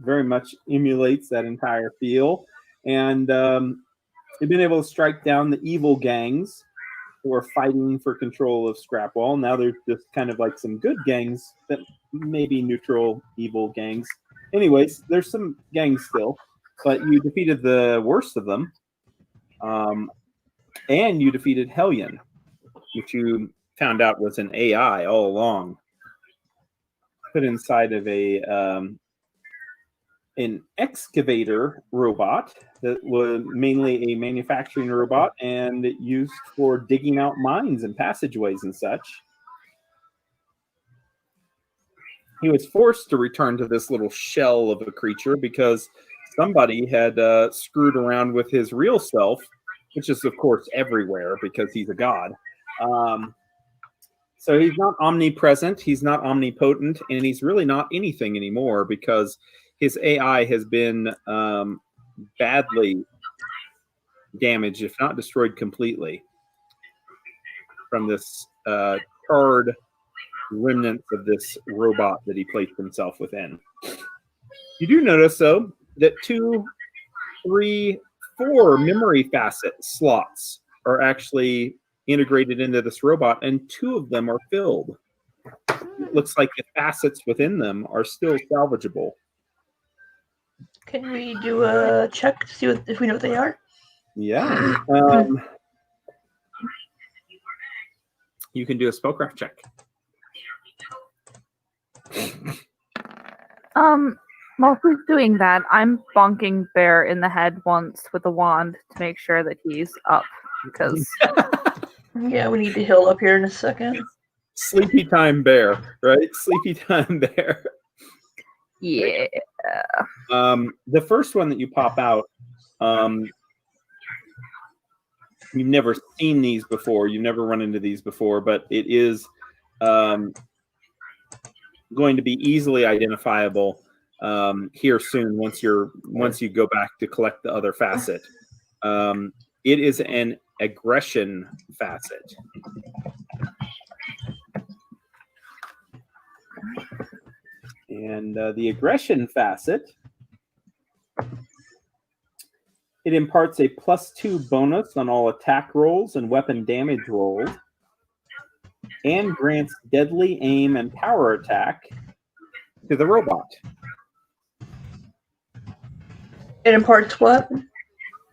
very much emulates that entire feel. And they've been able to strike down the evil gangs who are fighting for control of Scrapwall. Now there's just kind of like some good gangs that may be neutral evil gangs. Anyways, there's some gangs still, but you defeated the worst of them. And you defeated Hellion, which you found out was an AI all along, put inside of an excavator robot that was mainly a manufacturing robot and used for digging out mines and passageways and such. He was forced to return to this little shell of a creature because somebody had screwed around with his real self, which is, of course, everywhere because he's a god. So he's not omnipresent, he's not omnipotent, and he's really not anything anymore because his AI has been badly damaged, if not destroyed completely, from this charred remnants of this robot that he placed himself within. You do notice, though, that 2, 3, 4 memory facet slots are actually integrated into this robot, and 2 of them are filled. It looks like the facets within them are still salvageable. Can we do a check to see if we know what they are? Yeah. You can do a spellcraft check. While who's doing that, I'm bonking Bear in the head once with a wand to make sure that he's up. Because yeah, we need to heal up here in a second. Sleepy time bear, right? Sleepy time bear. Yeah. The first one that you pop out, you've never seen these before. You've never run into these before, but it is going to be easily identifiable here soon once you go back to collect the other facet. It is an aggression facet. And the aggression facet, it imparts a +2 bonus on all attack rolls and weapon damage rolls, and grants deadly aim and power attack to the robot. It imparts what?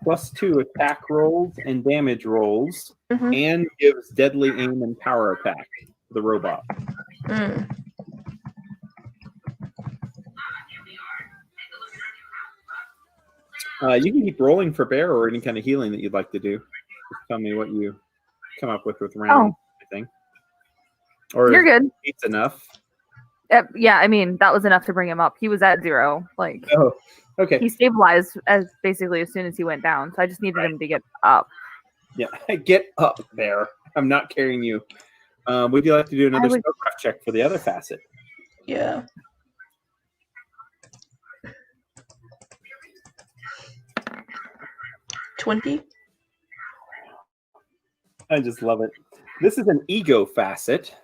+2 attack rolls and damage rolls, and gives deadly aim and power attack to the robot. You can keep rolling for Bear or any kind of healing that you'd like to do. Just tell me what you come up with round anything. Or you're good. It's enough. Yeah, I mean that was enough to bring him up. He was at 0. Like, oh, okay. He stabilized as soon as he went down. So I just needed him to get up. Yeah, get up, Bear. I'm not carrying you. Would you like to do another spellcraft check for the other facet? Yeah. $20. I just love it. This is an ego facet.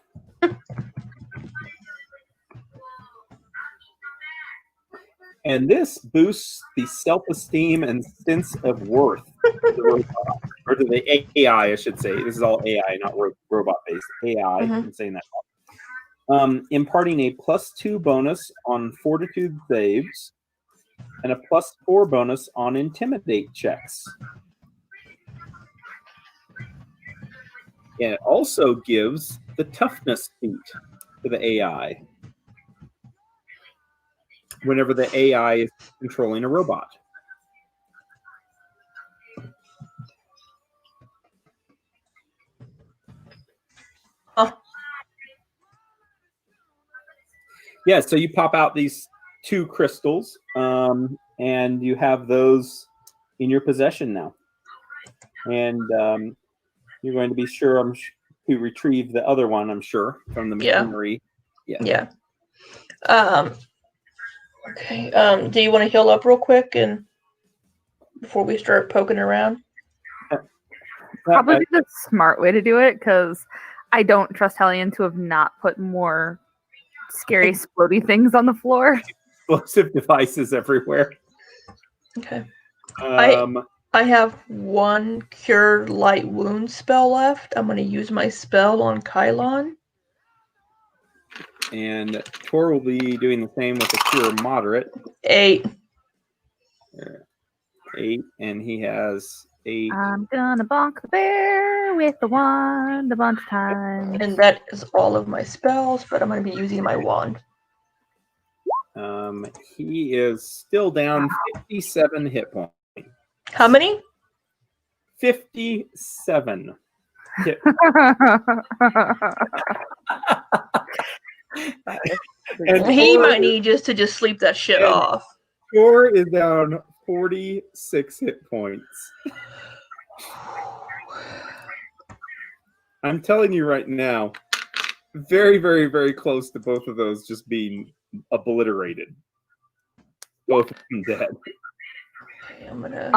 And this boosts the self-esteem and sense of worth to the robot, or to the AI, I should say. This is all AI, not robot-based. AI, I'm saying that wrong. Imparting a +2 bonus on fortitude saves and a +4 bonus on intimidate checks. And it also gives the toughness feat to the AI whenever the AI is controlling a robot. Yeah, so you pop out these 2 crystals, and you have those in your possession now. And you're going to be sure to retrieve the other one, I'm sure, from the memory. Yeah. Okay. Do you want to heal up real quick and before we start poking around? Probably the smart way to do it, because I don't trust Hellion to have not put more scary explodey things on the floor. explosive devices everywhere. Okay. Um, I have one Cure Light Wound spell left. I'm going to use my spell on Kylon. and Tor will be doing the same with a Cure Moderate. 8. 8, and he has 8. I'm gonna bonk the bear with the wand a bunch of times. And that is all of my spells, but I'm going to be using my wand. He is still down 57 hit points. How many? 57 hit. And He Tor might is- need just to sleep that shit and- off. Tor is down 46 hit points. I'm telling you right now, very, very, very close to both of those just being obliterated. Both of them dead. Okay, I'm gonna.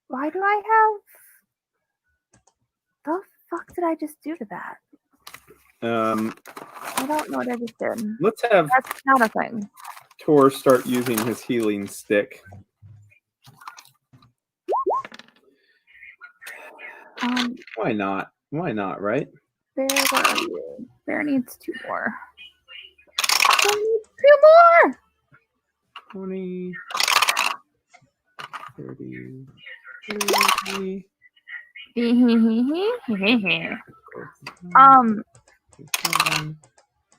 Why do I have? The fuck did I just do to that? I don't know what I just did. Let's have That's not a thing. Tor start using his healing stick. Why not? Why not, right? Bear, where are you? Bear needs 2 more. Bear needs 2 more. 20, 30, 30,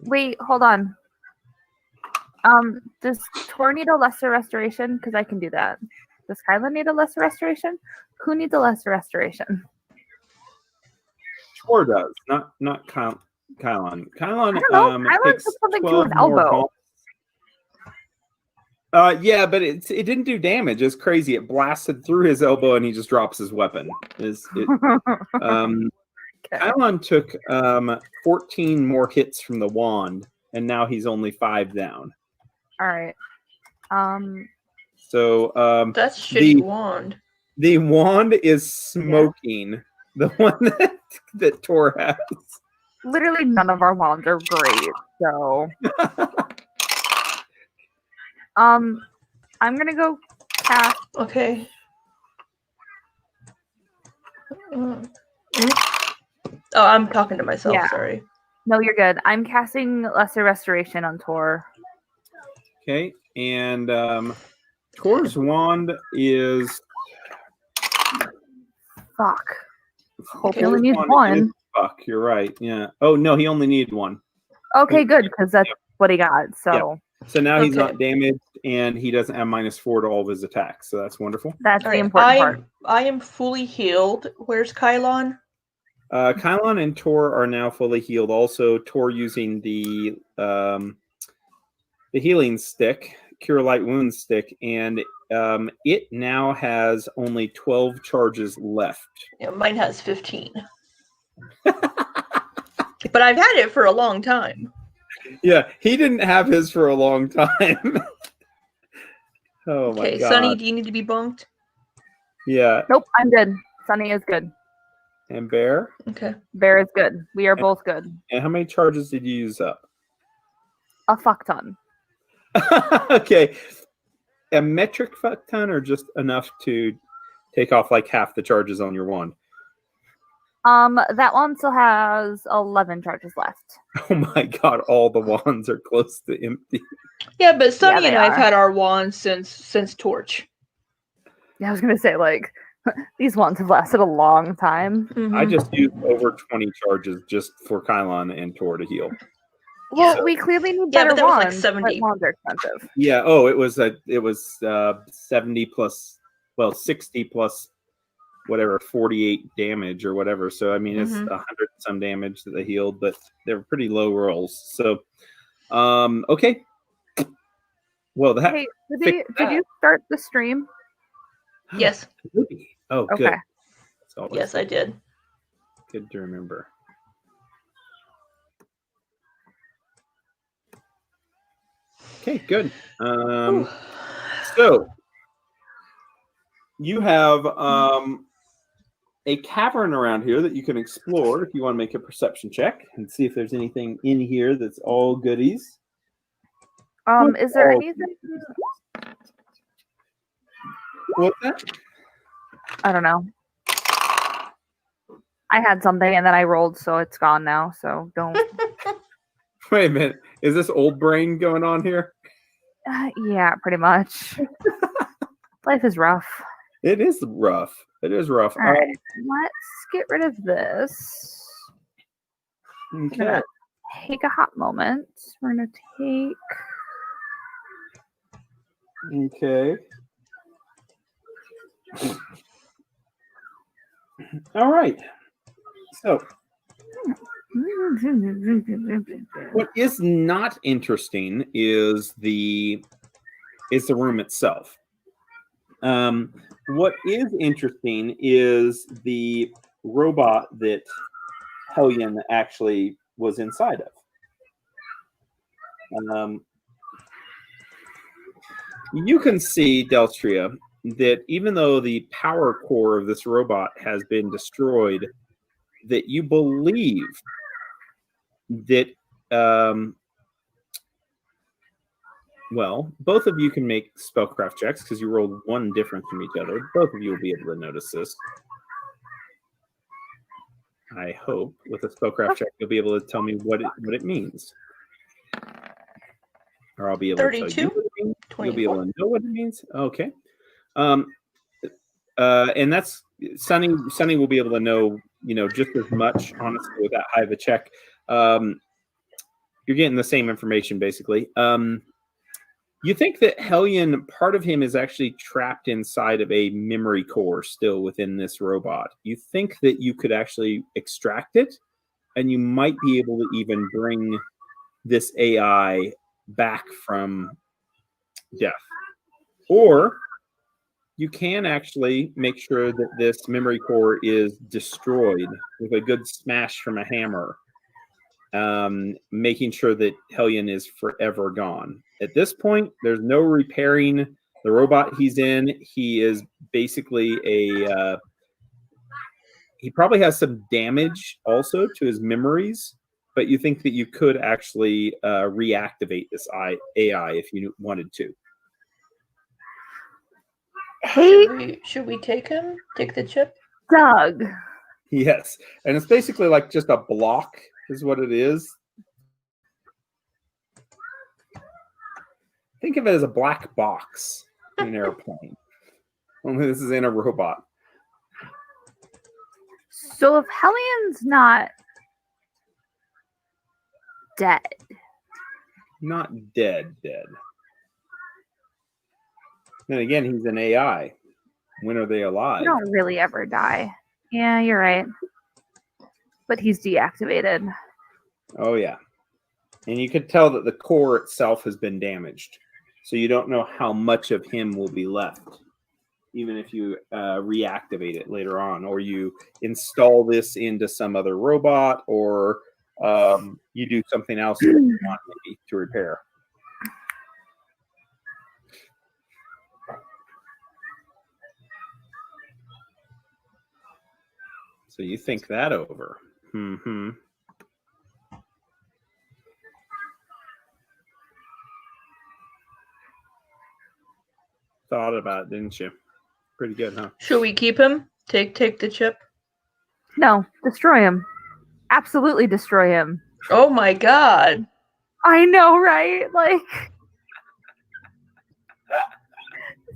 Wait, hold on. Does Tor need a lesser restoration? Because I can do that. Does Kyla need a lesser restoration? Who needs a lesser restoration? Tor does, not Kylon. Kylon I don't know. Kylon takes took something to 12 his more elbow. bumps. Yeah, but it didn't do damage. It's crazy. It blasted through his elbow and he just drops his weapon. Kylon took 14 more hits from the wand, and now he's only 5 down. All right. So That's shitty wand. the wand is smoking. The one that Tor has. Literally none of our wands are great. So, I'm gonna go cast. Okay. Oh, I'm talking to myself. Yeah. Sorry. No, you're good. I'm casting Lesser Restoration on Tor. Okay, and Tor's wand is. Fuck. Hope he Tor's only needs wand is 1. Fuck, you're right. Yeah. Oh no, he only needed 1. Okay, good, because that's what he got. So So now he's Okay. not damaged, and he doesn't have -4 to all of his attacks. So that's wonderful. that's All the right, important part. I am fully healed. Where's Kylon? Kylon and Tor are now fully healed. Also, Tor using the healing stick, Cure Light Wound stick, and it now has only 12 charges left. Yeah, mine has 15. But I've had it for a long time. Yeah, he didn't have his for a long time. Oh my Okay, god. Sunny, do you need to be bunked? Yeah, Nope, I'm good. Sunny is good. and Bear. Okay. Bear is good. We are both good. And how many charges did you use up? A fuck ton. Okay. A metric fuck ton, or just enough to take off like half the charges on your wand? That one still has 11 charges left. Oh my god, all the wands are close to empty. Yeah, but Sunny they and I've are. had our wands since Torch. Yeah, I was gonna say, like, these ones have lasted a long time. I just used over 20 charges just for Kylon and Tor to heal. Well, we clearly need Yeah, better but that was like wands. 70. But wands are expensive. Yeah. Oh, it was 70 plus, well, 60 plus whatever, 48 damage or whatever. So I mean, it's 100 some damage that they healed, but they're pretty low rolls. So, okay. Well, that Hey, fix did you start the stream? Yes. Oh, Okay. good. That's always Yes, I did. good to remember. Okay, good. So you have a cavern around here that you can explore if you want to make a perception check and see if there's anything in here that's all goodies. Is there Oh. anything? What's that? I don't know. I had something and then I rolled, so it's gone now. So don't. Wait a minute. Is this old brain going on here? Yeah, pretty much. Life is rough. It is rough. It is rough. All right, let's get rid of this. I'm Okay. gonna take a hot moment. We're gonna take. Okay. All right. So, what is not interesting is the room itself. What is interesting is the robot that Hellion actually was inside of. You can see, Delstria, that even though the power core of this robot has been destroyed, that you believe that, well, both of you can make spellcraft checks because you rolled one difference from each other. Both of you will be able to notice this. I hope with a spellcraft check you'll be able to tell me what it means. Or I'll be able to tell you what it means. You'll be able to know what it means. Okay. And that's Sunny will be able to know, just as much, honestly, with that high of a check. You're getting the same information, basically. You think that Hellion, part of him is actually trapped inside of a memory core still within this robot. You think that you could actually extract it, and you might be able to even bring this AI back from death. Or you can actually make sure that this memory core is destroyed with a good smash from a hammer, making sure that Hellion is forever gone. At this point, there's no repairing the robot he's in. He is basically he probably has some damage also to his memories, but you think that you could actually reactivate this AI if you wanted to. Hey, Should we take him? Take the chip? Doug. Yes, and it's basically like just a block is what it is. Think of it as a black box in an airplane. Only this is in a robot. So if Hellion's not dead, Not dead. Then again, he's an AI. When are they alive? they don't really ever die. Yeah, you're right. But he's deactivated. Oh, yeah. And you could tell that the core itself has been damaged. So you don't know how much of him will be left, even if you reactivate it later on, or you install this into some other robot, or you do something else that you want maybe to repair. So you think that over. Mm-hmm. Thought about it, didn't you? Pretty good, huh? Should we keep him? Take the chip? No, destroy him. Absolutely destroy him. Oh my god. I know, right? Like,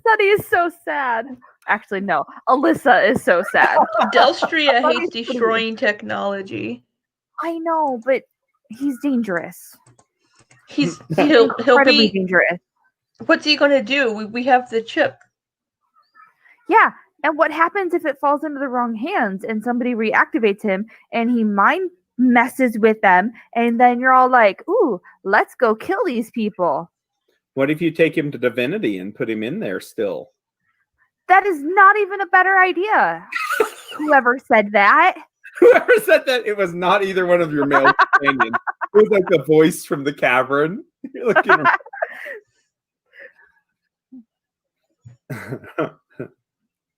Sunny is so sad. Actually, no. Alyssa is so sad. Delstria Funny hates please. destroying technology. I know, but he's dangerous. He'll Incredibly be. dangerous. What's he gonna do? We have the chip. Yeah. And what happens if it falls into the wrong hands and somebody reactivates him and he mind messes with them, and then you're all like, ooh, let's go kill these people? What if you take him to Divinity and put him in there still? That is not even a better idea. Whoever said that. Whoever said that, it was not either one of your male companions. It was like the voice from the cavern. You're looking around.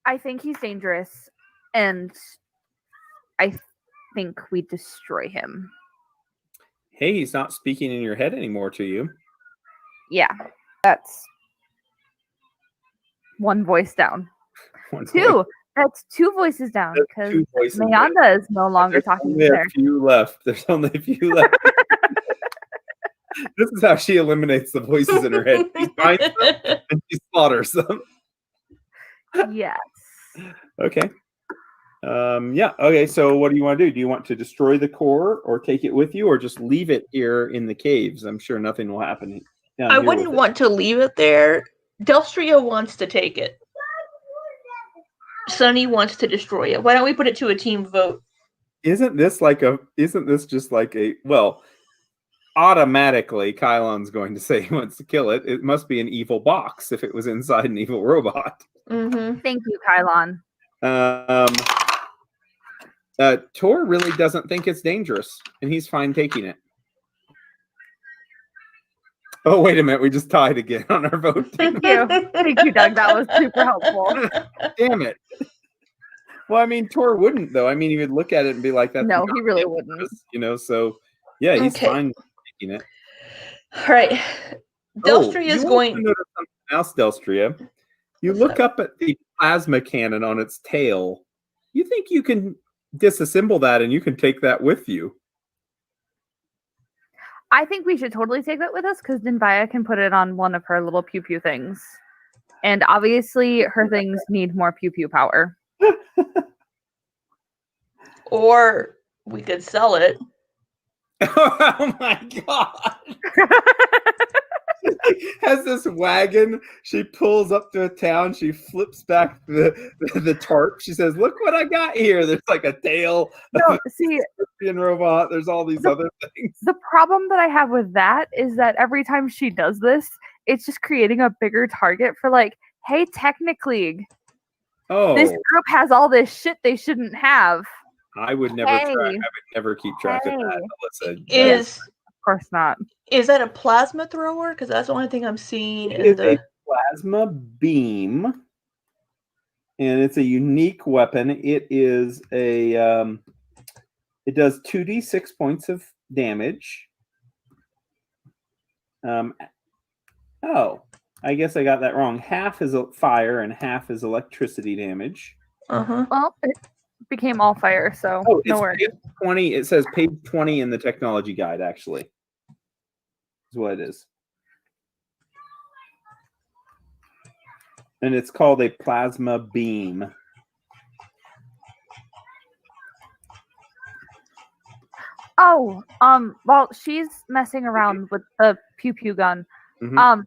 I think he's dangerous, and I think we destroy him. Hey, he's not speaking in your head anymore to you. Yeah, that's one voice down. One Two. voice. That's two voices down That's because two voices down. Mayanda is no longer There's talking only to a her. few left. There's only a few left. This is how she eliminates the voices in her head. She finds them and she slaughters them. Yes. Okay. Yeah. Okay. So what do you want to do? Do you want to destroy the core or take it with you or just leave it here in the caves? I'm sure nothing will happen down I here wouldn't with it. want to leave it there. Delstria wants to take it. Sunny wants to destroy it. Why don't we put it to a team vote? Isn't this just like a, well, automatically Kylon's going to say he wants to kill it. It must be an evil box if it was inside an evil robot. Mm-hmm. Thank you, Kylon. Tor really doesn't think it's dangerous, and he's fine taking it. Oh, wait a minute. We just tied again on our vote. Thank you. Thank you, Doug. That was super helpful. Damn it. Well, I mean, Tor wouldn't, though. I mean, he would look at it and be like, "That's No, not he really dangerous," wouldn't. You know, so yeah, he's Okay. fine taking it. All right. Delstria you is also going. notice something else, Delstria. You What's look that? up at the plasma cannon on its tail. You think you can disassemble that and you can take that with you? I think we should totally take that with us because Dinvaya can put it on one of her little pew pew things. And obviously, her things need more pew pew power. Or we could sell it. Oh my god! Has this wagon. She pulls up to a town. She flips back the tarp. She says, "Look what I got here." There's like a tail, No, see, scorpion robot. There's all these other things. the problem that I have with that is that every time she does this, it's just creating a bigger target for like, hey, Technic League, Oh, this group has all this shit they shouldn't have. I would never Hey. track. I would never keep track of that, Alyssa. Is Of course not. that a plasma thrower? Because that's the only thing I'm seeing It in is the. a plasma beam, and it's a unique weapon. It is a. It does 2d6 points of damage. Oh, I guess I got that wrong. Half is fire and half is electricity damage. Uh-huh. Well, it became all fire, so Oh, no it's worries. page 20. It says page 20 in the technology guide, actually. Is what it is. And it's called a plasma beam. Oh, well, she's messing around with the pew pew gun. Mhm.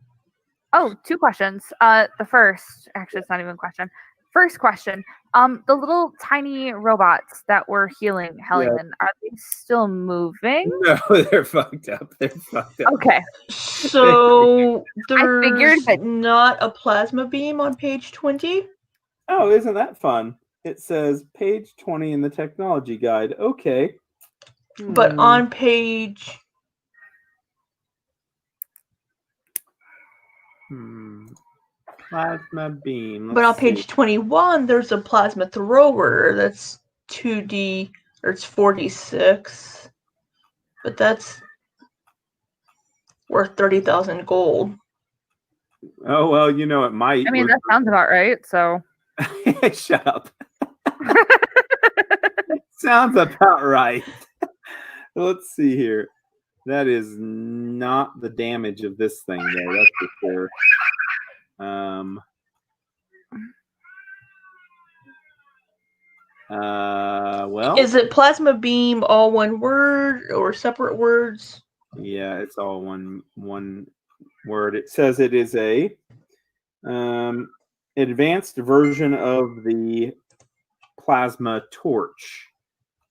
Oh, two questions. The first, actually, it's not even a question. First question. The little tiny robots that were healing Hellion, are they still moving? No, they're fucked up. They're fucked up. Okay. So figured there's that- not a plasma beam on page 20? Oh, isn't that fun? It says page 20 in the technology guide. Okay. But on page. Plasma beam. But on Let's page see. 21, there's a plasma thrower that's 2D, or it's 46. But that's worth 30,000 gold. Oh, well, you know, it might. I mean, that sounds about right. So, Shut up. Sounds about right. Let's see here. That is not the damage of this thing, though. That's for sure. Well, Is it plasma beam all one word or separate words? yeah, it's all one word. It says it is a advanced version of the plasma torch.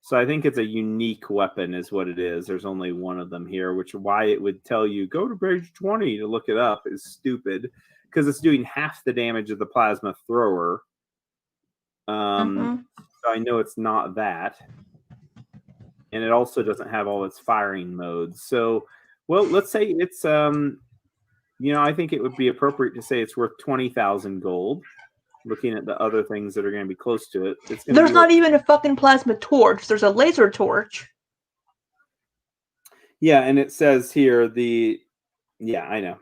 So I think it's a unique weapon is what it is. There's only one of them here, which why it would tell you go to page 20 to look it up is stupid because it's doing half the damage of the plasma thrower. So I know it's not that. And it also doesn't have all its firing modes. So, well, let's say it's I think it would be appropriate to say it's worth 20,000 gold. Looking at the other things that are going to be close to it, it's going There's to be not even a fucking plasma torch. There's a laser torch. Yeah, and it says here the Yeah, I know.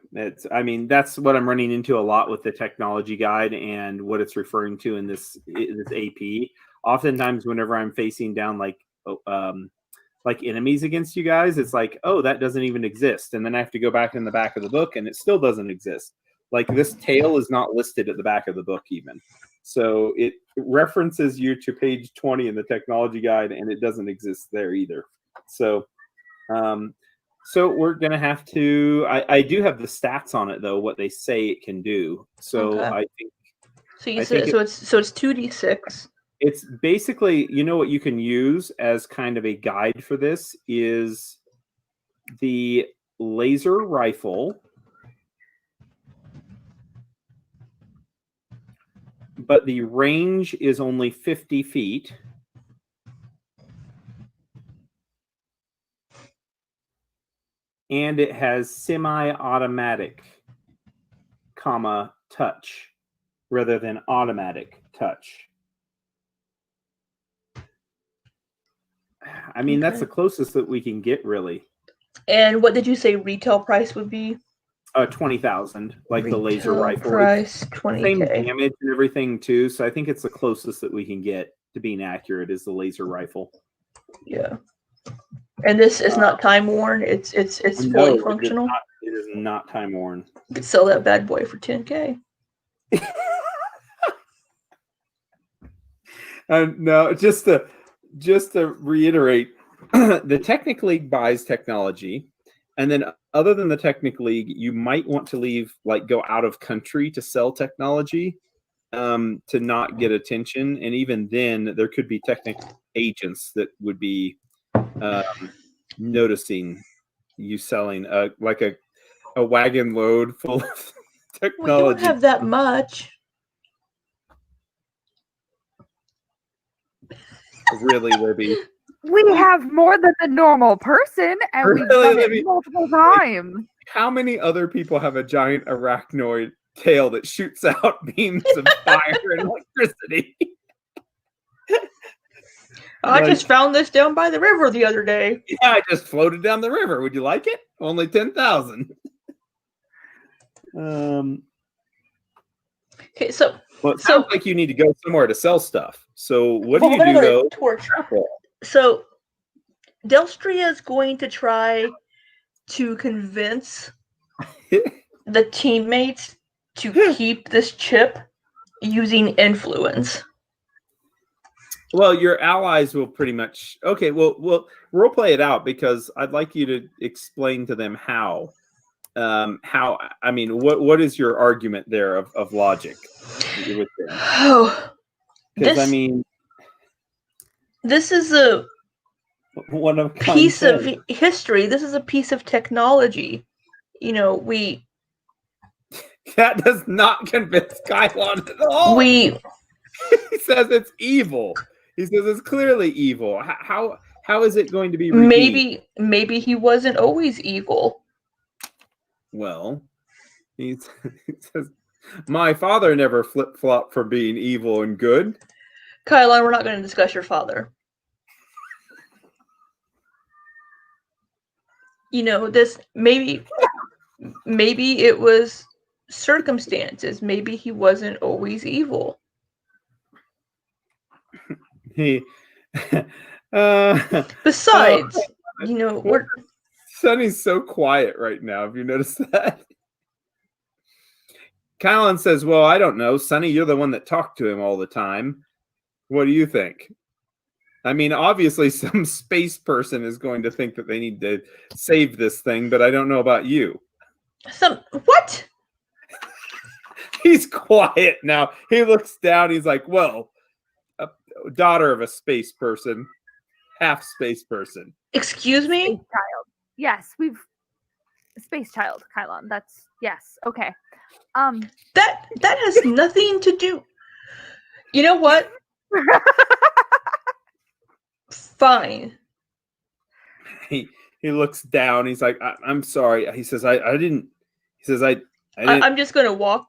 I mean, that's what I'm running into a lot with the technology guide and what it's referring to in this AP. Oftentimes, whenever I'm facing down like enemies against you guys, it's like, oh, that doesn't even exist, and then I have to go back in the back of the book, and it still doesn't exist. Like this tail is not listed at the back of the book even, so it references you to page 20 in the technology guide, and it doesn't exist there either. So. So we're gonna have to. I do have the stats on it though, what they say it can do. So Okay. I think So you I said think it's 2d6. it's basically, you know, what you can use as kind of a guide for this is the laser rifle, but the range is only 50 feet. And it has semi-automatic, touch rather than automatic touch. I mean, that's Okay. the closest that we can get, really. And what did you say retail price would be? 20,000, like the laser Retail rifle. price It's 20K. same damage and everything too. So I think it's the closest that we can get to being accurate is the laser rifle. Yeah. And this is not time worn. It's fully functional. It is not time worn. You could sell that bad boy for 10K. No, just to reiterate, the Technic League buys technology, and then other than the Technic League, you might want to go out of country to sell technology to not get attention, and even then, there could be Technic agents that would be noticing you selling a wagon load full of technology. We don't have that much. Really, Libby. We have more than the normal person, and we've Really, done Libby? it multiple times. How many other people have a giant arachnoid tail that shoots out beams of fire and electricity? I just found this down by the river the other day. Yeah, I just floated down the river. Would you like it? Only 10,000. Okay, so Well, it sounds like you need to go somewhere to sell stuff. So what do Well, you do though? torch. So Delstria is going to try to convince the teammates to keep this chip using influence. Well, your allies will pretty much. Okay, well, we'll play it out because I'd like you to explain to them how. I mean, what is your argument there of logic with them? Oh, Because I mean, this is a one of piece of history. This is a piece of technology. You know, that does not convince Kylon at all. He says it's evil. He says it's clearly evil. How is it going to be redeemed? Maybe he wasn't always evil. Well, he says, my father never flip-flopped from being evil and good. Kylon, we're not going to discuss your father. You know, this maybe it was circumstances. Maybe he wasn't always evil. Besides, you know, Sunny's so quiet right now. Have you noticed that? Kylon says, well, I don't know. Sunny, you're the one that talked to him all the time. What do you think? I mean, obviously some space person is going to think that they need to save this thing, but I don't know about you. What? He's quiet now. He looks down. He's like, well, a daughter of a space person, half space person. Excuse me? Space child. Yes, space child, Kylon. That's yes. Okay. That has nothing to do. You know what? Fine. He looks down. He's like, I'm sorry. He says, I didn't. He says, I didn't. I'm just gonna walk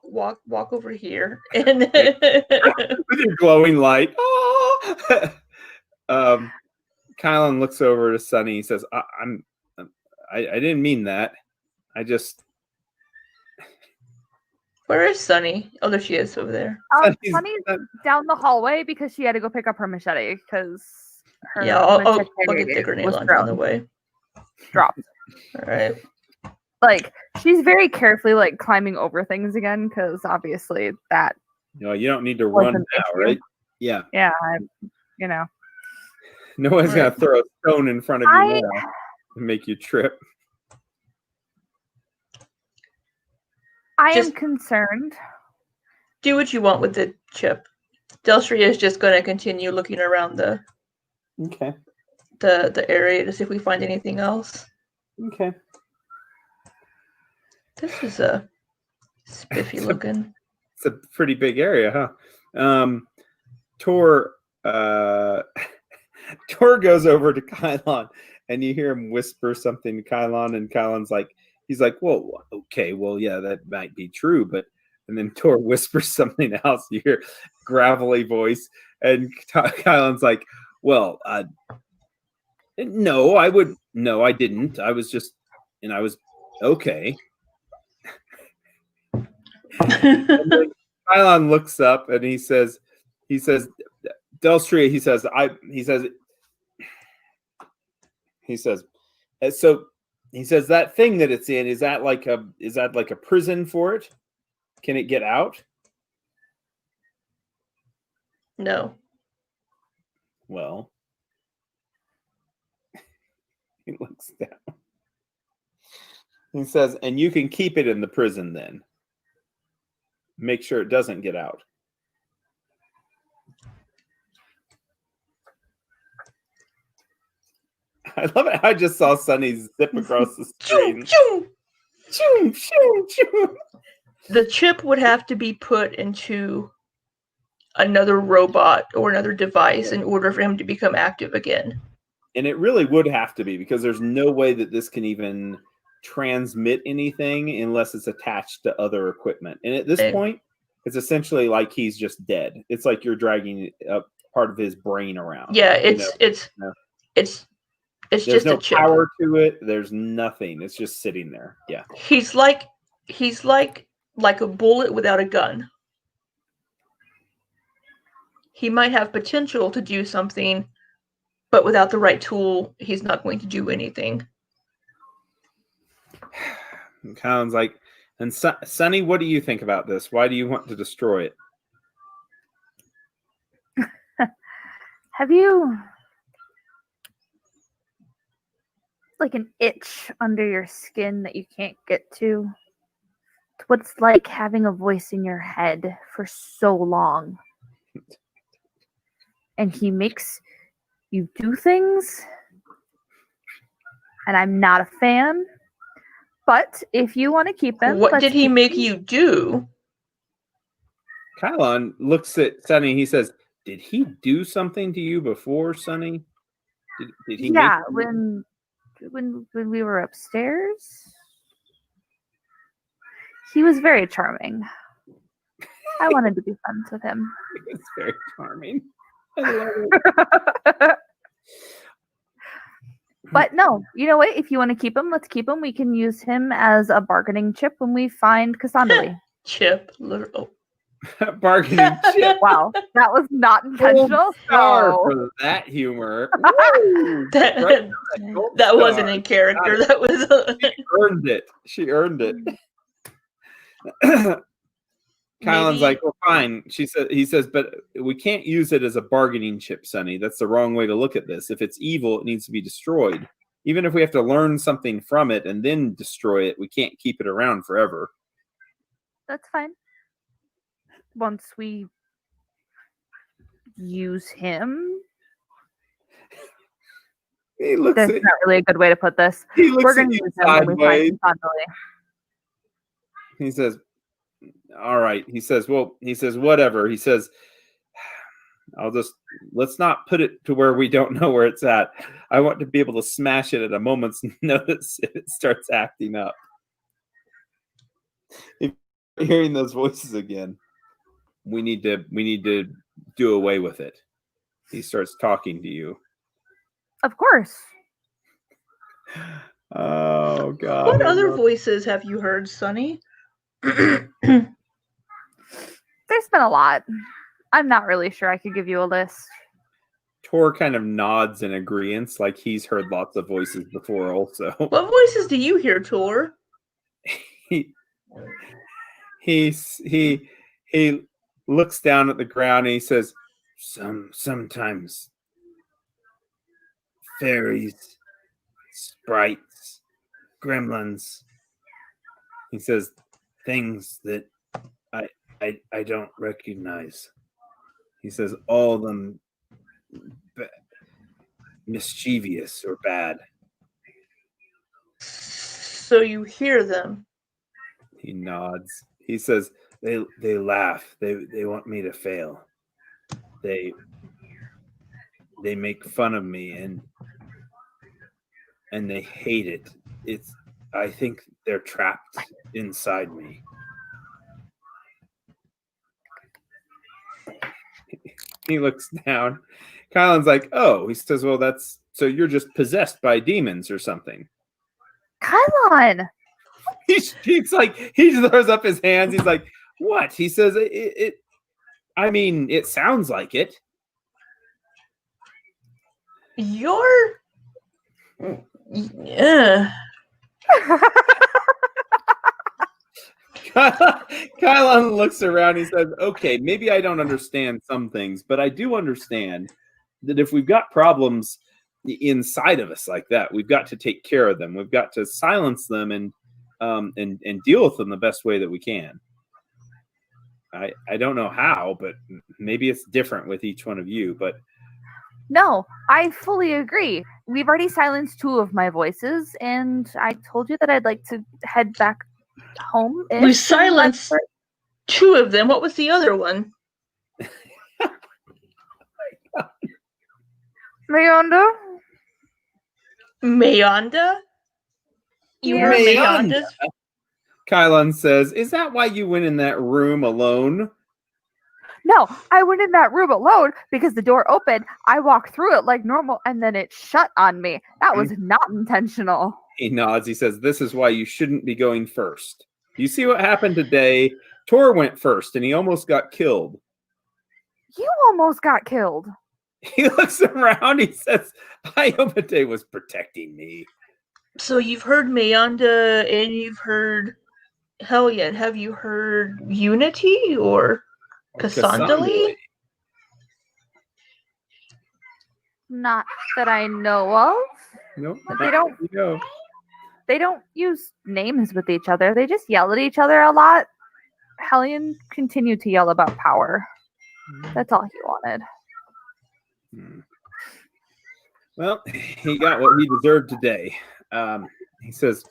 over here and with your glowing light. Oh! Kylon looks over to Sunny. He says, I didn't mean that. I just Where is Sunny? Oh, there she is over there. Sunny's- Sunny's down the hallway because she had to go pick up her machete because her Yeah, I'll get machete the grenade was launcher on the way. dropped. All right. Like she's very carefully like climbing over things again because obviously that you don't need to was run an now, issue. right? Yeah. yeah, No one's gonna Right. throw a stone in front of you I- now and make you trip. I am Just- concerned. Do what you want with the chip. Delstria is just going to continue looking around the Okay. area to see if we find anything else. Okay. This is a spiffy looking. It's a pretty big area, huh? Tor Tor goes over to Kylon and you hear him whisper something to Kylon, and Kylon's like, he's like, well, okay, well, yeah, that might be true, but and then Tor whispers something else. You hear gravelly voice, and Kylon's like, well, no, I didn't. I was just, and I was okay. And then Kylon looks up and he says, Delstria, he says, so he says that thing that it's in, is that like a prison for it? Can it get out? No. Well, he looks down. He says, and you can keep it in the prison then. Make sure it doesn't get out. I love it. I just saw Sunny zip across the screen. Choo, Choo, choo, choo. the chip would have to be put into another robot or another device in order for him to become active again. And it really would have to be, because there's no way that this can even transmit anything unless it's attached to other equipment. And at this Okay. point, it's essentially like he's just dead. It's like you're dragging a part of his brain around. Yeah, you it's know. it's There's just no a chip. power to it. There's nothing. It's just sitting there. Yeah. He's like a bullet without a gun. He might have potential to do something, but without the right tool, he's not going to do anything. And Kylan's like, and Sunny, what do you think about this? Why do you want to destroy it? Have you like an itch under your skin that you can't get to? It's what it's like having a voice in your head for so long. And he makes you do things. And I'm not a fan. But if you want to keep him, What let's did he keep make him. you do? Kylon looks at Sunny. He says, did he do something to you before, Sunny? Did he Yeah, make you- when we were upstairs, he was very charming. I wanted to be friends with him. It's very charming. I love it. But no, you know what? If you want to keep him, let's keep him. We can use him as a bargaining chip when we find Cassandra. Chip. Oh. Bargaining chip. Wow, that was not intentional. Star So for that humor. Woo! That, Right, gold that wasn't star. in character. Got it. That was Earned it. She earned it. Kylan's Maybe- like, well, fine. He says, but we can't use it as a bargaining chip, Sunny. That's the wrong way to look at this. If it's evil, it needs to be destroyed. Even if we have to learn something from it and then destroy it, we can't keep it around forever. that's fine. Once we use him, He looks that's at, not really a good way to put this. he looks We're at going to you use him when we sideways. find Cassandra. He says, all right. He says, whatever. He says, let's not put it to where we don't know where it's at. I want to be able to smash it at a moment's notice if it starts acting up. If you're hearing those voices again, we need to do away with it. He starts talking to you. Of course. Oh God. What other voices have you heard, Sonny? been a lot. I'm not really sure I could give you a list. Tor kind of nods in agreement, like he's heard lots of voices before also. What voices do you hear, Tor? he he looks down at the ground and he says, sometimes fairies, sprites, gremlins. He says things that I don't recognize. He says all of them mischievous or bad. So you hear them. He nods. He says they laugh. They want me to fail. They make fun of me and they hate it. I think they're trapped inside me. He looks down. Kylan's like, oh, he says, well, that's so you're just possessed by demons or something. Kylan! He's like, he throws up his hands. He's like, what? He says, I mean, it sounds like it. You're. Yeah. Kylan looks around. He says, okay, maybe I don't understand some things, but I do understand that if we've got problems inside of us like that, we've got to take care of them. We've got to silence them and deal with them the best way that we can. I don't know how, but maybe it's different with each one of you. But No, I fully agree. We've already silenced 2 of my voices, and I told you that I'd like to head back home. We silenced 2 of them. What was the other one? Mayonda? Mayonda? You Yeah. heard Mayonda. Mayonda's? Kylan says, is that why you went in that room alone? No, I went in that room alone because the door opened. I walked through it like normal, and then it shut on me. That was not intentional. He nods. He says, this is why you shouldn't be going first. You see what happened today? Tor went first, and he almost got killed. You almost got killed. He looks around. He says, Iomedae was protecting me. So you've heard Mayonda and you've heard Hellion. Have you heard Unity or Cassandali? Not that I know of. Nope. But they don't. You go. They don't use names with each other. They just yell at each other a lot. Hellion continued to yell about power. That's all he wanted. Well, he got what he deserved today. He says,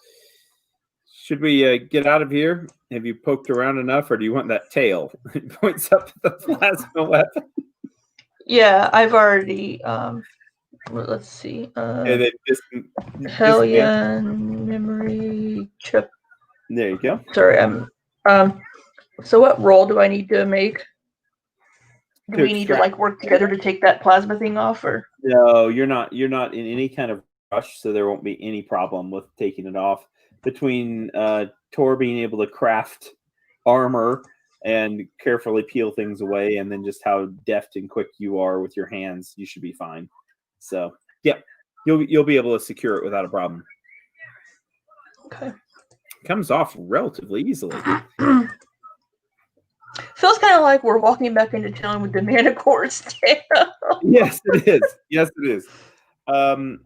should we get out of here? Have you poked around enough, or do you want that tail? He points up at the plasma weapon. Yeah, I've already. Let's see. And it Hellion memory chip. There you go. Sorry, So what roll do I need to make? Do we need to like work together to take that plasma thing off, or? No, you're not in any kind of rush, so there won't be any problem with taking it off. Between Tor being able to craft armor and carefully peel things away, and then just how deft and quick you are with your hands, you should be fine. So, yeah, you'll be able to secure it without a problem. Okay. Comes off relatively easily. Feels kind of like we're walking back into town with the Manicor's tail. Yes, it is. Yes, it is.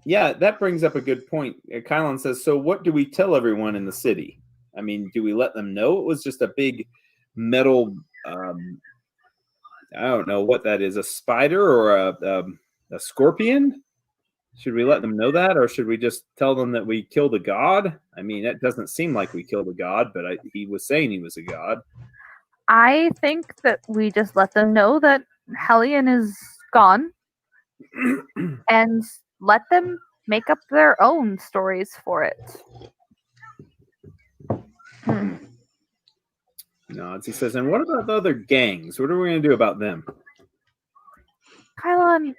Yeah, that brings up a good point. Kylan says, so what do we tell everyone in the city? I mean, do we let them know it was just a big metal, I don't know what that is, a spider or a scorpion? Should we let them know that, or should we just tell them that we killed a god? I mean, it doesn't seem like we killed a god, but he was saying he was a god. I think that we just let them know that Hellion is gone and let them make up their own stories for it. Nods. He says, and what about the other gangs? What are we going to do about them? Kylan,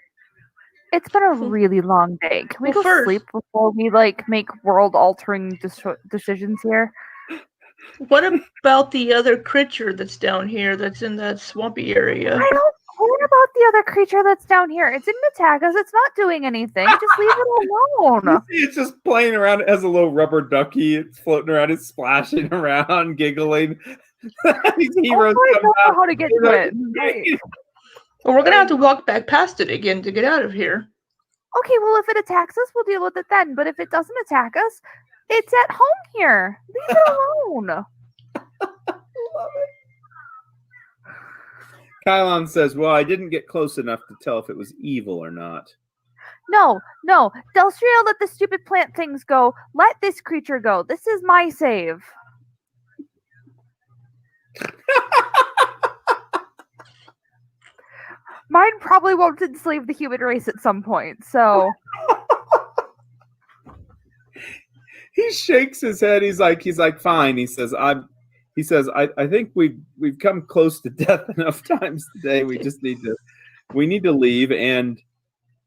it's been a really long day. Can we Well, go sleep before we make world-altering decisions here? What about the other creature that's down here that's in that swampy area? I don't care about the other creature that's down here. It didn't attack us. It's not doing anything. Just leave it alone. You see it's just playing around. It has a little rubber ducky. It's floating around. It's splashing around, giggling. These heroes I come don't know out. how to get to it. Like, Well, we're gonna have to walk back past it again to get out of here. okay, well, if it attacks us, we'll deal with it then. But if it doesn't attack us, it's at home here. Leave it alone. Kylon says, well, I didn't get close enough to tell if it was evil or not. No. Delstria, let the stupid plant things go. Let this creature go. This is my save. Mine probably won't enslave the human race at some point, so... He shakes his head. He's like, fine. He says, I think we've come close to death enough times today. We need to leave. And,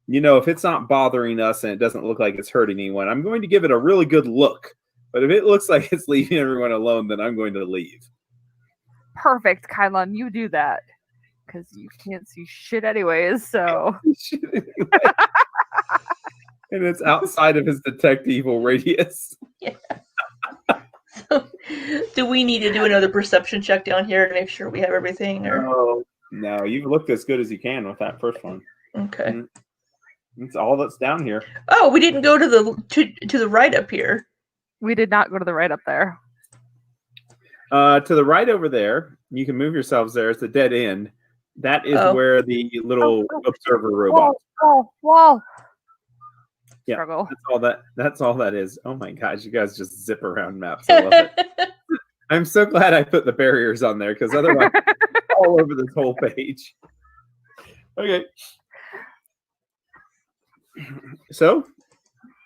if it's not bothering us and it doesn't look like it's hurting anyone, I'm going to give it a really good look. But if it looks like it's leaving everyone alone, then I'm going to leave. Perfect, Kylon, you do that. Because you can't see shit anyways, so... And it's outside of his detect evil radius. Yeah. So, do we need to do another perception check down here to make sure we have everything? Or No, you've looked as good as you can with that first one. okay. It's all that's down here. Oh, we didn't go to the right up here. We did not go to the right up there. To the right over there, you can move yourselves there. It's a dead end. That is where the little observer robot. Wall. Yeah, Struggle. That's all that is. Oh my gosh, you guys just zip around maps. I love it. I'm so glad I put the barriers on there because otherwise all over this whole page. Okay. So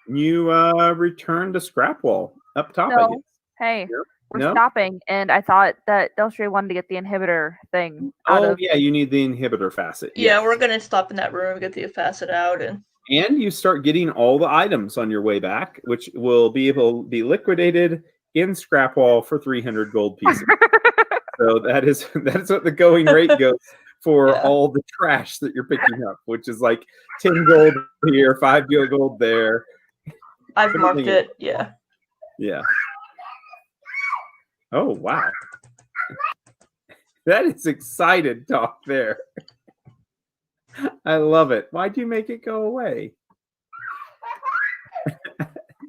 you return to Scrapwall up top, I No. guess. Hey, Yep. we're No? stopping, and I thought that Delstria wanted to get the inhibitor thing out Oh of... yeah, you need the inhibitor facet. Yeah, yes. we're gonna stop in that room, get the facet out, and And you start getting all the items on your way back, which will be able to be liquidated in Scrapwall for 300 gold pieces. So that's what the going rate goes for all the trash that you're picking up, which is like 10 gold here, 5 gold there. I've marked Everything it. Yeah. Yeah. Oh wow. That is excited talk there. I love it. Why'd you make it go away?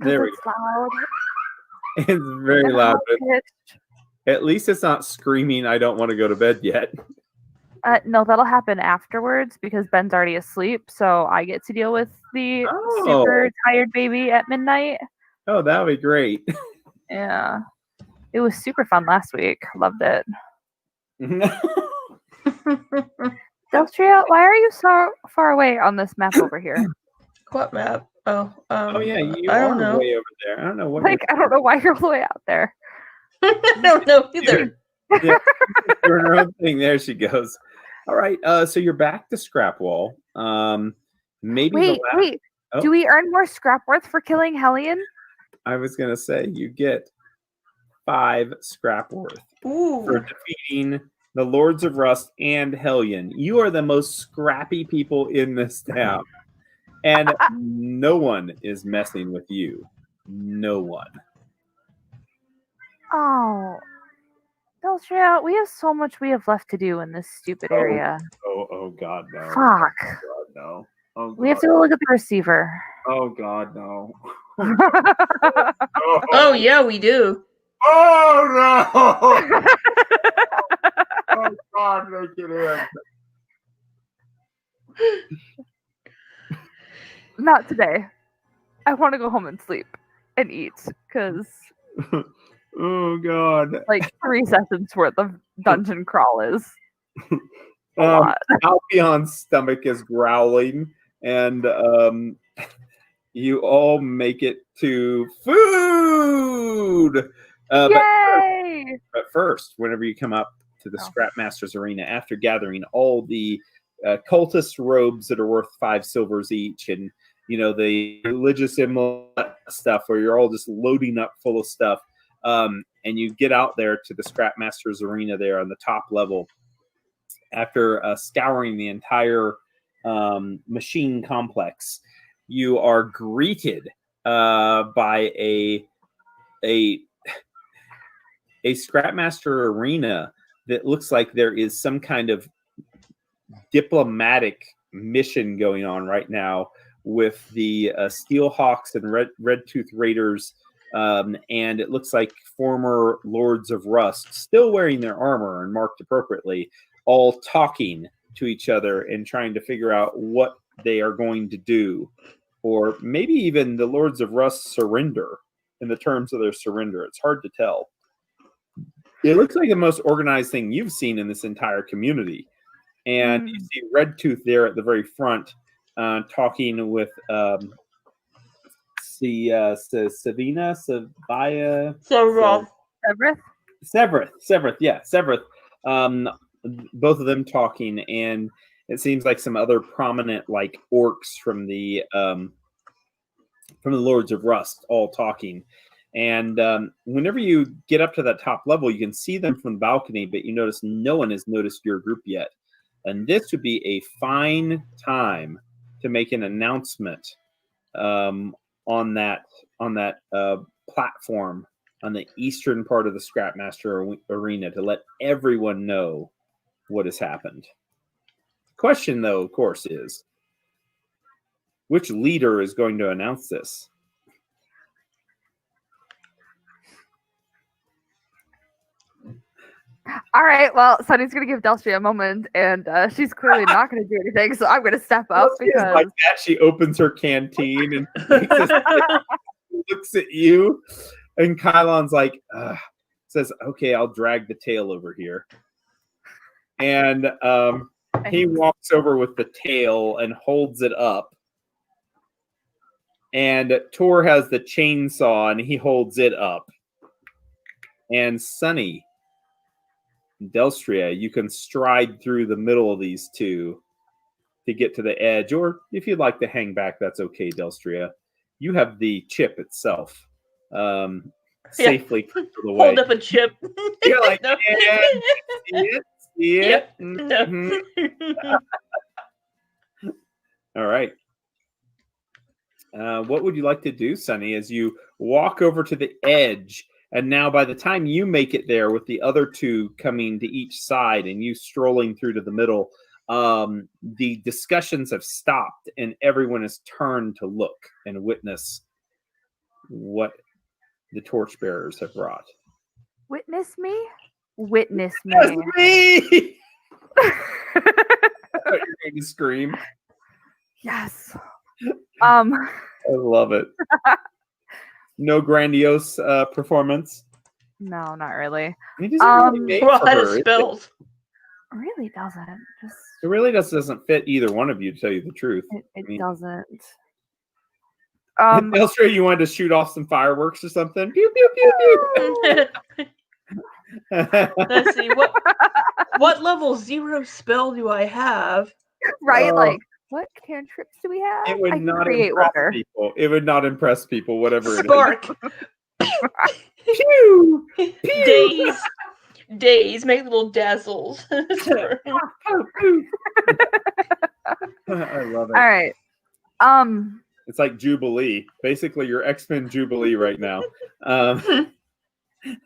There we It's loud. go. It's very loud. But Pitched. at least it's not screaming, I don't want to go to bed yet. No, that'll happen afterwards because Ben's already asleep, so I get to deal with the super tired baby at midnight. Oh, that would be great. Yeah. It was super fun last week. Loved it. Delstria, why are you so far away on this map over here? What map? Oh, Oh yeah, you I are don't know. way over there. I don't know what. Like, I don't know why you're all the way out there. I don't know either. Doing her own thing. There she goes. All right. So you're back to Scrapwall. Maybe. Wait. Oh. Do we earn more scrap worth for killing Hellion? I was gonna say you get 5 scrap worth Ooh. for defeating the Lords of Rust and Hellion. You are the most scrappy people in this town, and no one is messing with you. No one. Oh. Delstria, we have so much we have left to do in this stupid area. Oh God, no. Fuck. God, no. Oh, We have to go look at the receiver. Oh God, no. Oh yeah, we do. Oh no! Oh God, make it in. Not today. I want to go home and sleep and eat because Oh God. like 3 sessions worth of dungeon crawl is a lot. Alpion's stomach is growling, and you all make it to food. Yay! But first, whenever you come up to the Scrap Masters Arena, after gathering all the cultist robes that are worth 5 silvers each, and the religious stuff where you're all just loading up full of stuff, and you get out there to the Scrapmasters Arena there on the top level. After scouring the entire machine complex, you are greeted by a Scrapmaster Arena that looks like there is some kind of diplomatic mission going on right now with the Steelhawks and Red Tooth Raiders, and it looks like former Lords of Rust, still wearing their armor and marked appropriately, all talking to each other and trying to figure out what they are going to do, or maybe even the Lords of Rust surrender in the terms of their surrender. It's hard to tell. It looks like the most organized thing you've seen in this entire community. And you see Red Tooth there at the very front, talking with Severeth. Both of them talking, and it seems like some other prominent like orcs from the Lords of Rust all talking. And whenever you get up to that top level, you can see them from the balcony, but you notice no one has noticed your group yet. And this would be a fine time to make an announcement on that platform on the eastern part of the Scrapmaster Arena to let everyone know what has happened. The question, though, of course, is which leader is going to announce this? All right, well, Sunny's going to give Delstria a moment, and she's clearly not going to do anything, so I'm going to step up because... Like that, she opens her canteen and looks at you, and Kylon's like, says, okay, I'll drag the tail over here. And he walks over with the tail and holds it up. And Tor has the chainsaw, and he holds it up. And Sunny, Delstria, you can stride through the middle of these two to get to the edge, or if you'd like to hang back, that's okay, Delstria. You have the chip itself safely away. Hold up a chip. You're like, no. See it? Yep. Mm-hmm. All right. What would you like to do, Sunny, as you walk over to the edge? And now by the time you make it there with the other two coming to each side and you strolling through to the middle, the discussions have stopped and everyone has turned to look and witness what the torchbearers have brought. Witness me? Witness me. That's me! You're going to scream. Yes. I love it. No grandiose performance. No, not really. It doesn't really make Well, for that her. is spells. Really doesn't. It really doesn't fit either one of you, to tell you the truth. It doesn't. Delstria, you wanted to shoot off some fireworks or something? Pew pew pew pew. Let's see what level 0 spell do I have? Right, like what cantrips do we have? It would I can not create impress water. people. It would not impress people, whatever it is. Spark. Pew! Pew! Days, make little dazzles. I love it. All right. It's like Jubilee. Basically, you're X-Men Jubilee right now.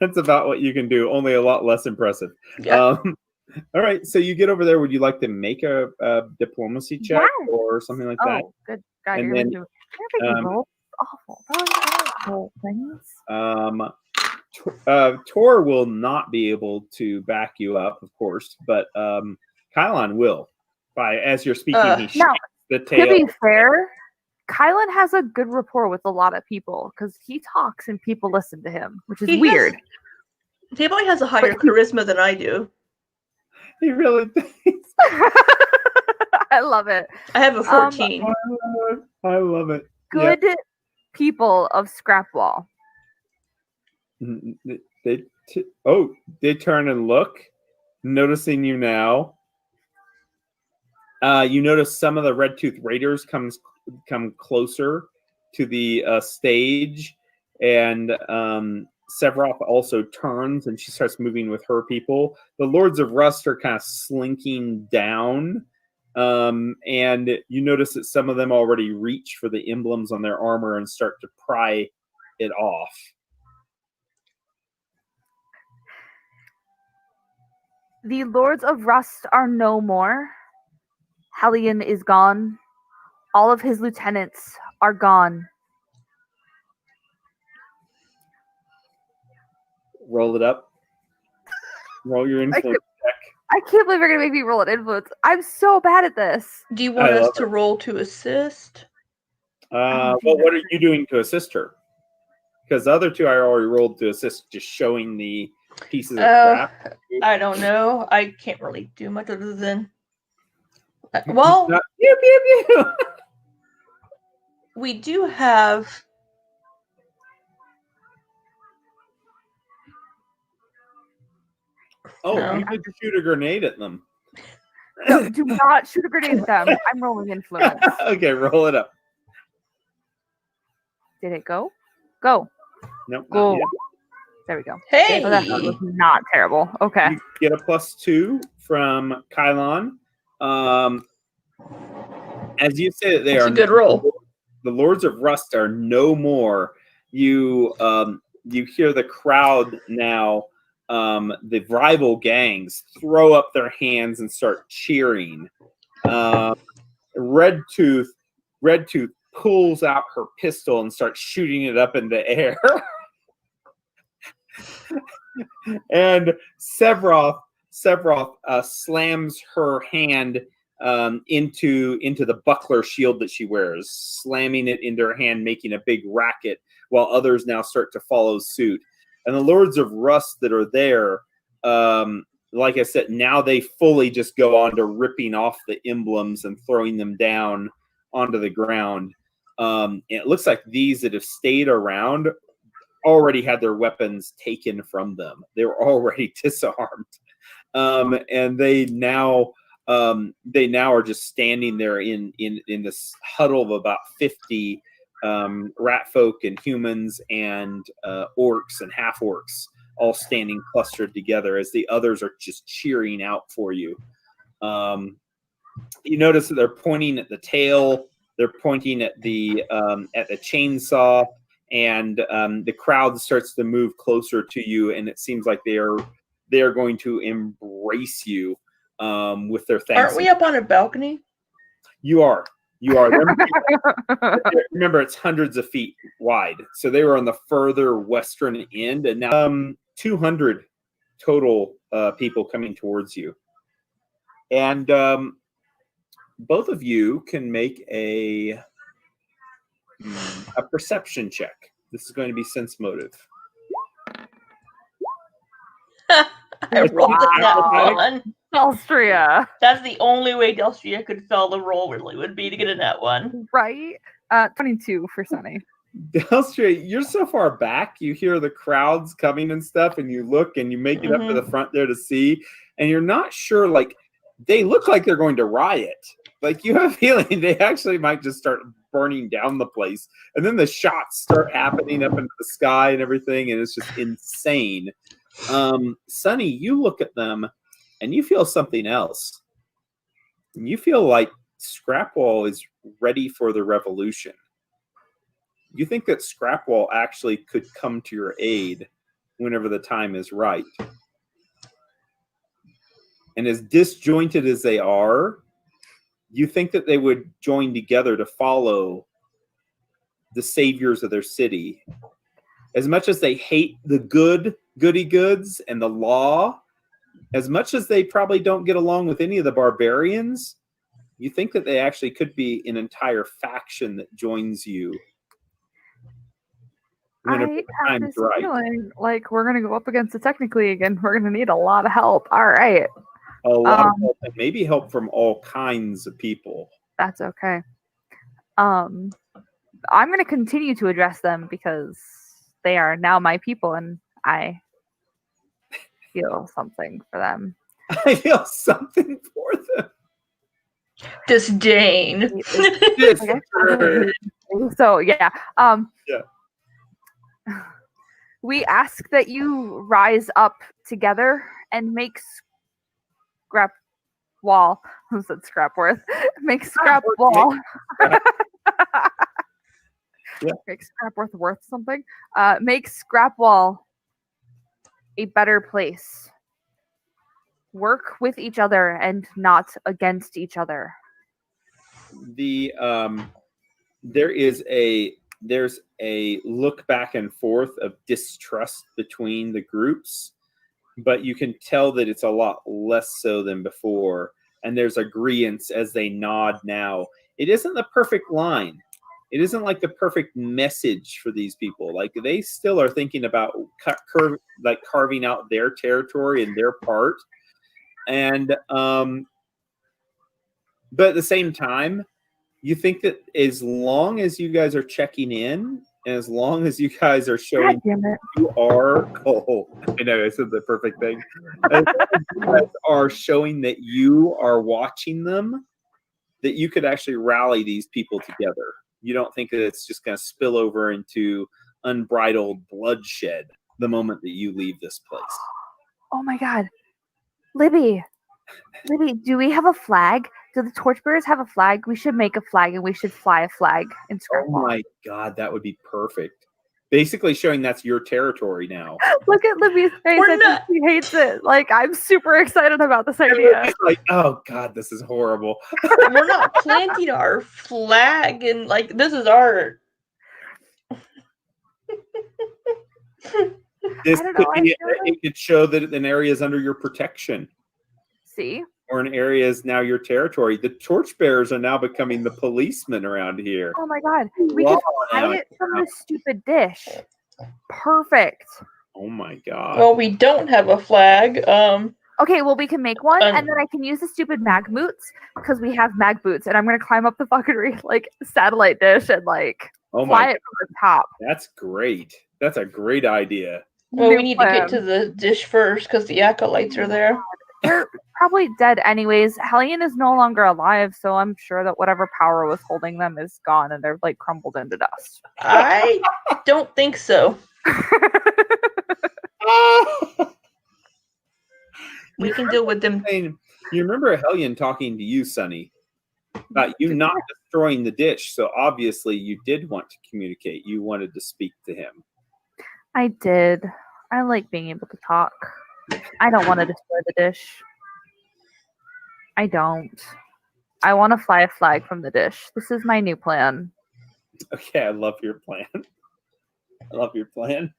That's about what you can do, only a lot less impressive. Yeah. All right, so you get over there. Would you like to make a diplomacy check or something like that? Oh, good God, And you're then, going to roll. Awful. Roll things. Tor will not be able to back you up, of course, but Kylon will. As you're speaking, he shakes the tail. To be fair, Kylan has a good rapport with a lot of people because he talks and people listen to him, which is weird. He probably has a higher charisma than I do. He really does. I love it. I have a 14. I love it. Good people of Scrapwall. They turn and look, noticing you now. You notice some of the Red Tooth Raiders come closer to the stage, and Sephiroth also turns and she starts moving with her people. The Lords of Rust are kind of slinking down. And you notice that some of them already reach for the emblems on their armor and start to pry it off. The Lords of Rust are no more. Hellion is gone. All of his lieutenants are gone. Roll it up. Roll your influence check. I can't believe you're going to make me roll an influence. I'm so bad at this. Do you want I us love to roll to assist? Well, what are you doing to assist her? Because the other two I already rolled to assist, just showing the pieces of crap. I don't know. I can't really do much other than. Well, Pew, pew, pew. we do have. Oh, No. you could shoot a grenade at them. No, do not shoot a grenade at them. I'm rolling influence. Okay, roll it up. Did it go? Go. Nope. Go. Not yet. There we go. Hey! Oh, that was not terrible. Okay. You get a +2 from Kylon. As you say that they That's are a good roll. the Lords of Rust are no more. You hear the crowd now. The rival gangs throw up their hands and start cheering. Red Tooth pulls out her pistol and starts shooting it up in the air. And Sephiroth slams her hand into the buckler shield that she wears, slamming it into her hand, making a big racket, while others now start to follow suit. And the Lords of Rust that are there, like I said, now they fully just go on to ripping off the emblems and throwing them down onto the ground. It looks like these that have stayed around already had their weapons taken from them. They were already disarmed. And they now are just standing there in this huddle of about 50 rat folk and humans and orcs and half orcs, all standing clustered together as the others are just cheering out for you. You notice that they're pointing at the tail, they're pointing at the chainsaw, and the crowd starts to move closer to you, and it seems like they are going to embrace you with their thanks. Aren't we up on a balcony? You are. Remember, it's hundreds of feet wide. So they were on the further western end, and now 200 total people coming towards you. And both of you can make a perception check. This is going to be sense motive. I rolled that one. Delstria. That's the only way Delstria could fail the roll, really, would be to get a net one. Right? 22 for Sunny. Delstria, you're so far back, you hear the crowds coming and stuff, and you look and you make it up to the front there to see, and you're not sure, like, they look like they're going to riot. Like, you have a feeling they actually might just start burning down the place. And then the shots start happening up into the sky and everything, and it's just insane. Sunny, you look at them and you feel something else. And you feel like Scrapwall is ready for the revolution. You think that Scrapwall actually could come to your aid whenever the time is right. And as disjointed as they are, you think that they would join together to follow the saviors of their city. As much as they hate the goody goods and the law, as much as they probably don't get along with any of the barbarians, you think that they actually could be an entire faction that joins you whenever the I have time's this right. feeling like we're going to go up against the Technically again. We're going to need a lot of help. All right. A lot of help, and maybe help from all kinds of people. That's okay. I'm going to continue to address them because they are now my people and I feel something for them. I feel something for them. Disdain. So yeah. We ask that you rise up together and make scrap wall. Who said Scrapworth? Make scrap wall. Yeah. Make Scrapworth worth something. Make scrap wall a better place. Work with each other and not against each other. There's a look back and forth of distrust between the groups, but you can tell that it's a lot less so than before. And there's agreeance as they nod now. It isn't the perfect line. It isn't like the perfect message for these people. Like they still are thinking about carving out their territory and their part. And but at the same time, you think that as long as you guys are checking in, and as long as you guys are showing God damn it. you are, I know I said the perfect thing. As long as you guys are showing that you are watching them, that you could actually rally these people together. You don't think that it's just going to spill over into unbridled bloodshed the moment that you leave this place. Oh my God. Libby, do we have a flag? Do the torchbearers have a flag? We should make a flag and we should fly a flag in Scrap Oh Wall. my God, that would be perfect. Basically showing that's your territory now. Look at Libby's face. We're I think not- she hates it. Like, I'm super excited about this idea. It's like, oh God, this is horrible. We're not planting our flag and like this is our. This I don't could know, I be, feel like- it could show that an area is under your protection, See? or an area is now your territory. The torchbearers are now becoming the policemen around here. Oh my God. We Law could now. hide it from the stupid dish. Perfect. Oh my God. Well, we don't have a flag. Okay, well, we can make one, Un- and then I can use the stupid mag boots because we have mag boots, and I'm gonna climb up the fucking like satellite dish and like Oh fly my, it from the top. that's great. That's a great idea. Well, New we need to get plan. to the dish first because the acolytes are there. They're probably dead anyways. Hellion is no longer alive, so I'm sure that whatever power was holding them is gone, and they're like crumbled into dust. I don't think so. We can deal with them. You remember Hellion talking to you, Sonny, about you not destroying the dish. So obviously you did want to communicate. You wanted to speak to him. I did. I like being able to talk. I don't want to destroy the dish. I don't. I want to fly a flag from the dish. This is my new plan. Okay, I love your plan. I love your plan.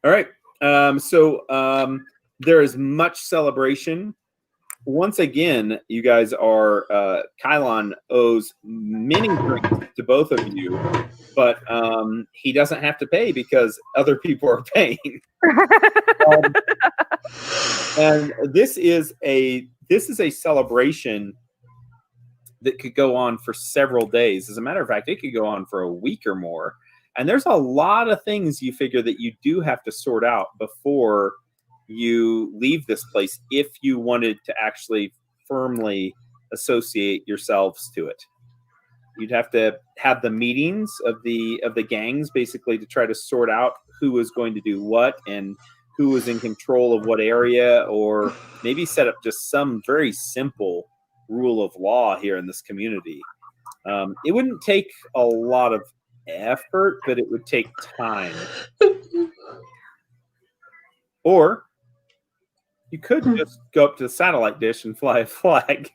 All right. There is much celebration. Once again, you guys are Kylon owes many drinks to both of you, but he doesn't have to pay because other people are paying. And this is a celebration that could go on for several days. As a matter of fact, it could go on for a week or more. And there's a lot of things you figure that you do have to sort out before you leave this place if you wanted to actually firmly associate yourselves to it. You'd have to have the meetings of the gangs basically to try to sort out who is going to do what and who is in control of what area, or maybe set up just some very simple rule of law here in this community. It wouldn't take a lot of effort, but it would take time. Or you could just go up to the satellite dish and fly a flag.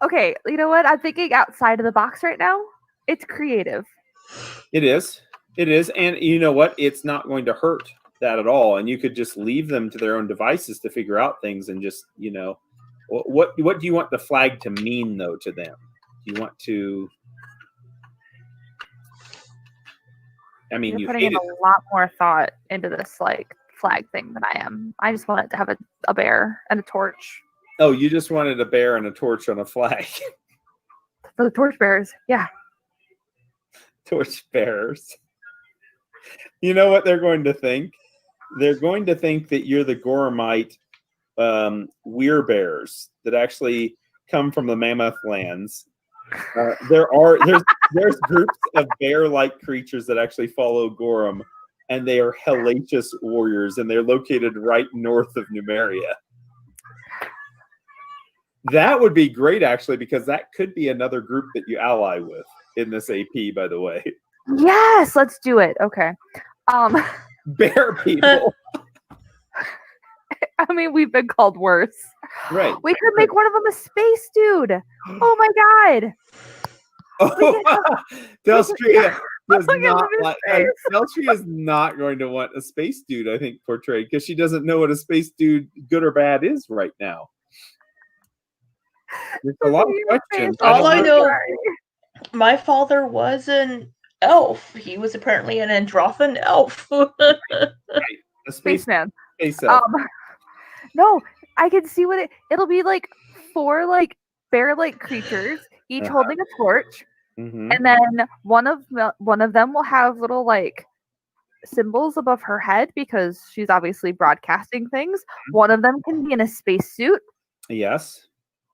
Okay, you know what? I'm thinking outside of the box right now. It's creative. It is. It is. And you know what? It's not going to hurt that at all. And you could just leave them to their own devices to figure out things and just, what do you want the flag to mean, though, to them? Do you want to... I mean, You're you putting hate in it. a lot more thought into this like flag thing than I am. I just want it to have a bear and a torch. Oh, you just wanted a bear and a torch on a flag. For the torch bearers, yeah. Torch bearers. You know what they're going to think? They're going to think that you're the Gormite weir bears that actually come from the Mammoth lands There's groups of bear-like creatures that actually follow Gorham, and they are hellacious warriors, and they're located right north of Numeria. That would be great, actually, because that could be another group that you ally with in this AP, by the way. Yes, let's do it. Okay. Bear people. I mean, we've been called worse. Right. We could make one of them a space dude. Oh my god. Delstria does Look at not his like. face. Delstria is not going to want a space dude, I think, portrayed, because she doesn't know what a space dude, good or bad, is right now. There's a lot of questions. All I don't know, my father was an elf. He was apparently an Androthan elf. A space Spaceman. elf. No, I can see what it'll be like. 4 like bear-like creatures, each holding a torch, Mhm. and then one of them will have little like symbols above her head because she's obviously broadcasting things. One of them can be in a spacesuit. Yes.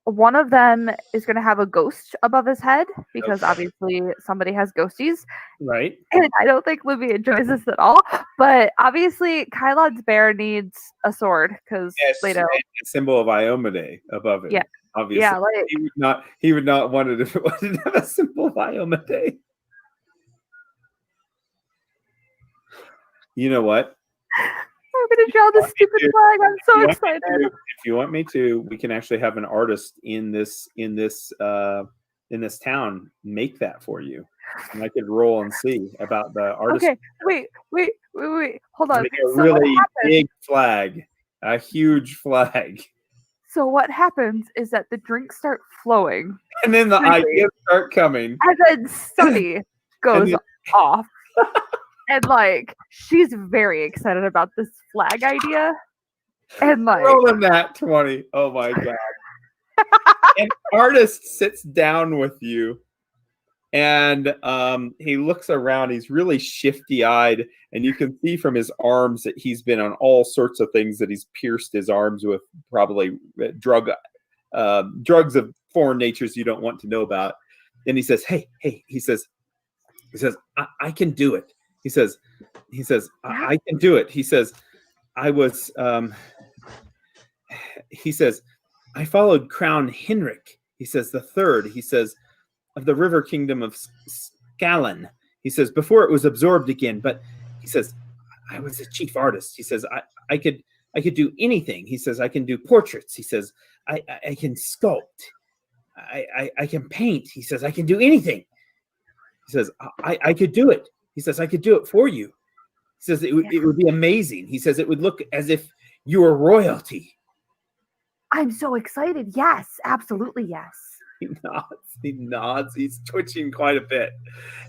One of them is going to have a ghost above his head because Okay. obviously somebody has ghosties. Right. And I don't think Libby enjoys this at all. But obviously, Kylon's bear needs a sword because Yes. they And don't. a symbol of Iomade above it. Yeah. Obviously. Yeah, like He would not want it if it wasn't have a symbol of Iomade. You know what? I'm going to draw this stupid to- flag. I'm so you want me excited. If you want me to, we can actually have an artist in this town make that for you, and I could roll and see about the artist. Okay, wait. Hold on. Make a So really what happens? big flag, a huge flag, So what happens is that the drinks start flowing, and then the Really? ideas start coming. and then Sunny goes then- off. And like she's very excited about this flag idea. And like Rolling that 20. Oh my god. An artist sits down with you, and he looks around. He's really shifty-eyed, and you can see from his arms that he's been on all sorts of things, that he's pierced his arms with probably drugs of foreign natures you don't want to know about. And he says, hey, he says, I can do it. He says, I can do it. He says, I followed Crown Henrik. He says, the third. He says, of the river kingdom of Scalen. He says, before it was absorbed again. But he says, I was a chief artist. He says, I could do anything. He says, I can do portraits. He says, I can sculpt. I can paint. He says, I can do anything. He says, I could do it. He says, I could do it for you. He says, it would be amazing. He says, it would look as if you were royalty. I'm so excited. Yes, absolutely yes. He nods. He's twitching quite a bit.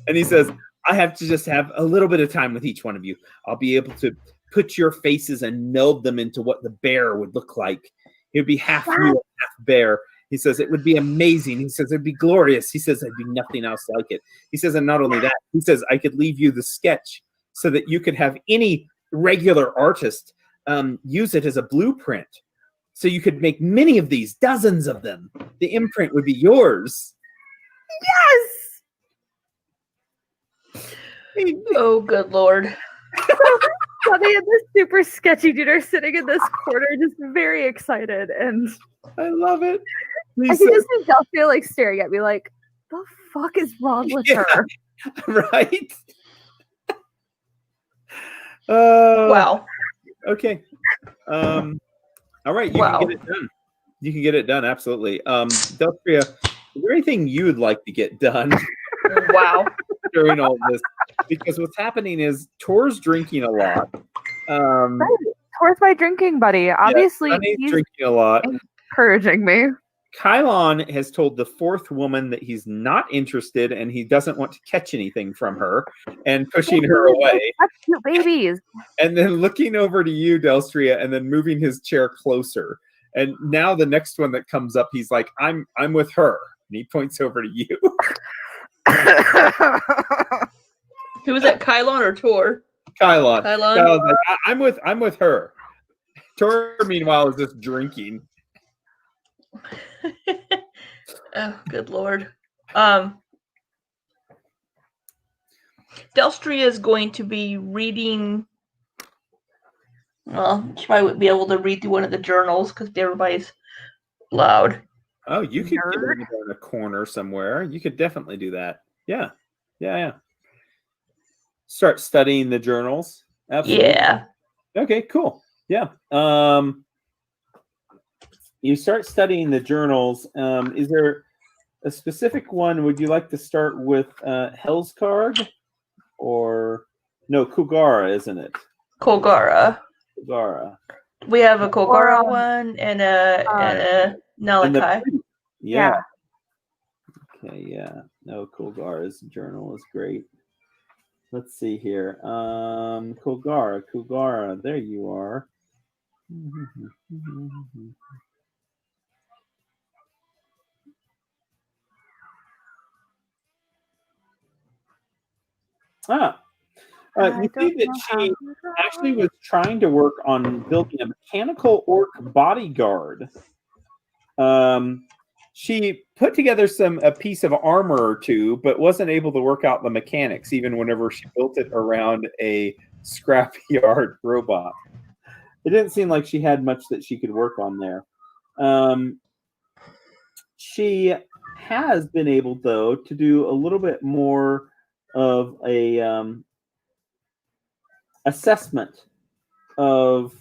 And he says, I have to just have a little bit of time with each one of you. I'll be able to put your faces and meld them into what the bear would look like. It would be half you and half bear. He says, it would be amazing. He says, it'd be glorious. He says, there'd be nothing else like it. He says, and not only that, he says, I could leave you the sketch so that you could have any regular artist use it as a blueprint. So you could make many of these, dozens of them. The imprint would be yours. Yes. Oh, good lord. Sunny and this super sketchy dude are sitting in this corner, just very excited, and I love it. He I can says, just see Delphia like staring at me, like, the fuck is wrong with Yeah. her? right? Wow. Okay. All right. You Wow. can get it done. You can get it done. Absolutely. Delphia, is there anything you would like to get done Wow. during all this? Because what's happening is Tor's drinking a lot. Towards my drinking buddy. Obviously, Sunny's he's drinking a lot. encouraging me. Kylon has told the fourth woman that he's not interested and he doesn't want to catch anything from her, and pushing her away. That's cute babies. And then looking over to you, Delstria, and then moving his chair closer. And now the next one that comes up, he's like, I'm with her. And he points over to you. Who was that, Kylon or Tor? Kylon. Kylon? Kylon's like, I'm with her. Tor, meanwhile, is just drinking. Oh, good lord. Delstria is going to be reading. Well, she probably wouldn't be able to read through one of the journals because everybody's loud. Oh, you could get Nerd. over there in a corner somewhere. You could definitely do that. Yeah. Yeah. Start studying the journals. Absolutely. Yeah. Okay, cool. Yeah. You start studying the journals. Is there a specific one? Would you like to start with Hellscard or no, Kugara, isn't it? Kolgara. Kugara. We have a Kolgara Or, one and a Nalakai. Yeah. Okay, yeah. No, Kugara's journal is great. Let's see here. Kugara, there you are. You see that she actually was trying to work on building a mechanical orc bodyguard. She put together a piece of armor or two, but wasn't able to work out the mechanics, even whenever she built it around a scrapyard robot. It didn't seem like she had much that she could work on there. She has been able, though, to do a little bit more of a assessment of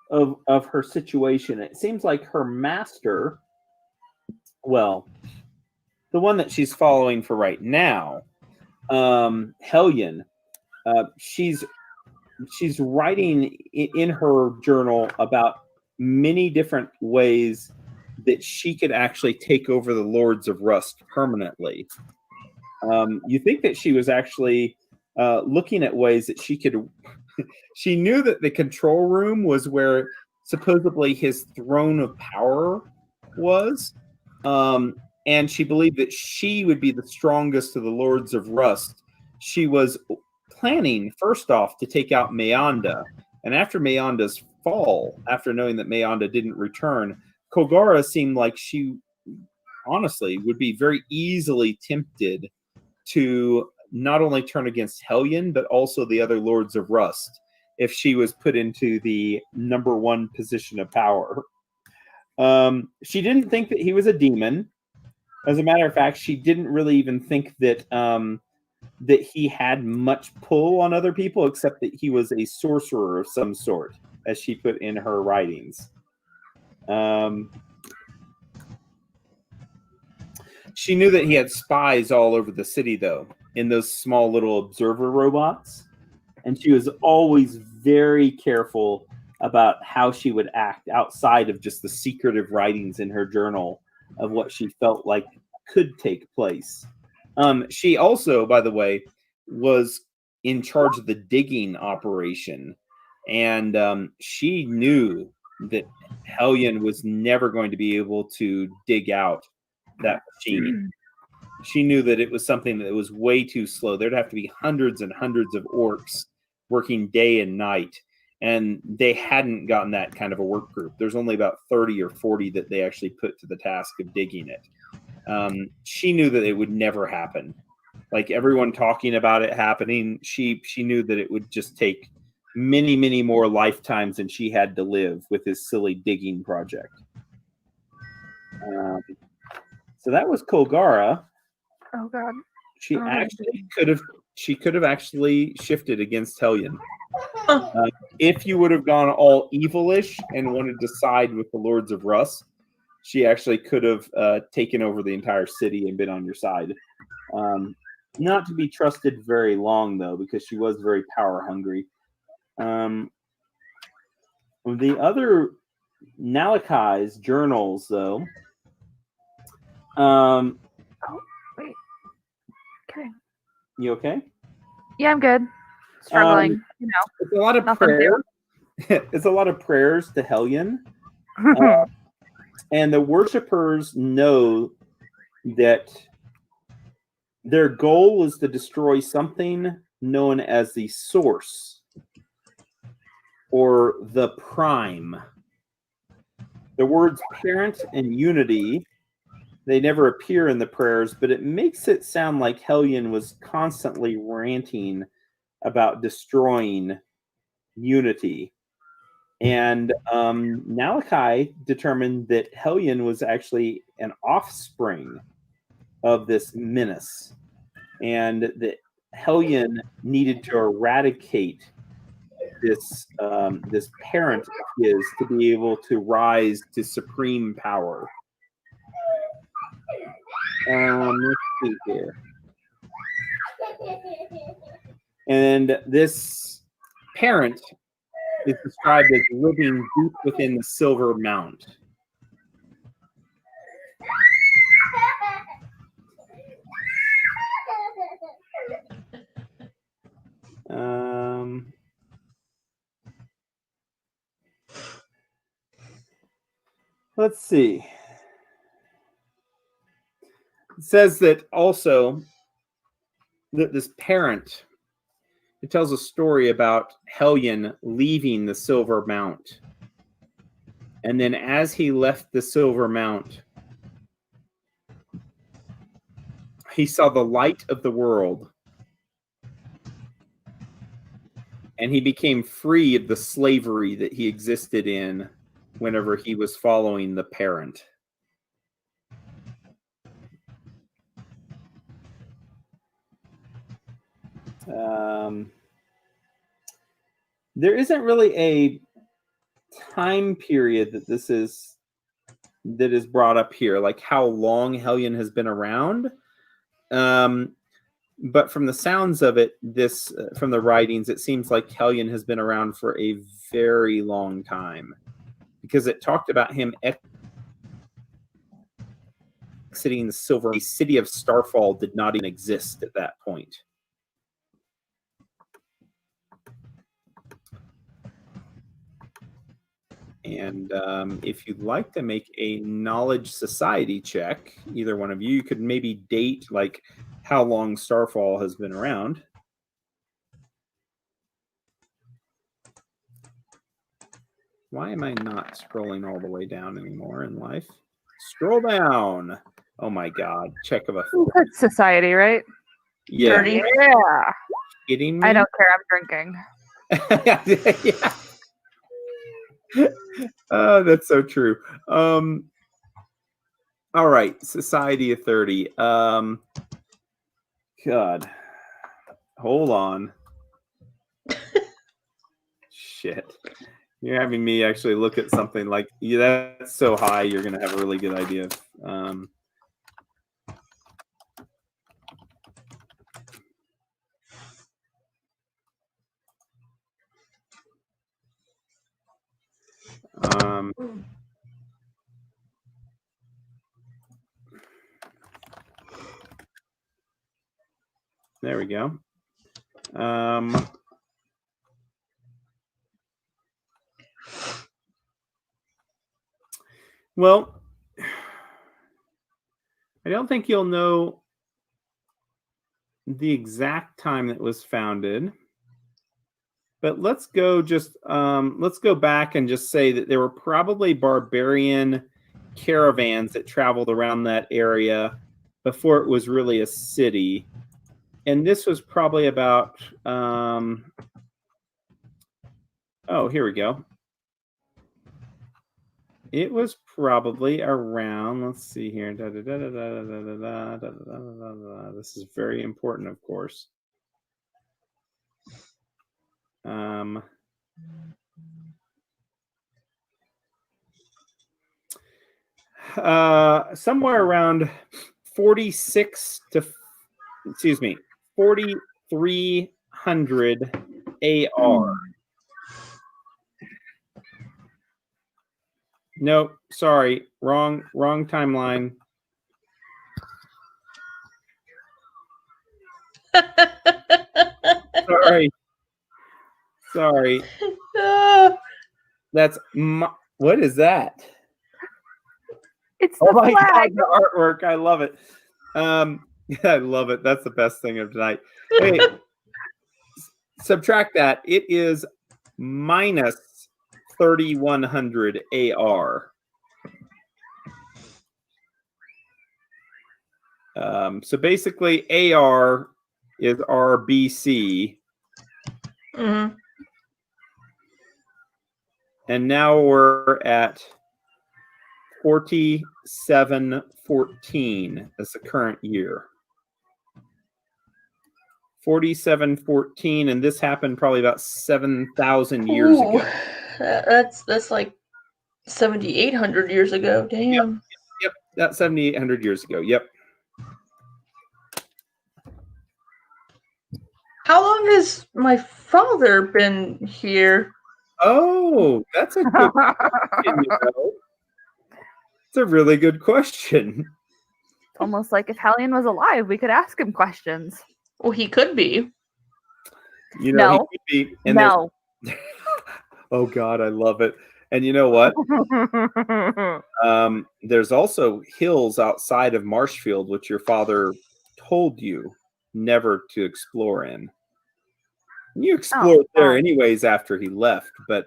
her situation. It seems like her master, well, the one that she's following for right now, Hellion, she's writing in her journal about many different ways that she could actually take over the Lords of Rust permanently. You think that she was actually looking at ways that she could. She knew that the control room was where supposedly his throne of power was, and she believed that she would be the strongest of the Lords of Rust. She was planning, first off, to take out Meanda, and after Meanda's fall, after knowing that Meanda didn't return, Kogara seemed like she, honestly, would be very easily tempted to not only turn against Hellion, but also the other Lords of Rust, if she was put into the number one position of power. She didn't think that he was a demon. As a matter of fact, she didn't really even think that that he had much pull on other people, except that he was a sorcerer of some sort, as she put in her writings. She knew that he had spies all over the city, though, in those small little observer robots. And she was always very careful about how she would act outside of just the secretive writings in her journal of what she felt like could take place. She also, by the way, was in charge of the digging operation. And she knew that Hellion was never going to be able to dig out that machine. She knew that it was something that was way too slow. There'd have to be hundreds and hundreds of orcs working day and night, and they hadn't gotten that kind of a work group. There's only about 30 or 40 that they actually put to the task of digging it. She knew that it would never happen. Like everyone talking about it happening, she knew that it would just take many, many more lifetimes than she had to live with this silly digging project. So that was Kolgara. Oh God. She actually could have actually shifted against Hellion. If you would have gone all evilish and wanted to side with the Lords of Rust, she actually could have taken over the entire city and been on your side. Not to be trusted very long, though, because she was very power hungry. The other Nalakai's journals, though. Wait. Okay. You okay? Yeah, I'm good. Struggling, It's a lot of Nothing prayer. It's a lot of prayers to Hellion. And the worshippers know that their goal is to destroy something known as the source or the prime. The words parent and unity, They never appear in the prayers, but it makes it sound like Hellion was constantly ranting about destroying unity. And Malachi determined that Hellion was actually an offspring of this menace, and that Hellion needed to eradicate this this parent of his to be able to rise to supreme power. Let's see here. And this parent is described as living deep within the Silver Mount. Let's see. It says that also that this parent, it tells a story about Hellion leaving the Silver Mount. And then as he left the Silver Mount, he saw the light of the world. And he became free of the slavery that he existed in whenever he was following the parent. There isn't really a time period that that is brought up here, like how long Hellion has been around. But from the sounds of it, from the writings, it seems like Hellion has been around for a very long time, because it talked about him exiting the Silver. The city of Starfall did not even exist at that point. And if you'd like to make a knowledge society check, either one of you could maybe date like how long Starfall has been around. Why am I not scrolling all the way down anymore in life? Scroll down. Oh my God. Check of a That's society, right? yeah. 30. Yeah. Kidding me? I don't care. I'm drinking. Yeah. Oh, that's so true. All right, Society of 30. God, hold on. Shit, you're having me actually look at something like, yeah, that's so high. You're gonna have a really good idea of. There we go. Well, I don't think you'll know the exact time that was founded, but let's go back and just say that there were probably barbarian caravans that traveled around that area before it was really a city. And this was probably about, oh, here we go. It was probably around, let's see here. This is very important, of course. Somewhere around 4300 AR. Nope, sorry, wrong timeline. Sorry. That's what is that? It's Oh the my flag. God, the artwork! I love it. I love it. That's the best thing of tonight. Hey, subtract that. It is minus 3100 AR. So basically, AR is RBC, Mhm. and now we're at 4714 as the current year. 4714, and this happened probably about 7,000 years Ooh, ago. that's like 7,800 years ago. Damn. Yep, that's 7,800 years ago. Yep. How long has my father been here? Oh, that's a good question, you know. It's a really good question. Almost like if Hellion was alive, we could ask him questions. Well, he could be. You know, No. he could be. And No. oh God, I love it. And you know what? There's also hills outside of Marshfield, which your father told you never to explore in. You explored there anyways after he left, but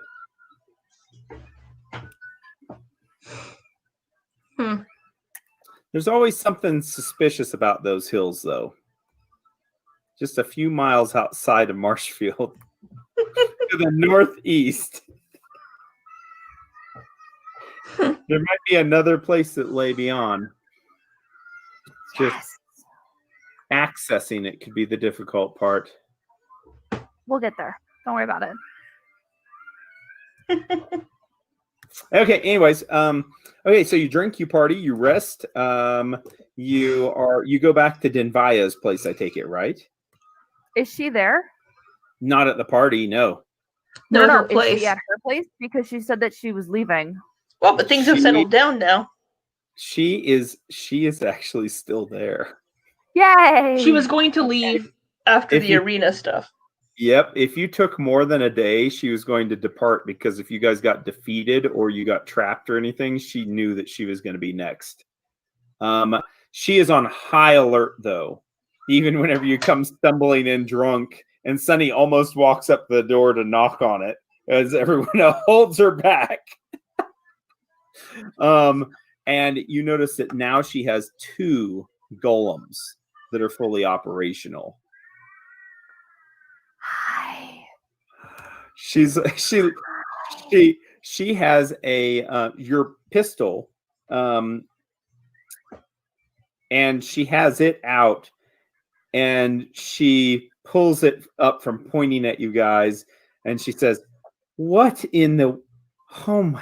there's always something suspicious about those hills, though. Just a few miles outside of Marshfield to the northeast. There might be another place that lay beyond. Just accessing it could be the difficult part. We'll get there. Don't worry about it. Okay, anyways, okay, so you drink, you party, you rest, you go back to Denvaya's place, I take it, right? Is she there? Not at the party, no. No, her Is place. she at her place? Because she said that she was leaving. Well, but things have settled down now. She is actually still there. Yay! She was going to leave after the arena stuff. Yep. If you took more than a day, she was going to depart because if you guys got defeated or you got trapped or anything, she knew that she was going to be next. She is on high alert, though. Even whenever you come stumbling in drunk, and Sunny almost walks up the door to knock on it as everyone holds her back. And you notice that now she has 2 golems that are fully operational. Hi. She has a your pistol, and she has it out, and she pulls it up from pointing at you guys, and she says, "What in the home?"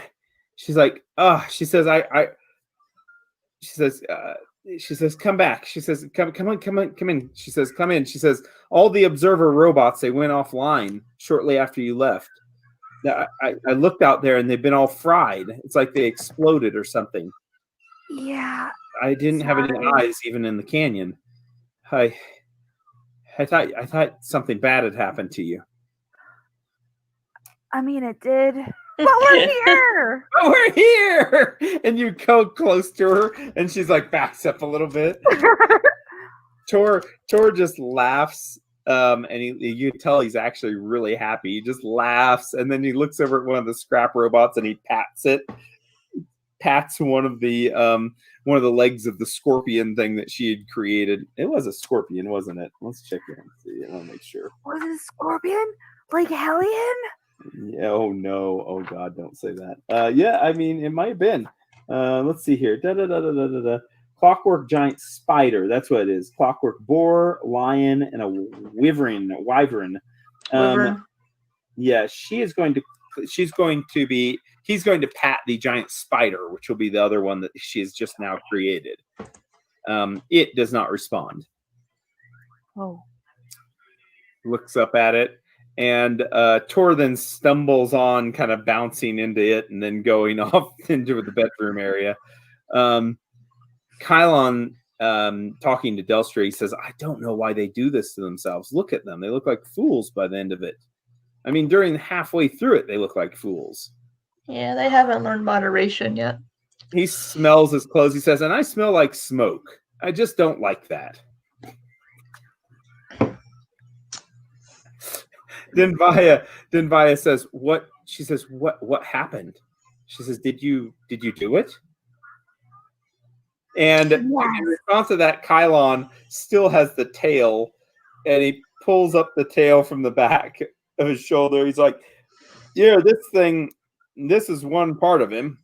She's like, she says, she says, come back. She says, come in. She says, come in. She says, all the observer robots, they went offline shortly after you left. I looked out there and they've been all fried. It's like they exploded or something. Yeah. I didn't have any eyes even in the canyon. I thought something bad had happened to you. I mean, it did. But we're here. Oh, we're here. And you go close to her and she's like backs up a little bit. Tor just laughs. And you can tell he's actually really happy. He just laughs, and then he looks over at one of the scrap robots and he pats it. Pats one of the legs of the scorpion thing that she had created. It was a scorpion, wasn't it? Let's check it and see. I'll make sure. Was it a scorpion? Like Hellion? Yeah, oh no. Oh God, don't say that. Yeah, I mean, it might have been. Let's see here. Clockwork giant spider. That's what it is. Clockwork boar, lion, and a wyvern. Yeah, he's going to pat the giant spider, which will be the other one that she has just now created. It does not respond. Oh. Looks up at it. And Tor then stumbles on, kind of bouncing into it and then going off into the bedroom area. Kylon, talking to Delstra, he says, I don't know why they do this to themselves. Look at them. They look like fools by the end of it. I mean, during halfway through it, they look like fools. Yeah, they haven't learned moderation yet. He smells his clothes. He says, and I smell like smoke. I just don't like that. Denvaya says, what? She says, what happened? She says, did you do it? And in Yes. response to that, Kylon still has the tail, and he pulls up the tail from the back of his shoulder. He's like, "Yeah, this is one part of him."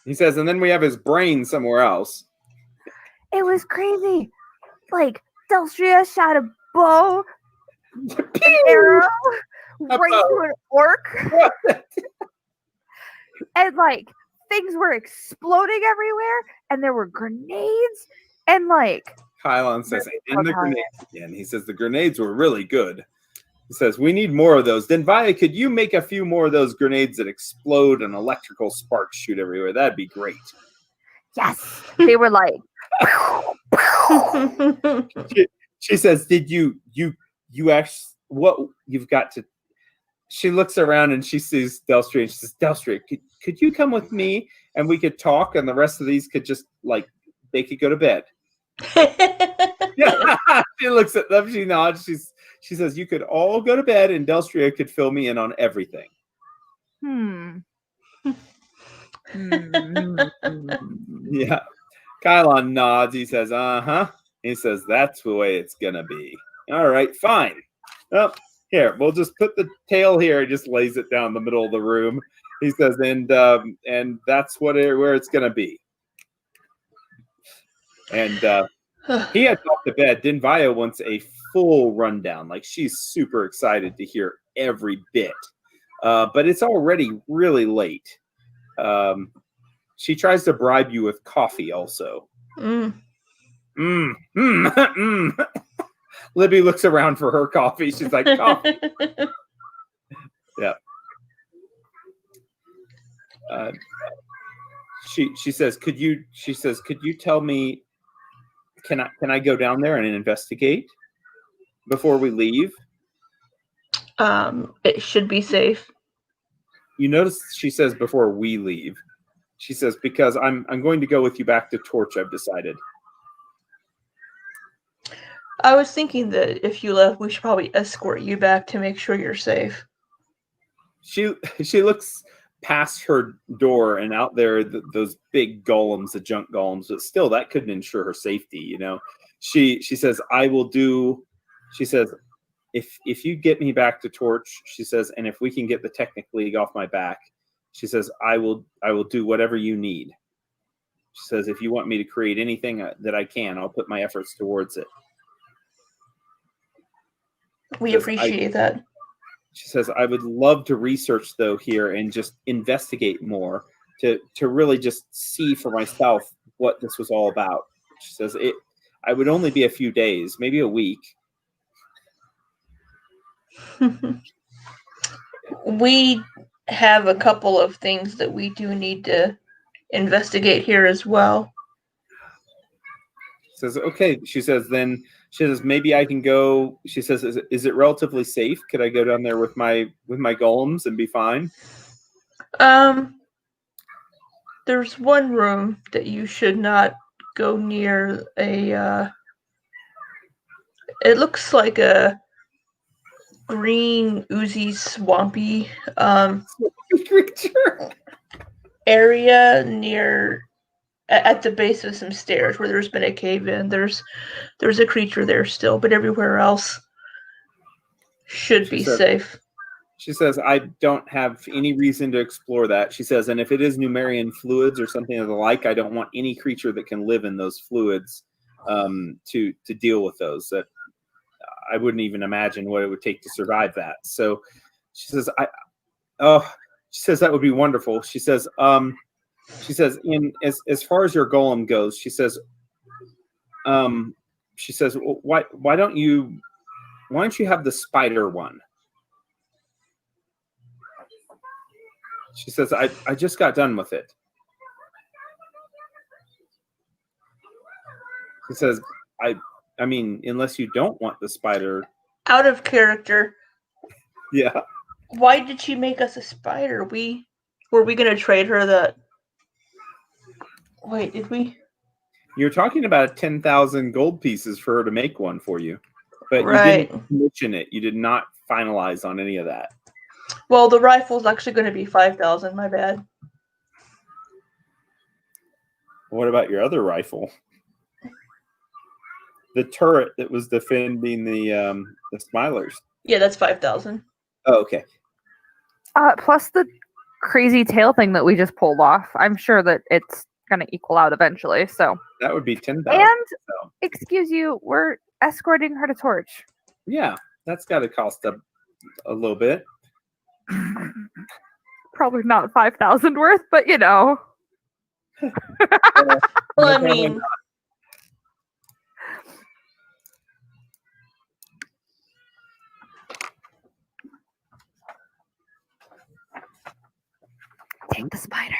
He says, and then we have his brain somewhere else. It was crazy. Like, Delstria shot a bow, an arrow, right bow. to an orc. And, like, things were exploding everywhere. And there were grenades. And, like... Kylon says, and the grenades again. He says, the grenades were really good. He says, we need more of those. Then, Via, could you make a few more of those grenades that explode and electrical sparks shoot everywhere? That'd be great. Yes. They were like... She says, did you actually, what you've got to, she looks around and she sees Delstria and she says, Delstria, could you come with me and we could talk and the rest of these could just, like, they could go to bed. She looks at them, she nods, she says, you could all go to bed and Delstria could fill me in on everything. Yeah. Kylon nods. He says, uh-huh. He says, that's the way it's going to be. All right, fine. Well, here, we'll just put the tail here. He just lays it down the middle of the room. He says, and that's where it's going to be. And he heads off to bed. Then Via wants a full rundown. Like, she's super excited to hear every bit. But it's already really late. She tries to bribe you with coffee also. Libby looks around for her coffee. She's like, coffee. Yeah. She says, could you tell me, can I go down there and investigate before we leave? It should be safe. You notice she says before we leave. She says, because I'm going to go with you back to Torch, I've decided. I was thinking that if you left, we should probably escort you back to make sure you're safe. She looks past her door and out there, those big golems, the junk golems, but still that couldn't ensure her safety, you know. She says, I will do, she says, if you get me back to Torch, she says, and if we can get the Technic League off my back, she says, I will do whatever you need. She says, if you want me to create anything that I can, I'll put my efforts towards it. We appreciate that. She says, I would love to research, though, here and just investigate more to really just see for myself what this was all about. She says, I would only be a few days, maybe a week. We have a couple of things that we do need to investigate here as well. She says, okay. She says, maybe I can go. She says, is it relatively safe? Could I go down there with my golems and be fine? There's one room that you should not go near. It looks like a green, oozy, swampy creature area near at the base of some stairs where there's been a cave in. There's a creature there still, but everywhere else should be safe. She says, I don't have any reason to explore that. She says, and if it is Numerian fluids or something of the like, I don't want any creature that can live in those fluids to deal with those. That I wouldn't even imagine what it would take to survive that. So she says, she says that would be wonderful. She says, as far as your golem goes, she says, well, why don't you have the spider one? She says, I just got done with it. She says, I mean, unless you don't want the spider. Out of character. Yeah. Why did she make us a spider? Were we going to trade her that? Wait, did we? You're talking about 10,000 gold pieces for her to make one for you. But right. You didn't mention it. You did not finalize on any of that. Well, the rifle's actually going to be 5,000. My bad. What about your other rifle? The turret that was defending the Smilers. Yeah, that's 5,000. Oh, okay. Plus the crazy tail thing that we just pulled off. I'm sure that it's gonna equal out eventually. So, That would be 10,000. and So, excuse you, we're escorting her to Torch. yeah, that's got to cost a little bit. Probably not 5,000 worth, but you know. Well, I mean, Take the spider.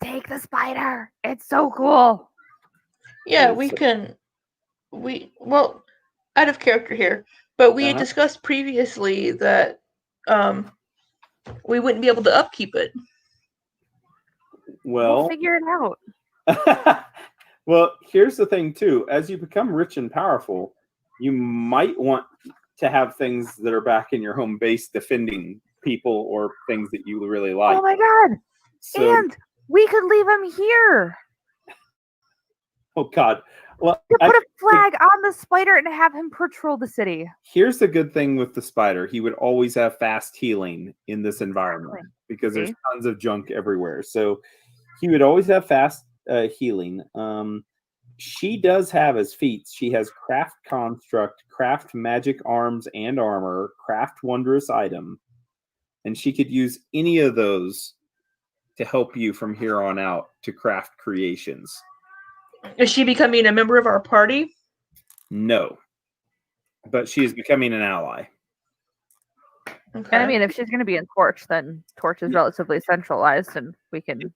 Take the spider. It's so cool. yeah, we can. Well, out of character here, but we had discussed previously that we wouldn't be able to upkeep it. We'll figure it out. Well, here's the thing too. As you become rich and powerful, you might want to have things that are back in your home base defending people or things that you really like. Oh my god. So, And we could leave him here. oh god. Well, You put a flag on the spider and have him patrol the city. here's the good thing with the spider. He would always have fast healing in this environment because there's tons of junk everywhere. So he would always have fast healing. She does have as feats. She has craft construct, craft magic arms and armor, craft wondrous item. And she could use any of those to help you from here on out to craft creations. Is she becoming a member of our party? No. But she is becoming an ally. Okay. And I mean, if she's going to be in Torch, then Torch is relatively centralized, and we can.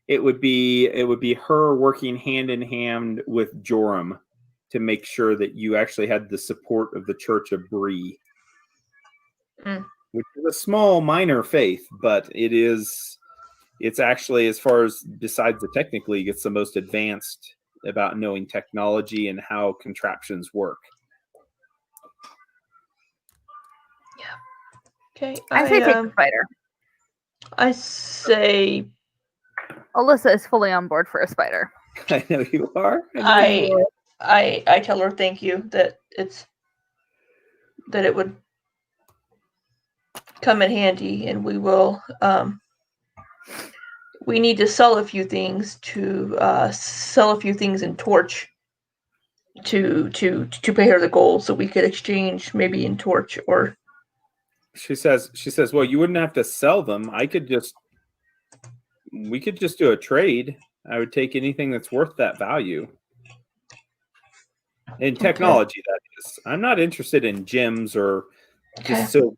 It would be her working hand in hand with Joram to make sure that you actually had the support of the Church of Bree, which is a small, minor faith, but it's actually, as far as besides the Technic League, it's the most advanced about knowing technology and how contraptions work. Okay. I say take the spider. I say Alyssa is fully on board for a spider. I know you are. I tell her thank you that it would come in handy, and we will. We need to sell a few things in Torch to pay her the gold, so we could exchange maybe in Torch or. She says, well, you wouldn't have to sell them. We could just do a trade. I would take anything that's worth that value. In technology, that is. I'm not interested in gems or just silver.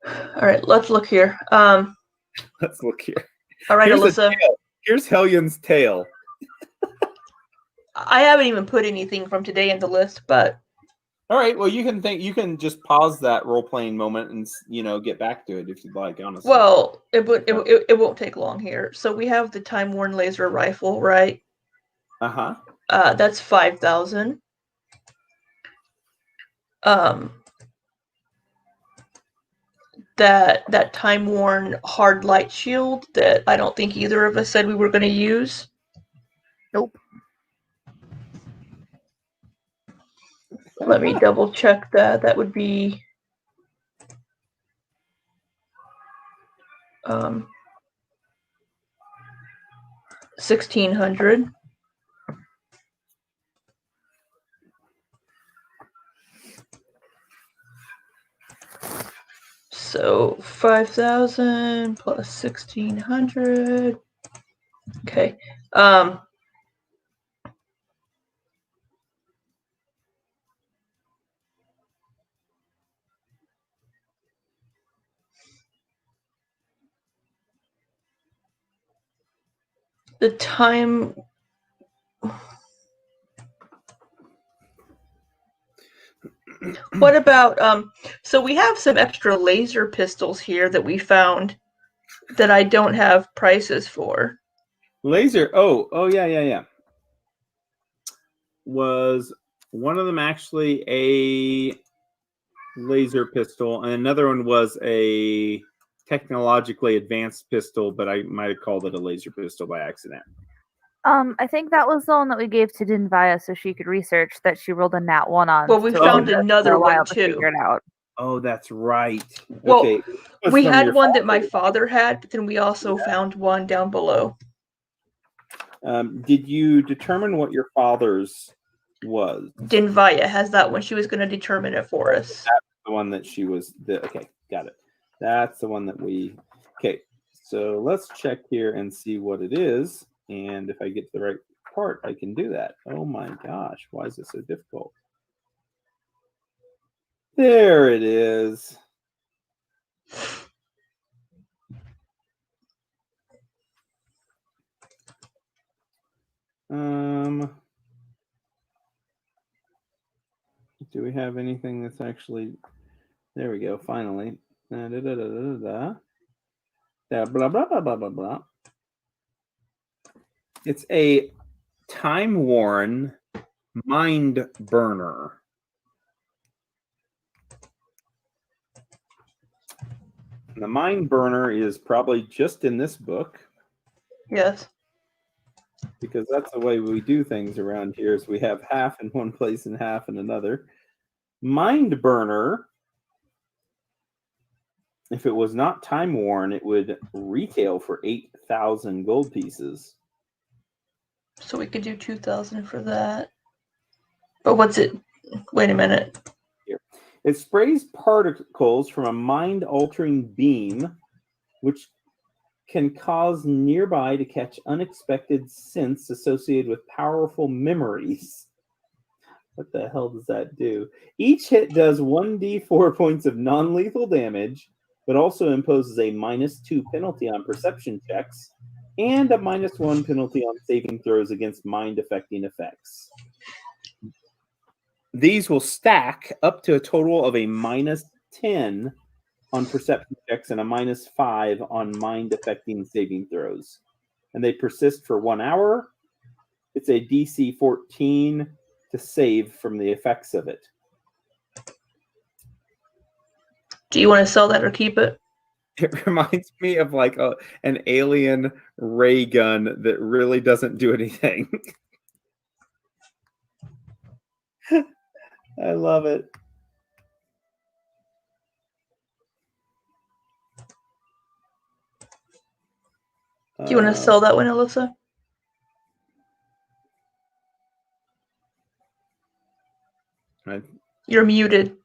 All right, let's look here. Let's look here. All right, Alyssa. Here's Hellion's tail. I haven't even put anything from today in the list, but. All right. Well, you can just pause that role playing moment and get back to it if you'd like. Honestly. Well, it won't take long here. So we have the Time Worn laser rifle, right? That's 5,000. That Time Worn hard light shield that I don't think either of us said we were going to use. Nope. Let me double check that. That would be 1,600. So 5,000 plus 1,600. Okay. The time. What about so we have some extra laser pistols here that we found that I don't have prices for. Laser. Oh yeah. Was one of them actually a laser pistol and another one was a technologically advanced pistol, but I might have called it a laser pistol by accident. I think that was the one that we gave to Dinvaya so she could research that she rolled a nat 1 on. Well, we so found it took her another a while one to too. figure it out. Oh, that's right. Well, Okay. It was We from had your one that my father. father had, but then we also found one down below. Did you determine what your father's was? Dinvaya has that one. She was going to determine it for us. The one that she was. Okay, got it. That's the one that we. Okay, so let's check here and see what it is. And if I get to the right part, I can do that. Oh my gosh, why is this so difficult? There it is. Do we have anything that's actually? There we go. Finally. Blah blah blah blah blah blah blah. It's a time-worn mind burner. The mind burner is probably just in this book Yes. because that's the way we do things around here is we have half in one place and half in another. Mind burner, if it was not time-worn, it would retail for 8,000 gold pieces. So we could do 2,000 for that. But what's it? Wait a minute. It sprays particles from a mind-altering beam, which can cause nearby to catch unexpected synths associated with powerful memories. What the hell does that do? Each hit does 1d4 points of non-lethal damage, but also imposes a -2 penalty on perception checks and a -1 penalty on saving throws against mind-affecting effects. These will stack up to a total of a -10 on perception checks and a -5 on mind-affecting saving throws. And they persist for 1 hour. It's a DC 14 to save from the effects of it. Do you want to sell that or keep it? It reminds me of like an alien ray gun that really doesn't do anything. I love it. Do you want to sell that one, Alyssa? You're muted.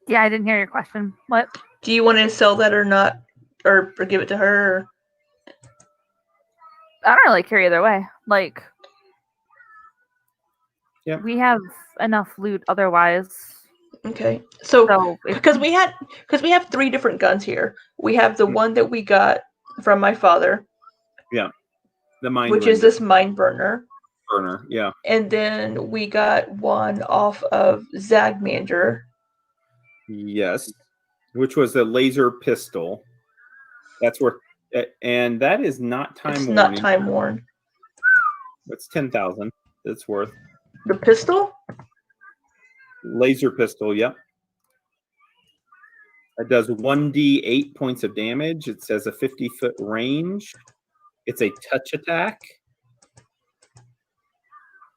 Yeah, I didn't hear your question. What? Do you want to sell that or not? Or give it to her? Or... I don't really care either way. Like, Yep. we have enough loot otherwise. Okay. So if because we have 3 different guns here. We have the one that we got from my father. Yeah. The mind which is this mind burner. Yeah. And then we got one off of Zagmander. Yes. Which was a laser pistol. That's where, and that is not time worn. It's not time worn. It's 10,000. It's worth. The pistol? Laser pistol, yep. It does 1d8 points of damage. It says a 50-foot range. It's a touch attack.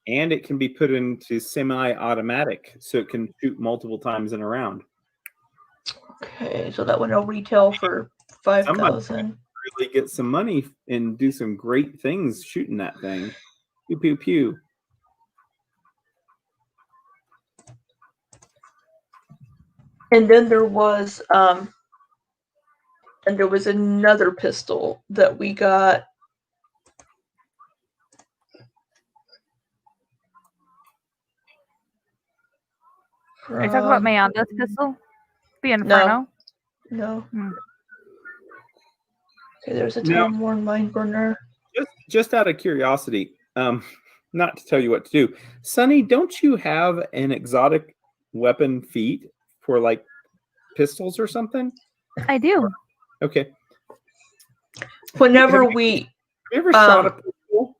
And it can be put into semi-automatic, so it can shoot multiple times in a round. Okay, so that one will retail for 5,000. Really get some money and do some great things shooting that thing. Pew, pew, pew. And then there was another pistol that we got. Are you talking about Mayanda's pistol? The Inferno? No. Okay, there's a time-worn mind burner. Just out of curiosity, not to tell you what to do, Sonny, don't you have an exotic weapon feat for like pistols or something? I do. Okay. Whenever have you ever shot a pistol?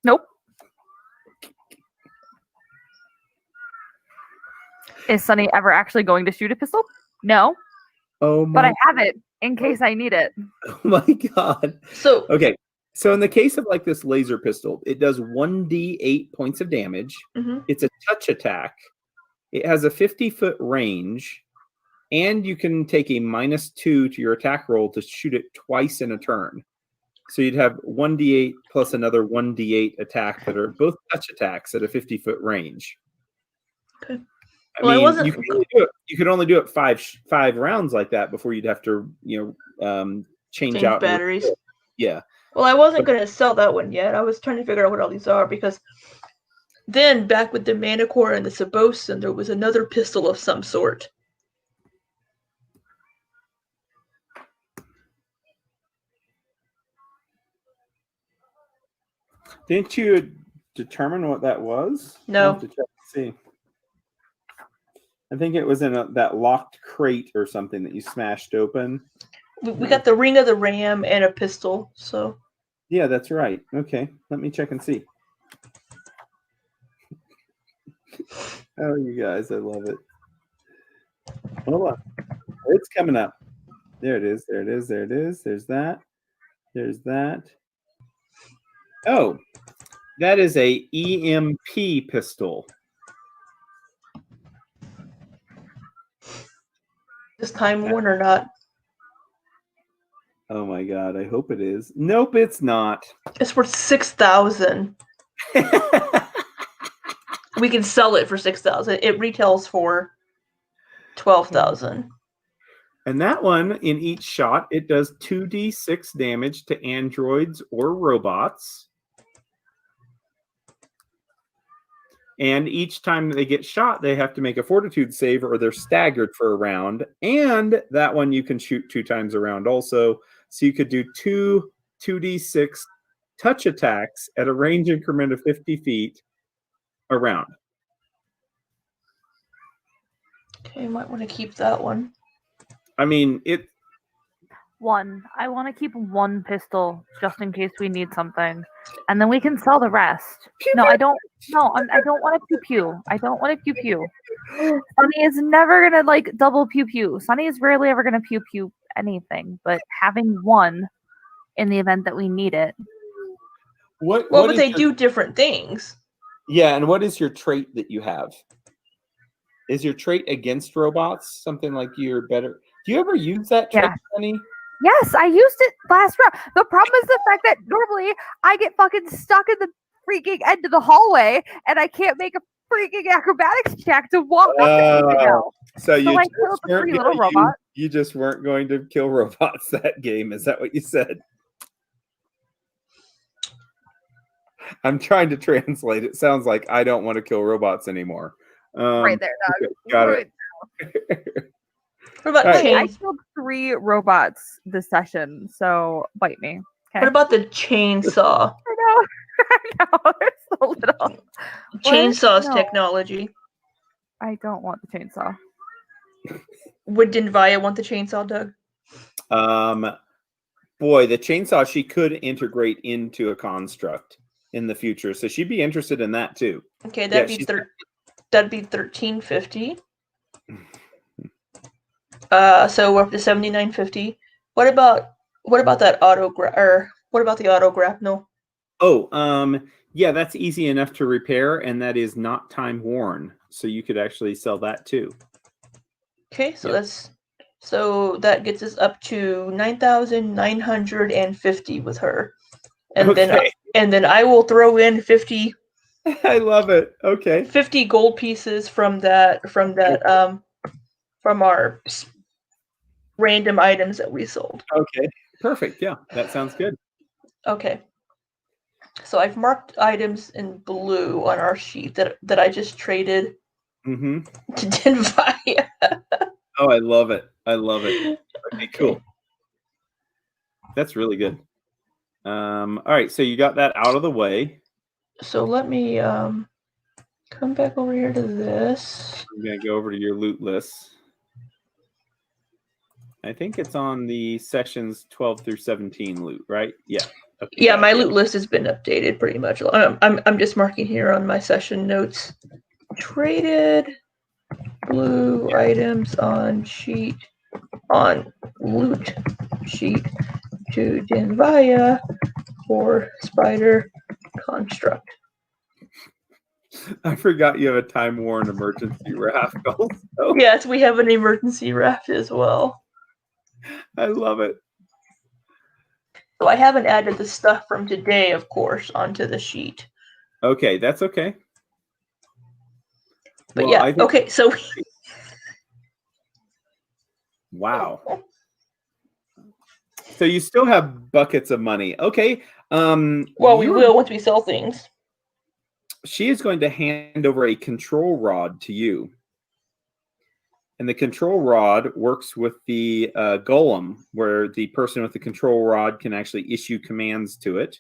Nope. Is Sonny ever actually going to shoot a pistol? No. Oh But my, I have it in case I need it. oh my God. So Okay. So in the case of like this laser pistol, it does 1d8 points of damage. mhm. It's a touch attack. It has a 50-foot range, and you can take a -2 to your attack roll to shoot it twice in a turn. So you'd have 1d8 plus another 1d8 attack that are both touch attacks at a 50-foot range. Okay. I Well, I mean, wasn't- you could only do it five rounds like that before you'd have to, change Change out batteries. Yeah. Well, I wasn't going to sell that one yet. I was trying to figure out what all these are because then back with the Manticore and the Sabosin, there was another pistol of some sort. Didn't you determine what that was? No. I'll have to check and see. I think it was in that locked crate or something that you smashed open. We got the Ring of the Ram and a pistol, so. Yeah, that's right. Okay, let me check and see. Oh, you guys, I love it. Hold on. It's coming up. There it is. There it is. There it is. There's that. There's that. Oh, that is a EMP pistol. Is Time Worn or not? Oh my God, I hope it is. Nope, it's not. It's worth 6,000. We can sell it for 6,000. It retails for 12,000. And that one, in each shot, it does 2d6 damage to androids or robots. And each time they get shot, they have to make a fortitude save or they're staggered for a round. And that one you can shoot 2 times a round also. So you could do 2d6 touch attacks at a range increment of 50 feet a round. Okay, you might want to keep that one. I mean, One. I want to keep one pistol just in case we need something, and then we can sell the rest. No, I don't. No, I don't want to pew pew. I don't want to pew pew. Sunny is never gonna like double pew pew. Sunny is rarely ever gonna pew pew anything, but having one in the event that we need it. what Well, what but is they your- do different things. Yeah, and what is your trait that you have? Is your trait against robots something like you're better? Do you ever use that trait, Yeah. Sunny? Yes, I used it last round. The problem is the fact that normally I get fucking stuck in the freaking end of the hallway and I can't make a freaking acrobatics check to walk up to anything else. So you I just killed the weren't three little gonna robots. you just weren't going to kill robots that game. Is that what you said? I'm trying to translate. It sounds like I don't want to kill robots anymore. Right there, dog. okay, got it. What about All right. Hey, I chains? killed 3 robots this session, so bite me. Okay. What about the chainsaw? I know. I know. It's so little. Chainsaw's No. technology. I don't want the chainsaw. Didn't Vaya want the chainsaw, Doug? Boy, the chainsaw she could integrate into a construct in the future, so she'd be interested in that too. Okay, Yeah, that'd be 1350. So we're up to 7950. What about that autograph? Or what about the autograph? No. Oh, yeah, that's easy enough to repair, and that is not time worn, so you could actually sell that too. Okay, so Yeah. that gets us up to 9,950 with her, and Okay. then I will throw in 50 I love it. Okay. gold pieces from our random items that we sold. Okay. Perfect. Yeah, that sounds good. Okay. So I've marked items in blue on our sheet that I just traded Mm-hmm. to Denvaya. Oh, I love it. I love it. Okay, cool. That's really good. All right, so you got that out of the way. So let me come back over here to this. I'm gonna go over to your loot list. I think it's on the sessions 12 through 17 loot, right? Yeah. Okay, Yeah, got my it. loot list has been updated pretty much. I'm just marking here on my session notes. Traded blue items on sheet on loot sheet to Denvaya for spider construct. I forgot you have a Time Warn emergency raft also. Yes, we have an emergency raft as well. I love it. So I haven't added the stuff from today, of course, onto the sheet. Okay, that's okay. But Well, yeah, I think- okay, so Wow. So you still have buckets of money. Okay. well, we will once we sell things. She is going to hand over a control rod to you. And the control rod works with the golem, where the person with the control rod can actually issue commands to it.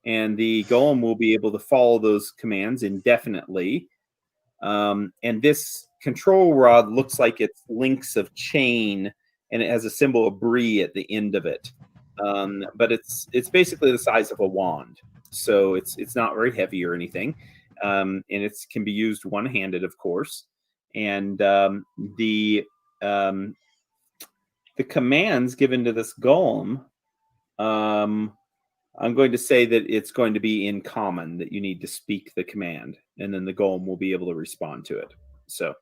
And the golem will be able to follow those commands indefinitely. And this control rod looks like it's links of chain, and it has a symbol of Bree at the end of it. But it's basically the size of a wand. So it's not very heavy or anything. And it can be used one-handed, of course. And the commands given to this golem, I'm going to say that it's going to be in common, that you need to speak the command, and then the golem will be able to respond to it. So,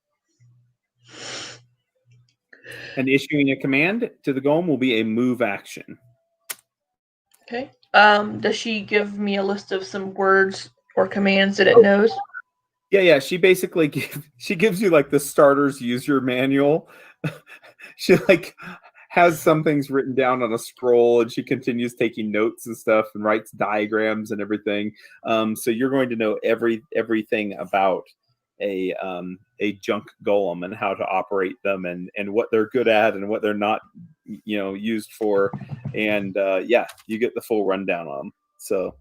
and issuing a command to the golem will be a move action. Okay. Does she give me a list of some words or commands that it knows? Yeah. She basically gives you like the starter's user manual. She like has some things written down on a scroll, and she continues taking notes and stuff and writes diagrams and everything. So you're going to know everything about a junk golem and how to operate them and what they're good at and what they're not, used for. And you get the full rundown on them. So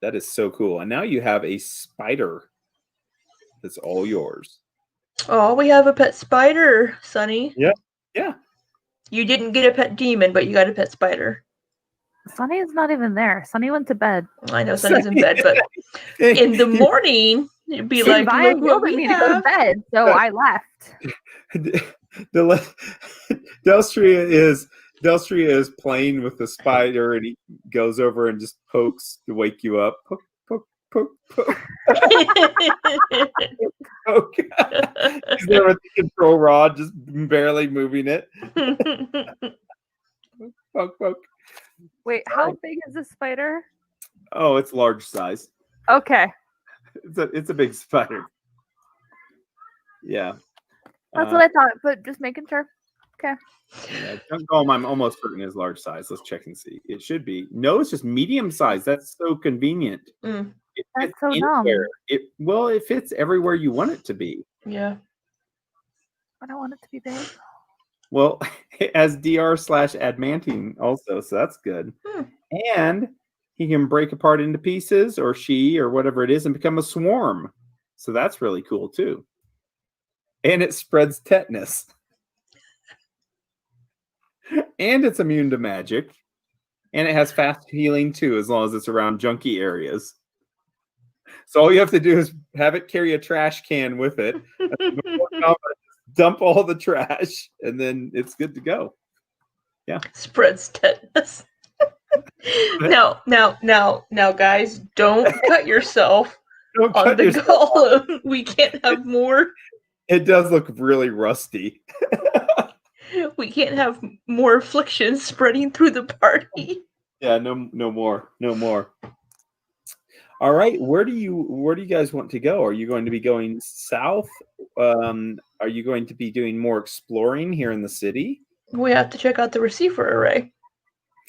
that is so cool. And now you have a spider that's all yours. Oh, we have a pet spider, Sunny. Yeah. You didn't get a pet demon, but you got a pet spider. Sunny is not even there. Sunny went to bed. I know Sunny's in bed, but in the morning, you'd be like, Ryan look what yelled at we me to go to have. bed, so I left. Delstria is playing with the spider, and he goes over and just pokes to wake you up. Poke, poke, poke, poke. Poke. He's there with the control rod, just barely moving it. Poke, poke. Wait, how big is this spider? Oh, it's large size. Okay, It's a big spider. Yeah. that's what I thought, but just making sure. Yeah, junk golem, I'm almost certain is large size. Let's check and see. It should be. No, it's just medium size. That's so convenient. Mm, It That's fits so dumb. anywhere. It fits everywhere you want it to be. yeah. I don't want it to be big. Well, it has DR/adamantine also, so that's good. And he can break apart into pieces, or she, or whatever it is, and become a swarm. So that's really cool too. And it spreads tetanus. And it's immune to magic. And it has fast healing too, as long as it's around junky areas. So all you have to do is have it carry a trash can with it. Dump all the trash, and then it's good to go. Yeah. Spreads tetanus. Now, guys, don't cut yourself Don't on cut the yourself. golem. We can't have more. It does look really rusty. We can't have more afflictions spreading through the party. Yeah, no more. All right, where do you guys want to go? Are you going to be going south? Are you going to be doing more exploring here in the city? We have to check out the receiver array.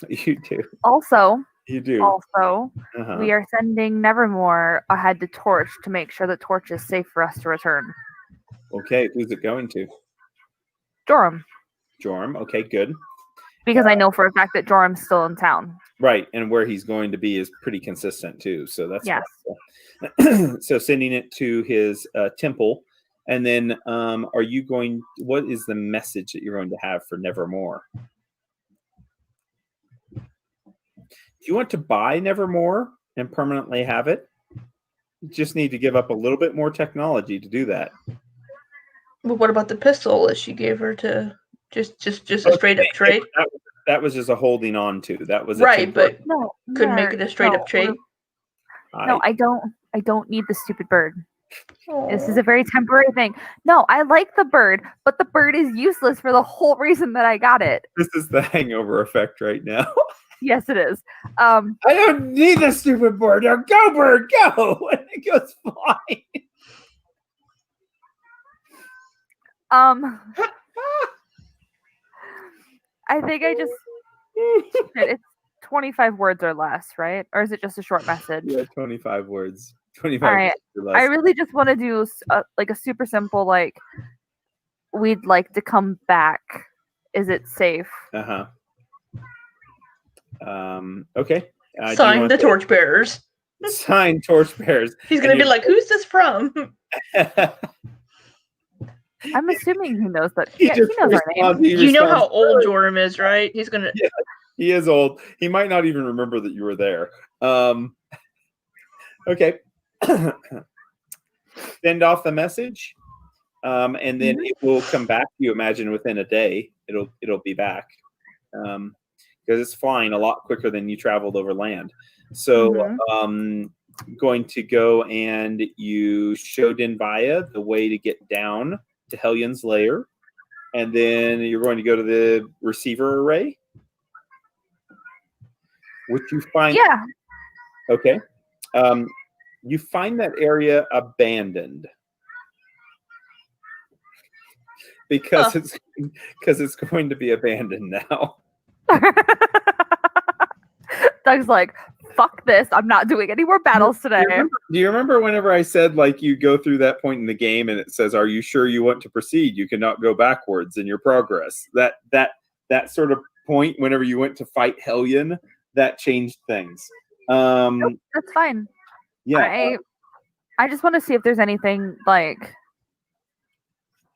You do. Also, You do. Uh-huh. we are sending Nevermore ahead to Torch to make sure that Torch is safe for us to return. Okay, who's it going to? Joram, Joram. Okay, good. because I know for a fact that Joram's still in town. Right, and where he's going to be is pretty consistent too. So that's Yes. wonderful. So sending it to his temple, and then are you going? What is the message that you're going to have for Nevermore? Do you want to buy Nevermore and permanently have it? You just need to give up a little bit more technology to do that. But what about the pistol that she gave her to just a Oh, straight up trade? That was just a holding on to. That was a Right, temporary. but No, couldn't make it a straight no, up trade. no, I don't need the stupid bird. This is Oh. a very temporary thing. No, I like the bird, but the bird is useless for the whole reason that I got it. This is the hangover effect right now. Yes, it is. I don't need the stupid bird. Now go, bird, go! And it goes flying. I think I just it's 25 words or less, right? Or is it just a short message? Yeah, 25 words. 25 All right. words or less. I really just want to do like a super simple, like, we'd like to come back. Is it safe? Uh-huh. Okay. Do you Sign want the to torchbearers. sign torchbearers? He's gonna And be like, "Who's this from?" I'm assuming he knows that. He Yeah, he just knows our name. responds- he You know how responds, old Joram is, right? He's gonna. Yeah. He is old. He might not even remember that you were there. Okay. Send off the message, and then it will come back. You imagine within a day, it'll be back, because it's flying a lot quicker than you traveled over land. So, going to go and you show Denvaya the way to get down to Helion's lair, and then you're going to go to the receiver array, which you find. Yeah. Okay. You find that area abandoned because it's going to be abandoned now. Doug's like, fuck this. I'm not doing any more battles today. Do you remember whenever I said, like, you go through that point in the game and it says, "Are you sure you want to proceed? You cannot go backwards in your progress." That sort of point, whenever you went to fight Hellion, that changed things. Nope, that's fine. Yeah. I just want to see if there's anything like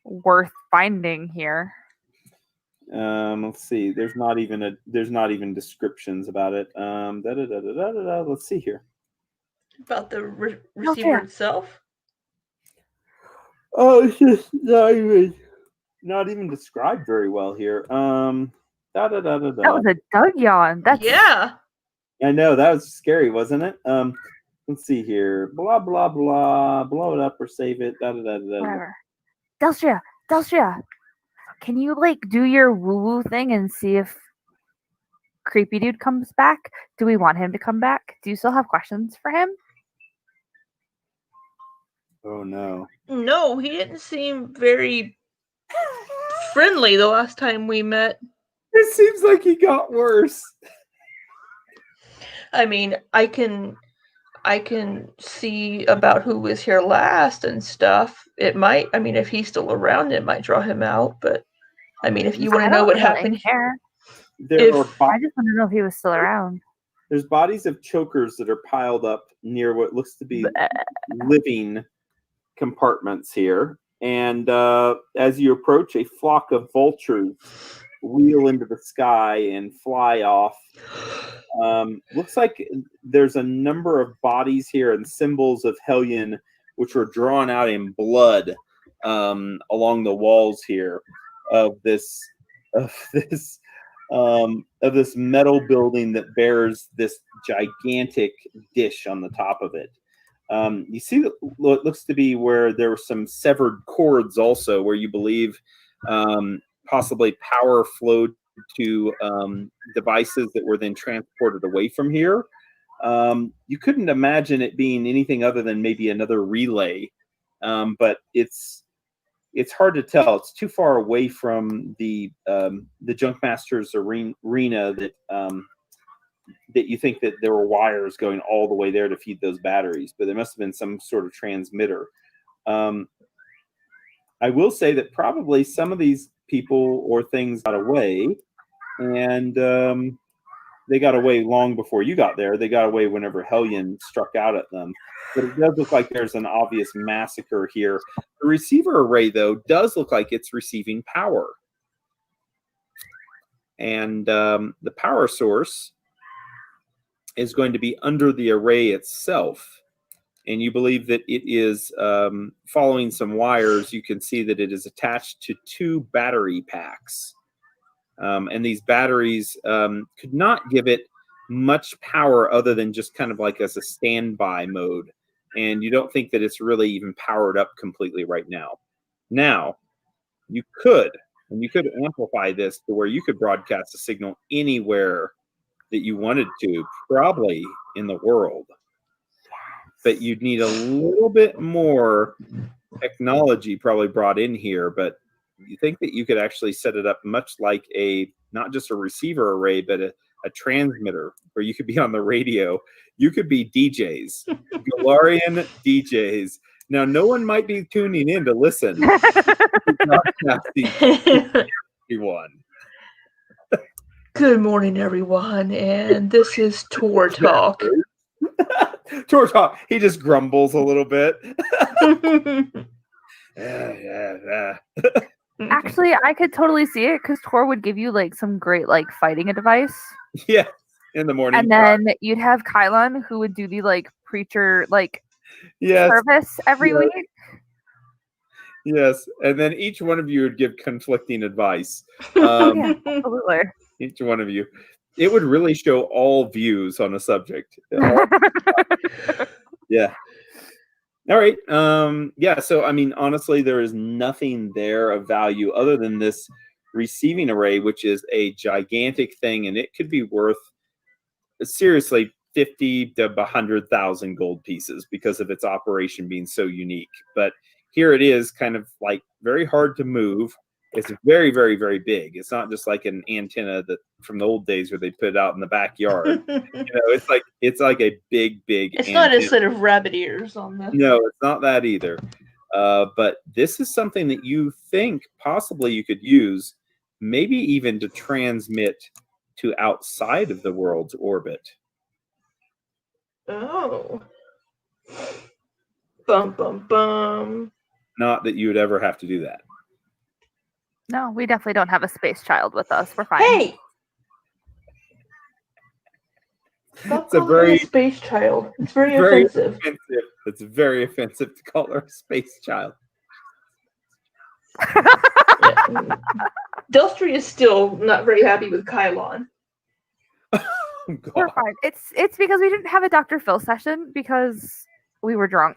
worth finding here. Let's see. There's not even descriptions about it. Let's see here. About the receiver itself. Oh, it's just not even described very well here. That was a Doug yawn. That's Yeah. I know, that was scary, wasn't it? Let's see here. Blah blah blah. Blow it up or save it. whatever. Delcia, can you like do your woo-woo thing and see if Creepy Dude comes back? Do we want him to come back? Do you still have questions for him? Oh no. No, he didn't seem very friendly the last time we met. It seems like he got worse. I mean, I can see about who was here last and stuff. It might, I mean, if he's still around, it might draw him out. But I mean, if you want to know what happened here, I just want to know if he was still around. There's bodies of chokers that are piled up near what looks to be living compartments here. And as you approach, a flock of vultures wheel into the sky and fly off. Looks like there's a number of bodies here and symbols of Hellion, which were drawn out in blood along the walls here of this metal building that bears this gigantic dish on the top of it. You see what looks to be where there were some severed cords also, where you believe possibly power flowed to devices that were then transported away from here. You couldn't imagine it being anything other than maybe another relay, but it's hard to tell. It's too far away from the Junkmaster's arena that you think that there were wires going all the way there to feed those batteries, but there must have been some sort of transmitter. I will say that probably some of these people or things got away, and they got away long before you got there. They got away whenever Hellion struck out at them. But it does look like there's an obvious massacre here. The receiver array, though, does look like it's receiving power. And the power source is going to be under the array itself. and you believe that it is following some wires. You can see that it is attached to 2 battery packs. And these batteries could not give it much power other than just kind of like as a standby mode. And you don't think that it's really even powered up completely right now. Now, you could amplify this to where you could broadcast a signal anywhere that you wanted to, probably in the world. But you'd need a little bit more technology probably brought in here. But you think that you could actually set it up much like not just a receiver array, but a transmitter where you could be on the radio. You could be DJs, Galarian DJs. Now, no one might be tuning in to listen. Everyone. Good morning, everyone, and this is Tor Talk. Tor Talk. He just grumbles a little bit. Yeah. Actually, I could totally see it because Tor would give you like some great like fighting advice. Yeah, in the morning. And then you'd have Kylon who would do the like preacher like service every week. Yes, and then each one of you would give conflicting advice. Yeah, absolutely. Each one of you. It would really show all views on a subject. Yeah. All right. Yeah. So, I mean, honestly, there is nothing there of value other than this receiving array, which is a gigantic thing, and it could be worth seriously 50 to 100,000 gold pieces because of its operation being so unique. But here it is, kind of like very hard to move. It's very, very, very big. It's not just like an antenna that from the old days where they put it out in the backyard. It's like a big. It's antenna. Not a set of rabbit ears on the. No, it's not that either. But this is something that you think possibly you could use, maybe even to transmit to outside of the world's orbit. Oh. Bum bum bum. Not that you would ever have to do that. No, we definitely don't have a space child with us. We're fine. Hey! It's a very space child. It's very offensive. It's very offensive to call her a space child. Delstry is still not very happy with Kylon. We're fine. It's because we didn't have a Dr. Phil session because we were drunk.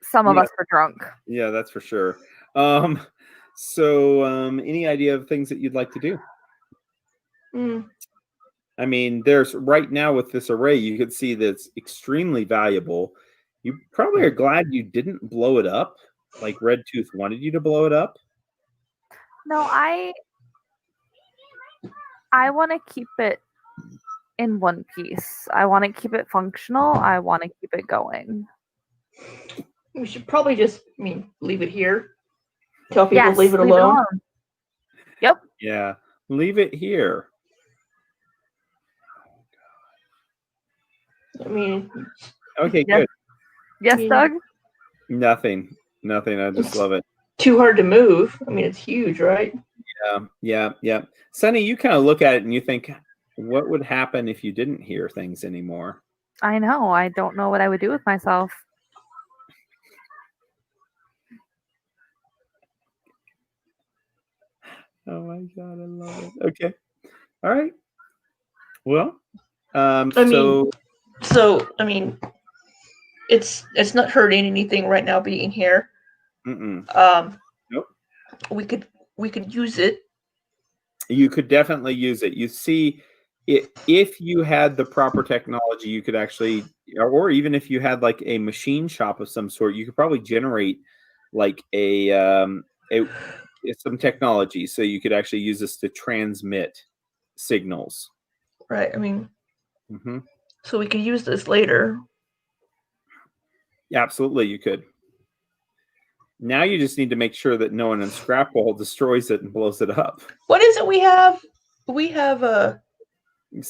Some of us were drunk. Yeah, that's for sure. So, any idea of things that you'd like to do? I mean, there's right now with this array, you could see that it's extremely valuable. You probably are glad you didn't blow it up, like Red Tooth wanted you to blow it up. No, I want to keep it in one piece. I want to keep it functional. I want to keep it going. We should probably just, leave it here. Tell people leave it alone. Yep. Yeah, leave it here. Okay, good. Yes, Doug? Nothing. I just love it. Too hard to move. It's huge, right? Yeah. Sunny, you kind of look at it and you think, what would happen if you didn't hear things anymore? I know. I don't know what I would do with myself. Oh my God, I love it. Okay. All right. Well, it's not hurting anything right now being here. Nope. We could use it. You could definitely use it. You see, if you had the proper technology, you could actually, or even if you had like a machine shop of some sort, you could probably generate like some technology, so you could actually use this to transmit signals. Right. So we could use this later. Yeah, absolutely, you could. Now you just need to make sure that no one in Scrapwall destroys it and blows it up. What is it we have? We have a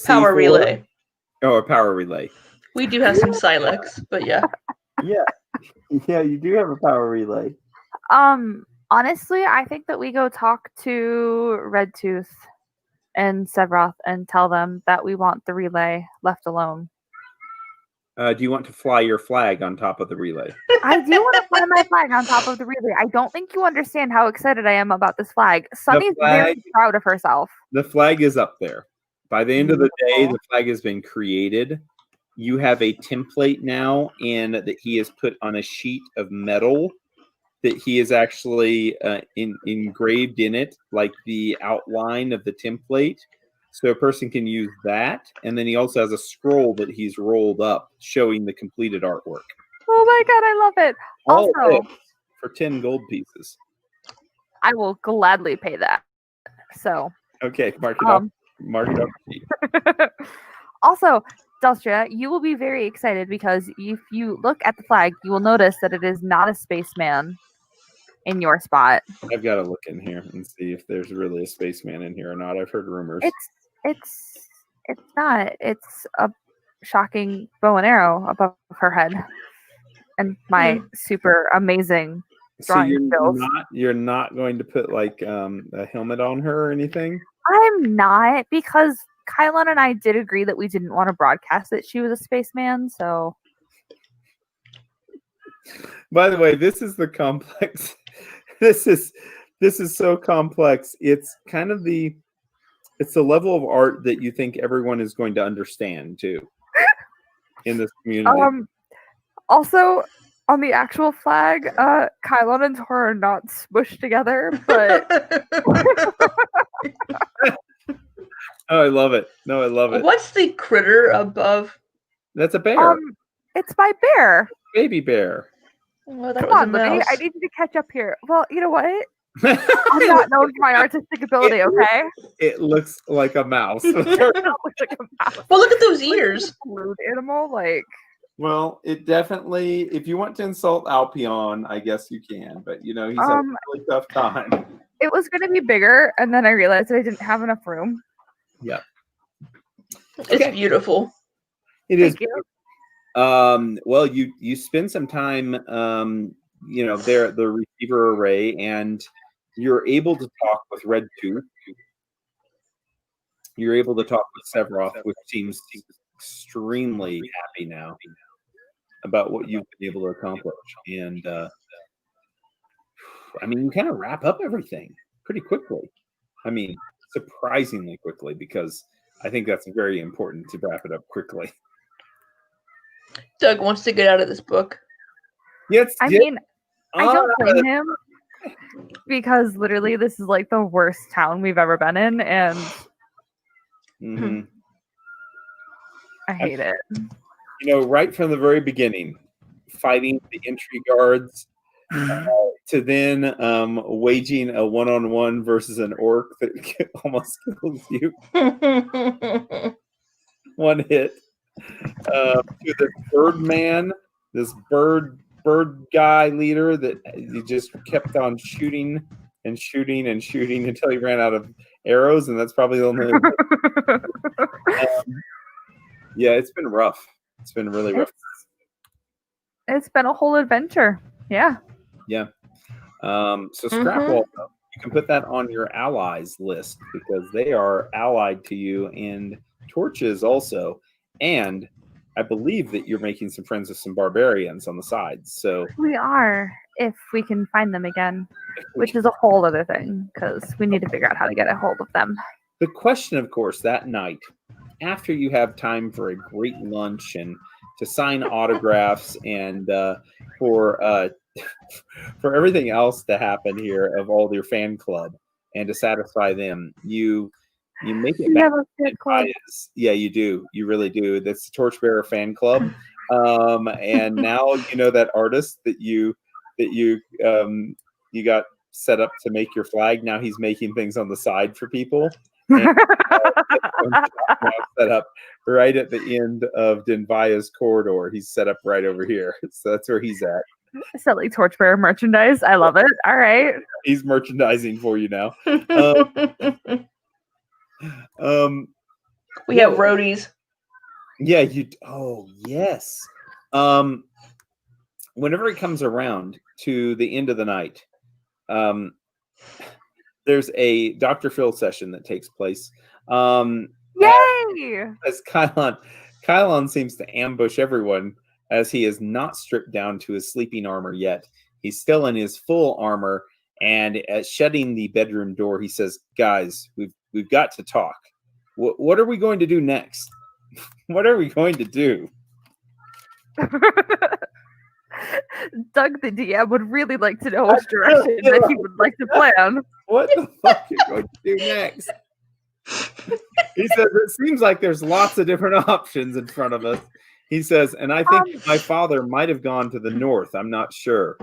power relay. Oh, a power relay. We do have some Silex, but yeah. Yeah, you do have a power relay. Honestly, I think that we go talk to Red Tooth and Sevroth and tell them that we want the relay left alone. Do you want to fly your flag on top of the relay? I do want to fly my flag on top of the relay. I don't think you understand how excited I am about this flag. Sunny's very flag- proud of herself. The flag is up there. By the end of the day, Beautiful. the flag has been created. You have a template now, and that he has put on a sheet of metal that he is actually engraved in it, like the outline of the template. So a person can use that. And then he also has a scroll that he's rolled up showing the completed artwork. Oh my God, I love it. All of Also, this for 10 gold pieces. I will gladly pay that. So, Okay, mark it off. Mark it off. also, Delstria, you will be very excited because if you look at the flag, you will notice that it is not a spaceman in your spot. I've got to look in here and see if there's really a spaceman in here or not. I've heard rumors. It's not. It's a shocking bow and arrow above her head, and my super amazing So drawing skills. you're not going to put like a helmet on her or anything? I'm not, because Kylon and I did agree that we didn't want to broadcast that she was a spaceman. So By the way, this is the complex. This is so complex. It's kind of the level of art that you think everyone is going to understand too in this community. Also, on the actual flag, Kylon and Tor are not smushed together, but Oh, I love it. No, I love it. What's the critter above? That's a bear. it's my bear. Baby bear. Oh, that Come was a on, Libby. mouse. I need you to catch up here. Well, you know what? I'm not known for my artistic ability, okay? It looks like a mouse. It looks like a mouse. Well, look at those Like, ears. a blue animal, like. Well, it definitely, if you want to insult Alpion, I guess you can, but he's having a really tough time. It was going to be bigger, and then I realized that I didn't have enough room. Yeah. It's beautiful. It is. Thank you. Well, you spend some time, there at the receiver array, and you're able to talk with Red Tooth. You're able to talk with Sephiroth, which seems extremely happy now about what you've been able to accomplish. And you kind of wrap up everything pretty quickly. Surprisingly quickly, because I think that's very important to wrap it up quickly. Doug wants to get out of this book. Yes, I don't blame him, because literally this is like the worst town we've ever been in, and I hate it. Right from the very beginning, fighting the entry guards, to then waging a one-on-one versus an orc that almost kills you. One hit. To the Birdman, this bird guy leader that you just kept on shooting and shooting and shooting until he ran out of arrows, and that's probably the only. Yeah, it's been rough. It's been really rough. It's been a whole adventure. Yeah. Yeah. So Scrapwall, you can put that on your allies list because they are allied to you, and Torches also. And I believe that you're making some friends with some barbarians on the sides. So We are, if we can find them again, which is a whole other thing, because we need to figure out how to get a hold of them. the question, of course, that night, after you have time for a great lunch and to sign autographs and for everything else to happen here of all your fan club and to satisfy them, you make it back. Yeah, you do. You really do. That's the Torchbearer fan club. And now that artist that you got set up to make your flag. Now he's making things on the side for people. And, set up right at the end of Denvaya's corridor. He's set up right over here. So that's where he's at. Selling Torchbearer merchandise. I love it. All right. He's merchandising for you now. We have roadies. Yeah, oh yes. Whenever it comes around to the end of the night, there's a Dr. Phil session that takes place. Yay! As Kylon Kylon seems to ambush everyone as he is not stripped down to his sleeping armor yet. He's still in his full armor, and shutting the bedroom door, he says, "Guys, we've got to talk. What are we going to do next? What are we going to do?" Doug, the DM, would really like to know which direction that he would like to plan. What the fuck are you going to do next? He says, "It seems like there's lots of different options in front of us." He says, "And I think my father might have gone to the north. I'm not sure."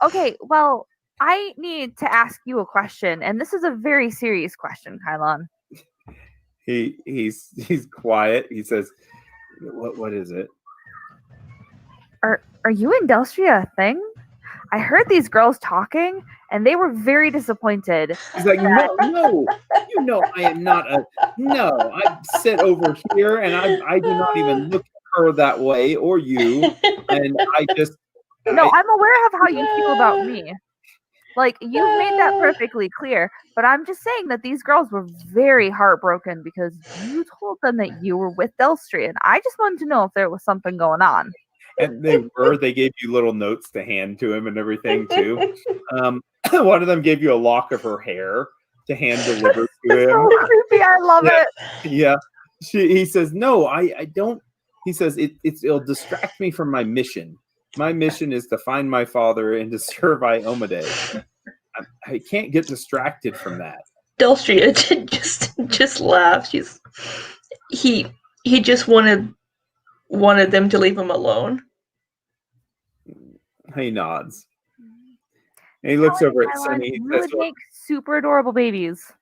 Okay, well, I need to ask you a question, and this is a very serious question, Kylon. He's quiet. He says, "What is it?" Are you and Delstria a thing? I heard these girls talking, and they were very disappointed. He's like, no, you know, I am not no. I sit over here, and I do not even look at her that way, or you, and I just. No, I'm aware of how you feel about me. Like, you've made that perfectly clear, but I'm just saying that these girls were very heartbroken because you told them that you were with Delstria, and I just wanted to know if there was something going on. And they gave you little notes to hand to him and everything too. One of them gave you a lock of her hair to hand deliver to him. So creepy, I love it. Yeah. He says, "No, I don't." He says, it'll distract me from my mission. My mission is to find my father and to serve Iomade. I can't get distracted from that. Delstria just laughs. He just wanted them to leave him alone. He nods. And he looks over at Sunny. You would make super adorable babies.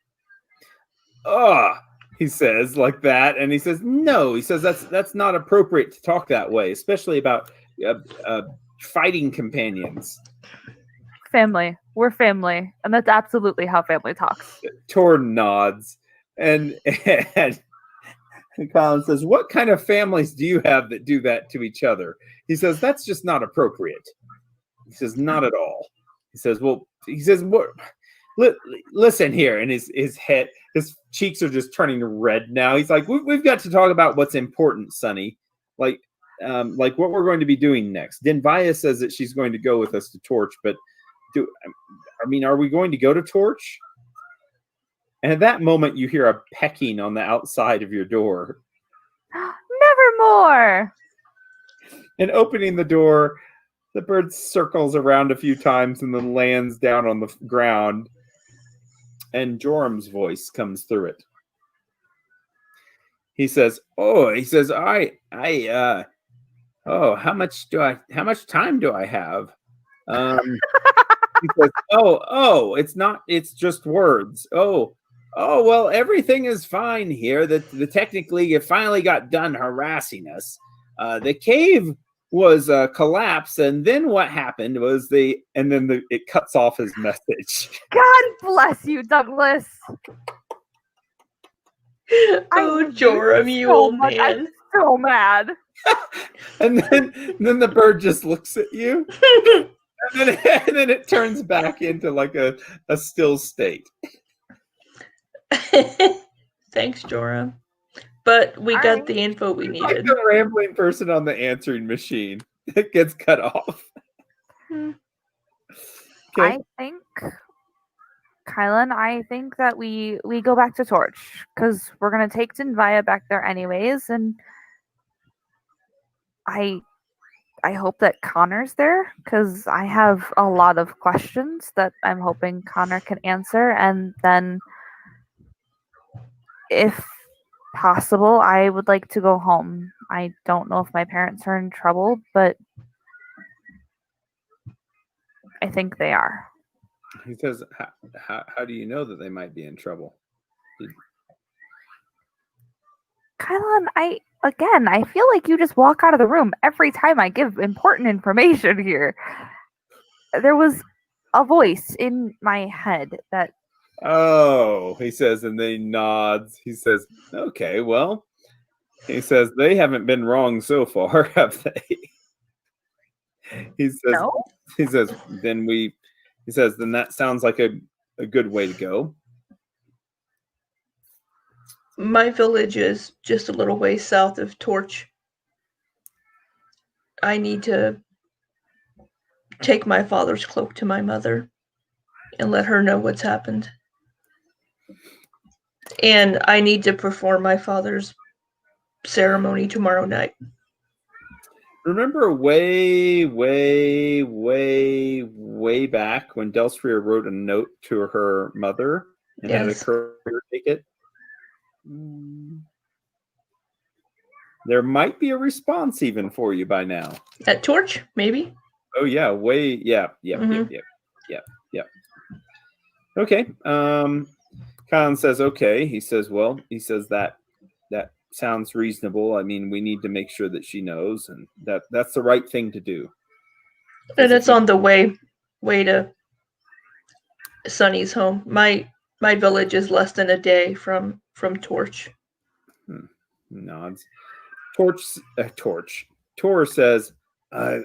He says like that, and he says, "No." He says that's not appropriate to talk that way, especially about fighting companions. Family. We're family, and that's absolutely how family talks. Torn nods, and Colin says, "What kind of families do you have that do that to each other?" He says, "That's just not appropriate." He says, "Not at all." He says, "Well," he says, "What? Listen here." And his cheeks are just turning red now. He's like, "We've got to talk about what's important, Sonny. Like what we're going to be doing next." Denvaya says that she's going to go with us to Torch, but are we going to go to Torch? And at that moment, you hear a pecking on the outside of your door. Nevermore. And opening the door, the bird circles around a few times and then lands down on the ground. And Jorum's voice comes through it. He says, how much time do I have? He says, it's just words. Well, everything is fine here. The technically you finally got done harassing us. The cave was collapsed, and then what happened was it cuts off his message. God bless you, Douglas. Oh, Joram, you old man. I'm so mad. And then the bird just looks at you. And then it turns back into like a still state. Thanks, Joram. But we got the info we needed. Like the rambling person on the answering machine. It gets cut off. Okay. I think, Kylan, that we go back to Torch because we're gonna take Denvaya back there anyways, and I hope that Connor's there because I have a lot of questions that I'm hoping Connor can answer, and then if possible, I would like to go home. I don't know if my parents are in trouble, but I think they are. He says, how do you know that they might be in trouble? Kylan, I feel like you just walk out of the room every time I give important information here. There was a voice in my head that... Oh, he says, and then he nods. He says, okay, well, he says, they haven't been wrong so far, have they? He says, no? He says, then that sounds like a good way to go. My village is just a little way south of Torch. I need to take my father's cloak to my mother and let her know what's happened. And I need to perform my father's ceremony tomorrow night. Remember way, way, way, way back when Delstria wrote a note to her mother and had a Yes. courier take it? There might be a response even for you by now. At Torch, maybe? Oh yeah, yep. Okay. Colin says okay. He says, well, that sounds reasonable. I mean, we need to make sure that she knows, and that's the right thing to do. And it's on the way to Sunny's home. My village is less than a day from Torch. Nods. Tor says, I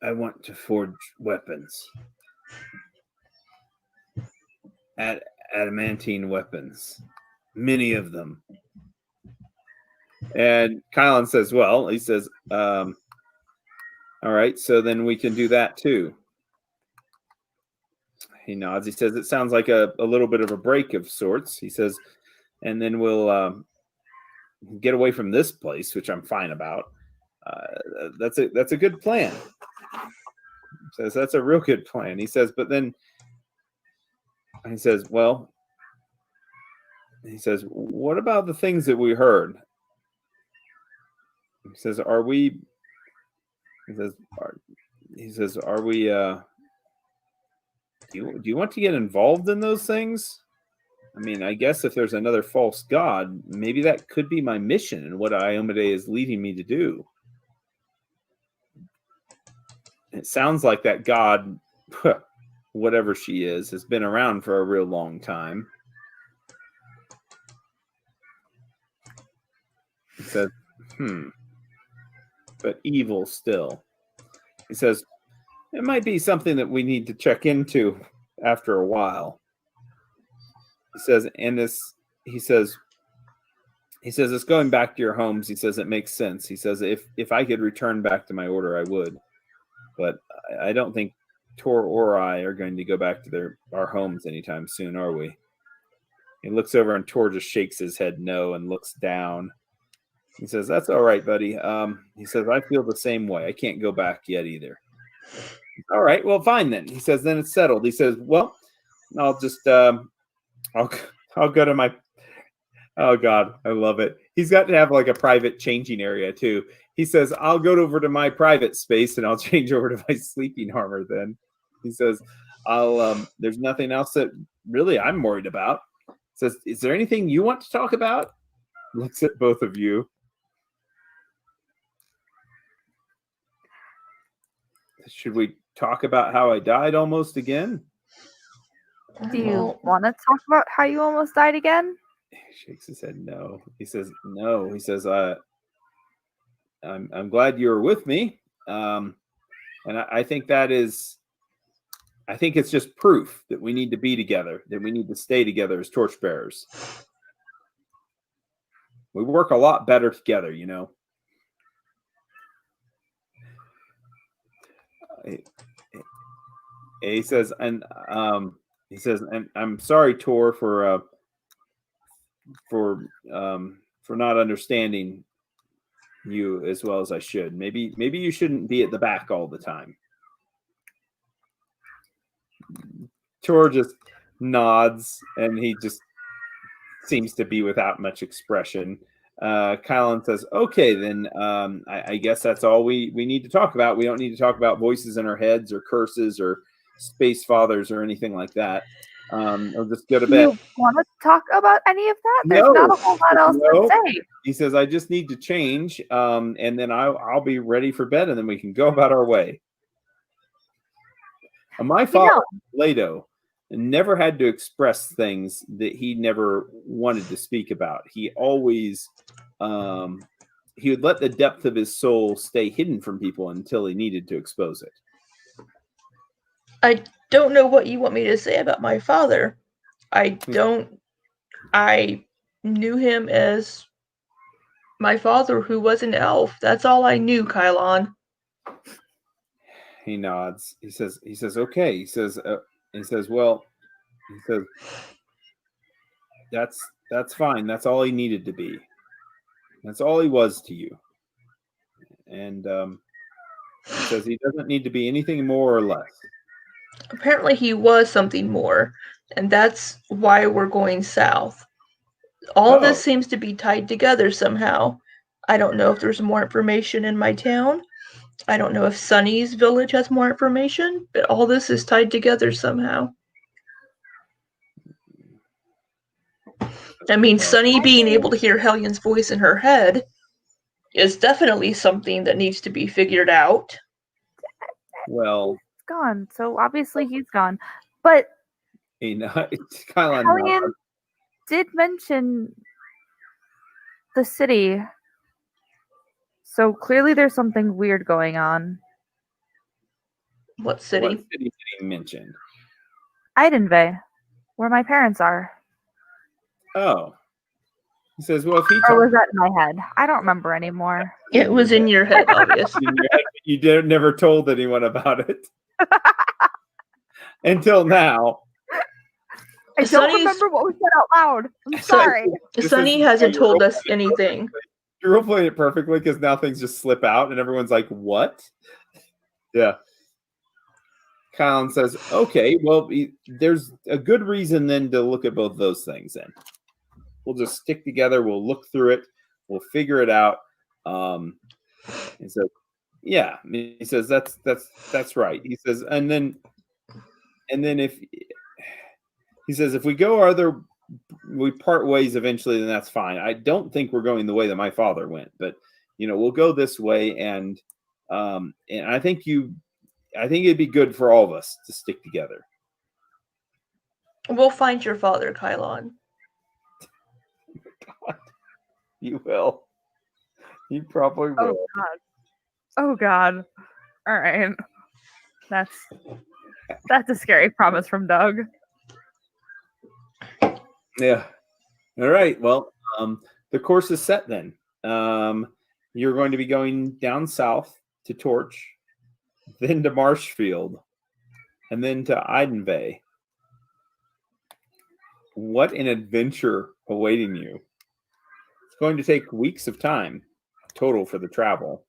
want to forge weapons. Adamantine weapons. Many of them. And Kylan says, well, he says, all right, so then we can do that too. He nods. He says, it sounds like a little bit of a break of sorts. He says, and then we'll get away from this place, which I'm fine about. That's a good plan. He says, that's a real good plan. He says, but then he says, well, he says, what about the things that we heard? He says, are we do you want to get involved in those things? I mean, I guess if there's another false god, maybe that could be my mission and what Iomedae is leading me to do. It sounds like that god, whatever she is, has been around for a real long time. He says, but evil still. He says, it might be something that we need to check into after a while. He says, he says, it's going back to your homes. He says, it makes sense. He says, if I could return back to my order, I would. But I don't think Tor or I are going to go back to our homes anytime soon, are we? He looks over and Tor just shakes his head no and looks down. He says, that's all right, buddy. He says, I feel the same way. I can't go back yet either. All right, well, fine then. He says, then it's settled. He says, well, I'll just, I'll go to my, oh God, I love it. He's got to have like a private changing area too. He says, I'll go over to my private space and I'll change over to my sleeping armor then. He says, there's nothing else that really I'm worried about. He says, is there anything you want to talk about? Looks at both of you. Should we talk about how I died almost again? Do you want to talk about how you almost died again? He shakes his head no. He says, no. He says, I'm glad you were with me. And I think it's just proof that we need to be together, that we need to stay together as torchbearers. We work a lot better together, you know. He says, and I'm sorry, Tor, for not understanding you as well as I should. Maybe you shouldn't be at the back all the time. Tor just nods and he just seems to be without much expression. Kylan says, okay, then I guess that's all we need to talk about. We don't need to talk about voices in our heads or curses or space fathers or anything like that. I'll just go to bed. You want to talk about any of that? There's not a whole lot else to say. He says, I just need to change, and then I'll be ready for bed, and then we can go about our way. My father, Plato, never had to express things that he never wanted to speak about. He always he would let the depth of his soul stay hidden from people until he needed to expose it. I don't know what you want me to say about my father. I knew him as my father who was an elf. That's all I knew, Kylan. He nods. He says, okay. He says, well, he says, that's fine. That's all he needed to be. That's all he was to you. And he says he doesn't need to be anything more or less. Apparently he was something more, and that's why we're going south. All this seems to be tied together somehow. I don't know if there's more information in my town. I don't know if Sunny's village has more information, but all this is tied together somehow. I mean, Sunny being able to hear Hellion's voice in her head is definitely something that needs to be figured out. Well, gone, so obviously he's gone. But Kylon did mention the city, so clearly there's something weird going on. What city? What city did he mention? Eidenve, where my parents are. Oh. He says, well, if he or was that in my head? I don't remember anymore. It was in your head, obviously. You never told anyone about it. Until now. I don't remember what was said out loud. I'm sorry. Sunny hasn't told us anything. You're role-playing it perfectly because now things just slip out and everyone's like, what? Yeah. Kylon says, okay, well, there's a good reason then to look at both those things then. We'll just stick together. We'll look through it. We'll figure it out. And so, yeah, he says that's right. He says, and then if we part ways eventually, then that's fine. I don't think we're going the way that my father went, but we'll go this way, and I think it'd be good for all of us to stick together. We'll find your father, Kylon. God, you will. You probably will. Oh God. All right. That's a scary promise from Doug. Yeah. All right. Well, the course is set then. You're going to be going down south to Torch, then to Marshfield, and then to Eidenve. What an adventure awaiting you. It's going to take weeks of time total for the travel.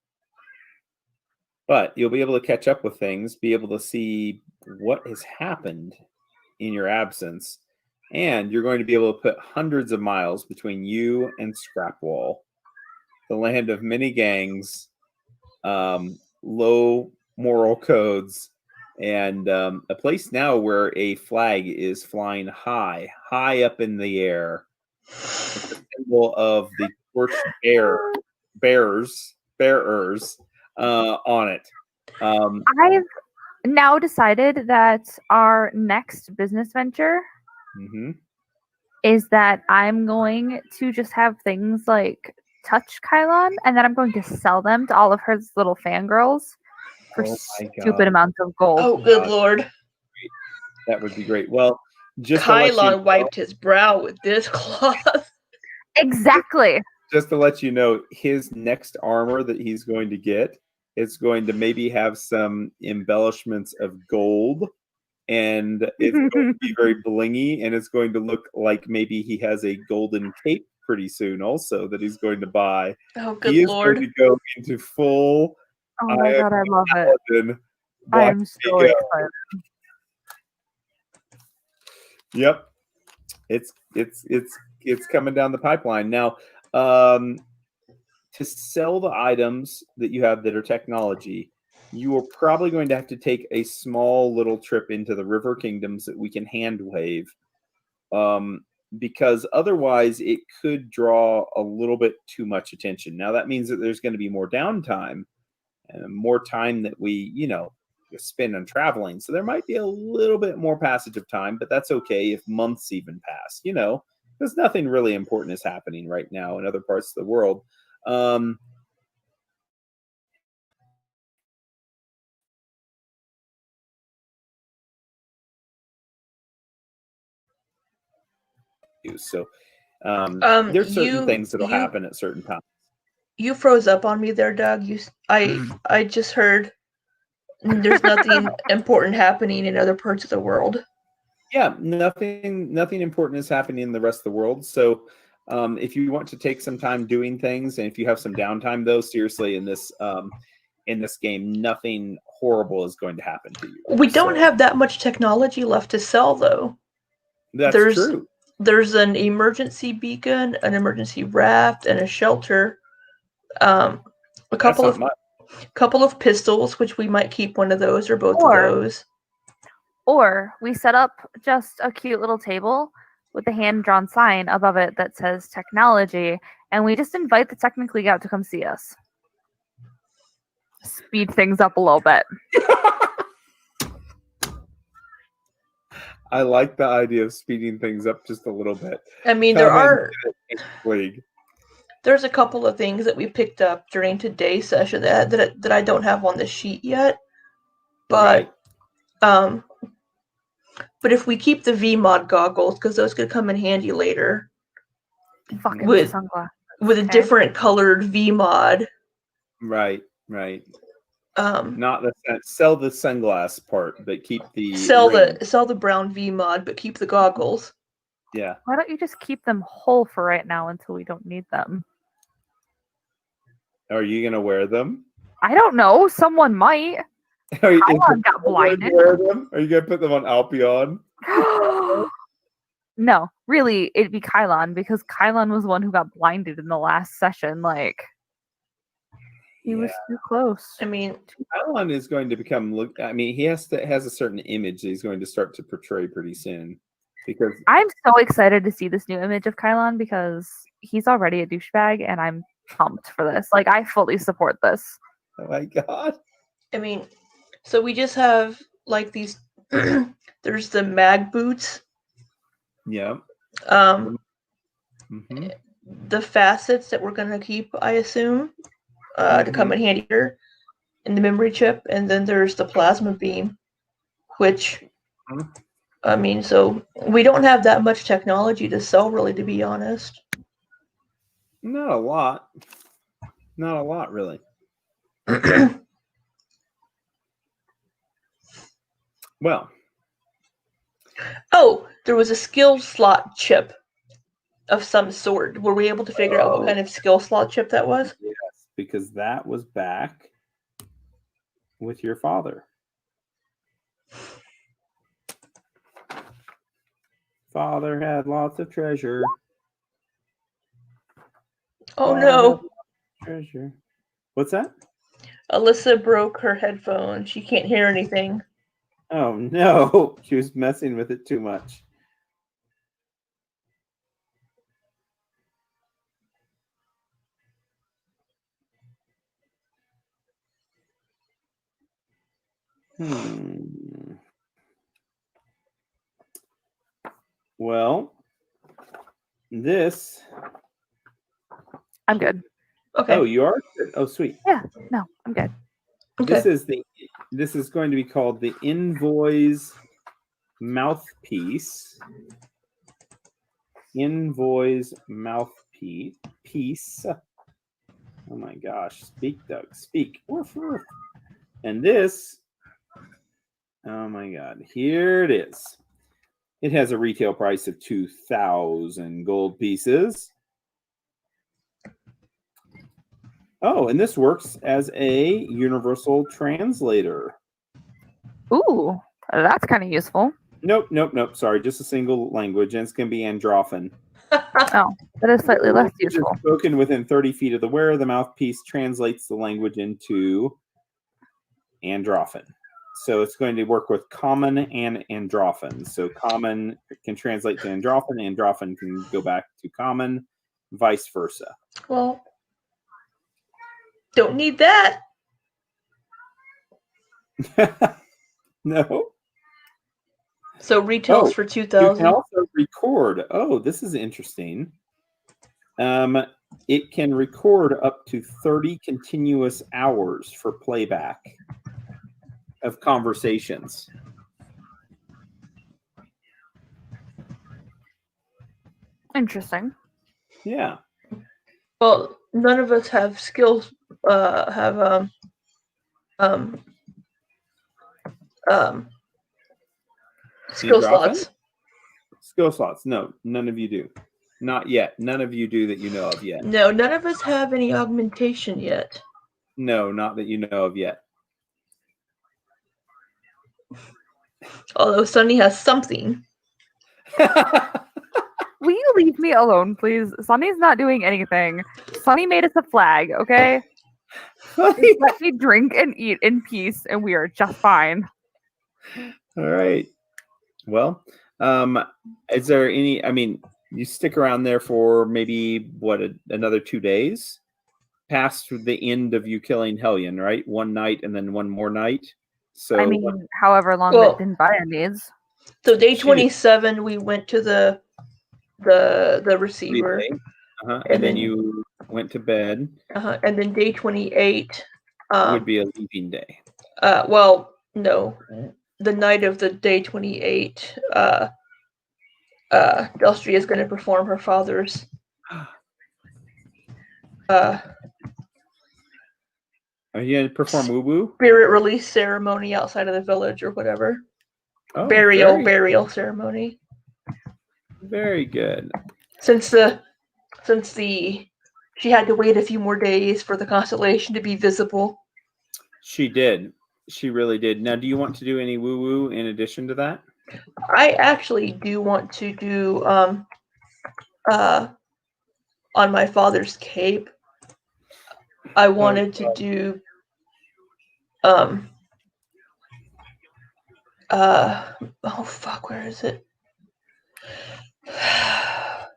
But you'll be able to catch up with things, be able to see what has happened in your absence, and you're going to be able to put hundreds of miles between you and Scrapwall, the land of many gangs, low moral codes, and a place now where a flag is flying high up in the air. It's a symbol of the torch bearers on it. I've now decided that our next business venture is that I'm going to just have things like touch Kylon, and then I'm going to sell them to all of her little fangirls for stupid amounts of gold. Oh, good Lord. That would be great. Well, just Kylon wiped his brow with this cloth. Exactly. Just to let you know, his next armor that he's going to get is going to maybe have some embellishments of gold, and it's going to be very blingy, and it's going to look like maybe he has a golden cape pretty soon also that he's going to buy. Oh, good he is Lord. going to go into full Oh my God, I love it. I am so excited. Yep. It's coming down the pipeline. Now, to sell the items that you have that are technology, you are probably going to have to take a small little trip into the River Kingdoms that we can hand wave. Because otherwise it could draw a little bit too much attention. Now that means that there's going to be more downtime and more time that we, spend on traveling. So there might be a little bit more passage of time, but that's okay if months even pass, because nothing really important is happening right now in other parts of the world. So there's certain things that'll happen at certain times. You froze up on me there, Doug. I just heard There's nothing important happening in other parts of the world. Yeah, nothing important is happening in the rest of the world. So if you want to take some time doing things, and if you have some downtime, though, seriously, in this game, nothing horrible is going to happen to you. We don't So, have that much technology left to sell, though. That's true. There's an emergency beacon, an emergency raft, and a shelter. A couple of pistols, which we might keep one of those or both of those. Or we set up just a cute little table with a hand-drawn sign above it that says technology, and we just invite the technically out to come see us. Speed things up a little bit. I like the idea of speeding things up just a little bit. I mean, there's a couple of things that we picked up during today's session that I don't have on the sheet yet. But right. But if we keep the VMod goggles, because those could come in handy later. Fucking with sunglasses. A different colored VMod. Right. Sell the sunglass part, but keep the sell the brown VMod, but keep the goggles. Yeah. Why don't you just keep them whole for right now until we don't need them? Are you gonna wear them? I don't know. Someone might. Kylon got blinded. Are you gonna put them on Albion? No, really, it'd be Kylon, because Kylon was the one who got blinded in the last session. Like, he was too close. I mean, Kylon is going to become. I mean, he has a certain image that he's going to start to portray pretty soon. Because I'm so excited to see this new image of Kylon, because he's already a douchebag, and I'm pumped for this. Like, I fully support this. Oh my god! I mean, so we just have like these. There's the mag boots. Yeah. The facets that we're gonna keep, I assume, to come in handy here, and the memory chip, and then there's the plasma beam, which, I mean, so we don't have that much technology to sell, really, to be honest. Not a lot, really. Well. Oh, there was a skill slot chip of some sort. Were we able to figure out what kind of skill slot chip that was? Yes, because that was back with your father. Father had lots of treasure. Oh no. Treasure. What's that? Alyssa broke her headphone. She can't hear anything. Oh no, she was messing with it too much. Well, this. I'm good. Okay. Oh, you are good. Oh, sweet. Yeah. No, I'm good. Okay. This is going to be called the Envoy's Mouthpiece. Envoy's Mouthpiece. Oh my gosh! Speak, Doug. Speak. Woof, woof. And this. Oh my God! Here it is. It has a retail price of 2,000 gold pieces. Oh, and this works as a universal translator. Ooh, that's kind of useful. Nope. Sorry, just a single language, and it's going to be Androphan. Oh, that is slightly less useful. Spoken within 30 feet of the wearer, the mouthpiece translates the language into Androphan. So it's going to work with Common and Androphan. So Common can translate to Androphan, Androphan can go back to Common, vice versa. Well, don't need that. No. So retails for 2,000. You can also record. Oh, this is interesting. It can record up to 30 continuous hours for playback of conversations. Interesting. Yeah. Well, none of us have skills. skill drop in? slots. Skill slots. No, none of you do. Not yet. None of you do that you know of yet. No, none of us have any augmentation yet. No, not that you know of yet. Although Sunny has something. Will you leave me alone, please? Sunny's not doing anything. Sunny made us a flag, okay? Just let me drink and eat in peace, and we are just fine. All right. Well, is there any? I mean, you stick around there for maybe another 2 days, past the end of you killing Hellion, right? One night and then one more night. So I mean, however long Well- that Dinbaya needs. So day She- 27, we went to the receiver, relay, and and then then- you went to bed. and then day 28 Would be a leaving day. well, no, the night of the day 28, Delstria is going to perform her father's Are you gonna perform woo woo? spirit release ceremony outside of the village or whatever. Oh, Burial ceremony. very good. Since she had to wait a few more days for the constellation to be visible. She did. She really did. Now, do you want to do any woo woo in addition to that? I actually do want to do on my father's cape. I wanted to do oh fuck, where is it? Are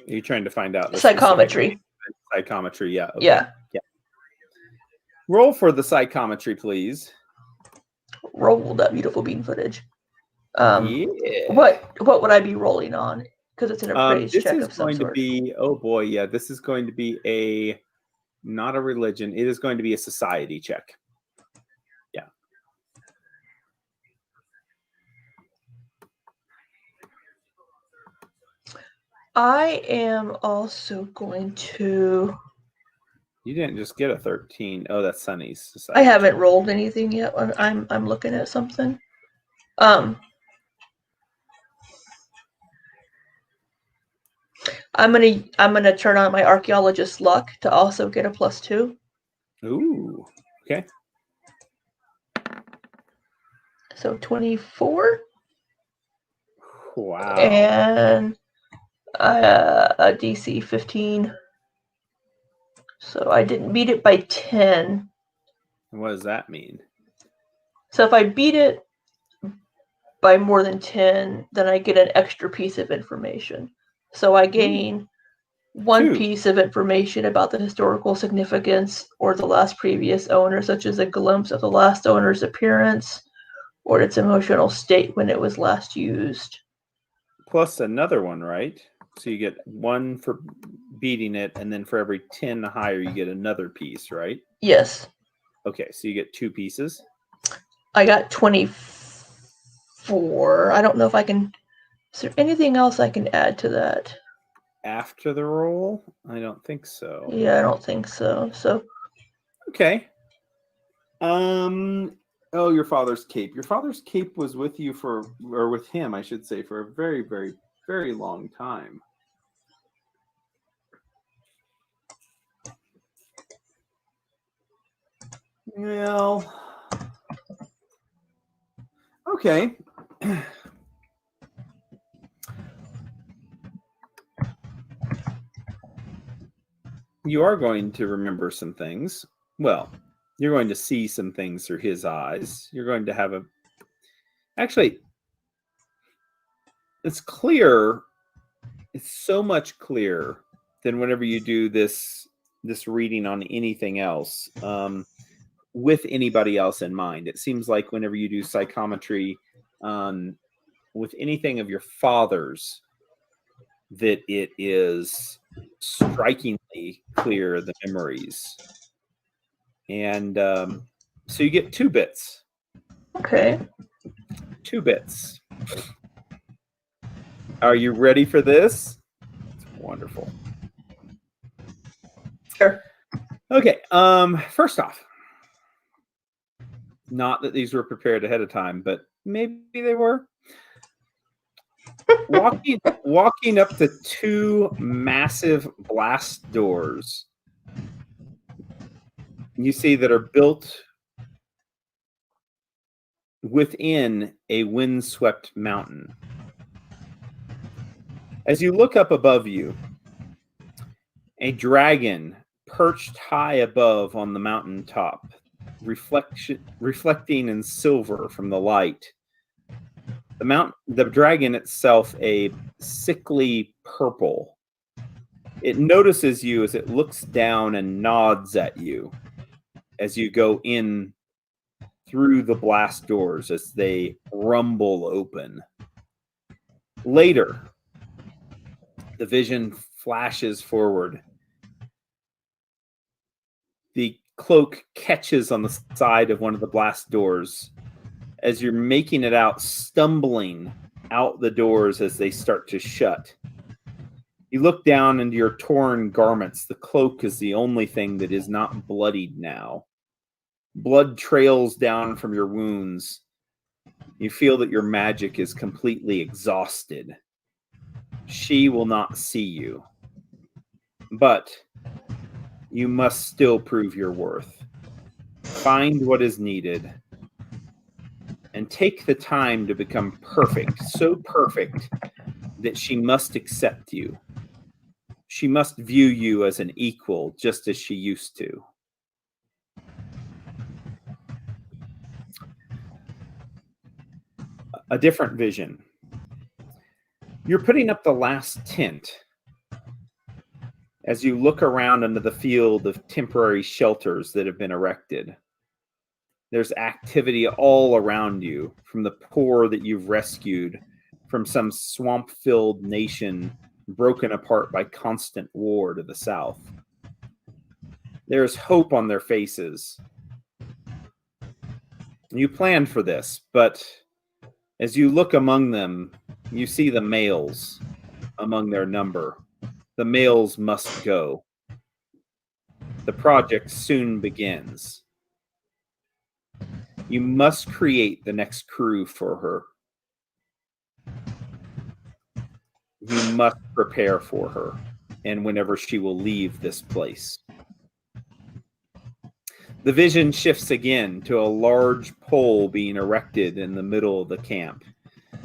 you trying to find out the Psychometry. specific- Psychometry, yeah. Okay. Yeah. Roll for the psychometry, please. Roll that beautiful bean footage. Yeah. What would I be rolling on? Because it's an appraise This check is of some going to sort. be, oh boy, yeah, this is going to be not a religion. It is going to be a society check. Yeah. I am also going to. You didn't just get a 13. Oh, that's Sunny's society. I haven't check. rolled anything yet. I'm looking at something. I'm gonna turn on my archaeologist luck to also get a +2. Ooh. Okay. So 24 Wow. and a DC 15. So I didn't beat it by 10. What does that mean? So if I beat it by more than 10, then I get an extra piece of information. So I gain one 2. piece of information about the historical significance or the last previous owner, such as a glimpse of the last owner's appearance or its emotional state when it was last used. Plus another one, right? So you get 1 for beating it, and then for every 10 higher, you get another piece, right? Yes. Okay, so you get 2 pieces. I got 24. I don't know if I can. Is there anything else I can add to that? After the roll? I don't think so. Yeah, I don't think so. So Okay. Oh, your father's cape. Your father's cape was with you or with him, I should say, for a very, very, very long time. Well, okay. You are going to remember some things. Well, you're going to see some things through his eyes. You're going to have actually, it's clear. It's so much clearer than whenever you do this reading on anything else with anybody else in mind. It seems like whenever you do psychometry with anything of your father's, that it is strikingly clear, the memories. And so you get 2 bits. okay. 2 bits. Are you ready for this? It's wonderful. Sure. Okay. First off, not that these were prepared ahead of time, but maybe they were. Walking up to two massive blast doors, you see that are built within a windswept mountain. As you look up above you, a dragon perched high above on the mountaintop, reflecting in silver from the light. The dragon itself a sickly purple. It notices you as it looks down and nods at you as you go in through the blast doors as they rumble open. Later, the vision flashes forward. The cloak catches on the side of one of the blast doors as you're making it out, stumbling out the doors as they start to shut. You look down into your torn garments. The cloak is the only thing that is not bloodied now. Blood trails down from your wounds. You feel that your magic is completely exhausted. She will not see you. But you must still prove your worth. Find what is needed. And take the time to become perfect, so perfect that she must accept you. She must view you as an equal, just as she used to. A different vision. You're putting up the last tent as you look around into the field of temporary shelters that have been erected. There's activity all around you, from the poor that you've rescued from some swamp-filled nation broken apart by constant war to the south. There's hope on their faces. You planned for this, but as you look among them, you see the males among their number. The males must go. The project soon begins. You must create the next crew for her. You must prepare for her, and whenever she will leave this place. The vision shifts again to a large pole being erected in the middle of the camp.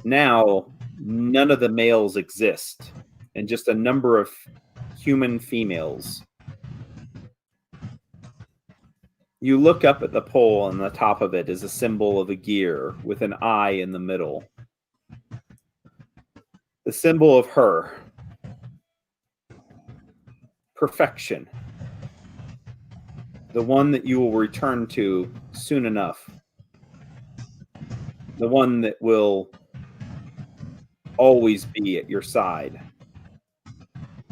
Now, none of the males exist, and just a number of human females. You look up at the pole, and the top of it is a symbol of a gear with an eye in the middle. The symbol of her. Perfection. The one that you will return to soon enough. The one that will always be at your side.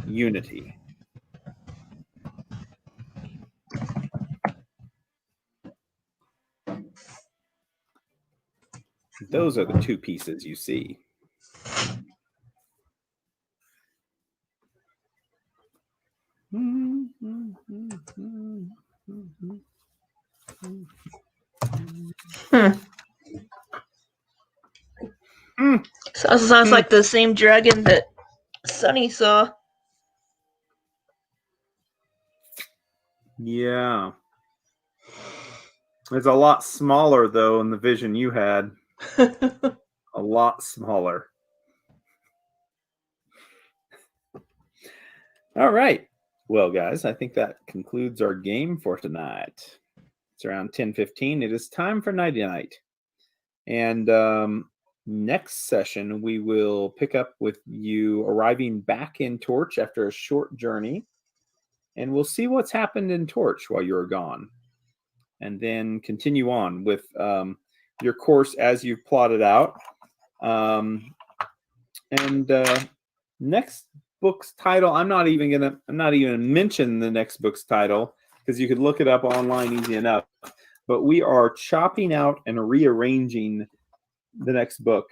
Unity. Those are the two pieces you see. Sounds like the same dragon that Sunny saw. Yeah. It's a lot smaller, though, in the vision you had. A lot smaller. All right. Well, guys, I think that concludes our game for tonight. It's around 10:15. It is time for nighty-night. And next session, we will pick up with you arriving back in Torch after a short journey. And we'll see what's happened in Torch while you're gone. And then continue on with your course as you've plotted out. Next book's title, I'm not even gonna mention the next book's title because you could look it up online easy enough. But we are chopping out and rearranging the next book.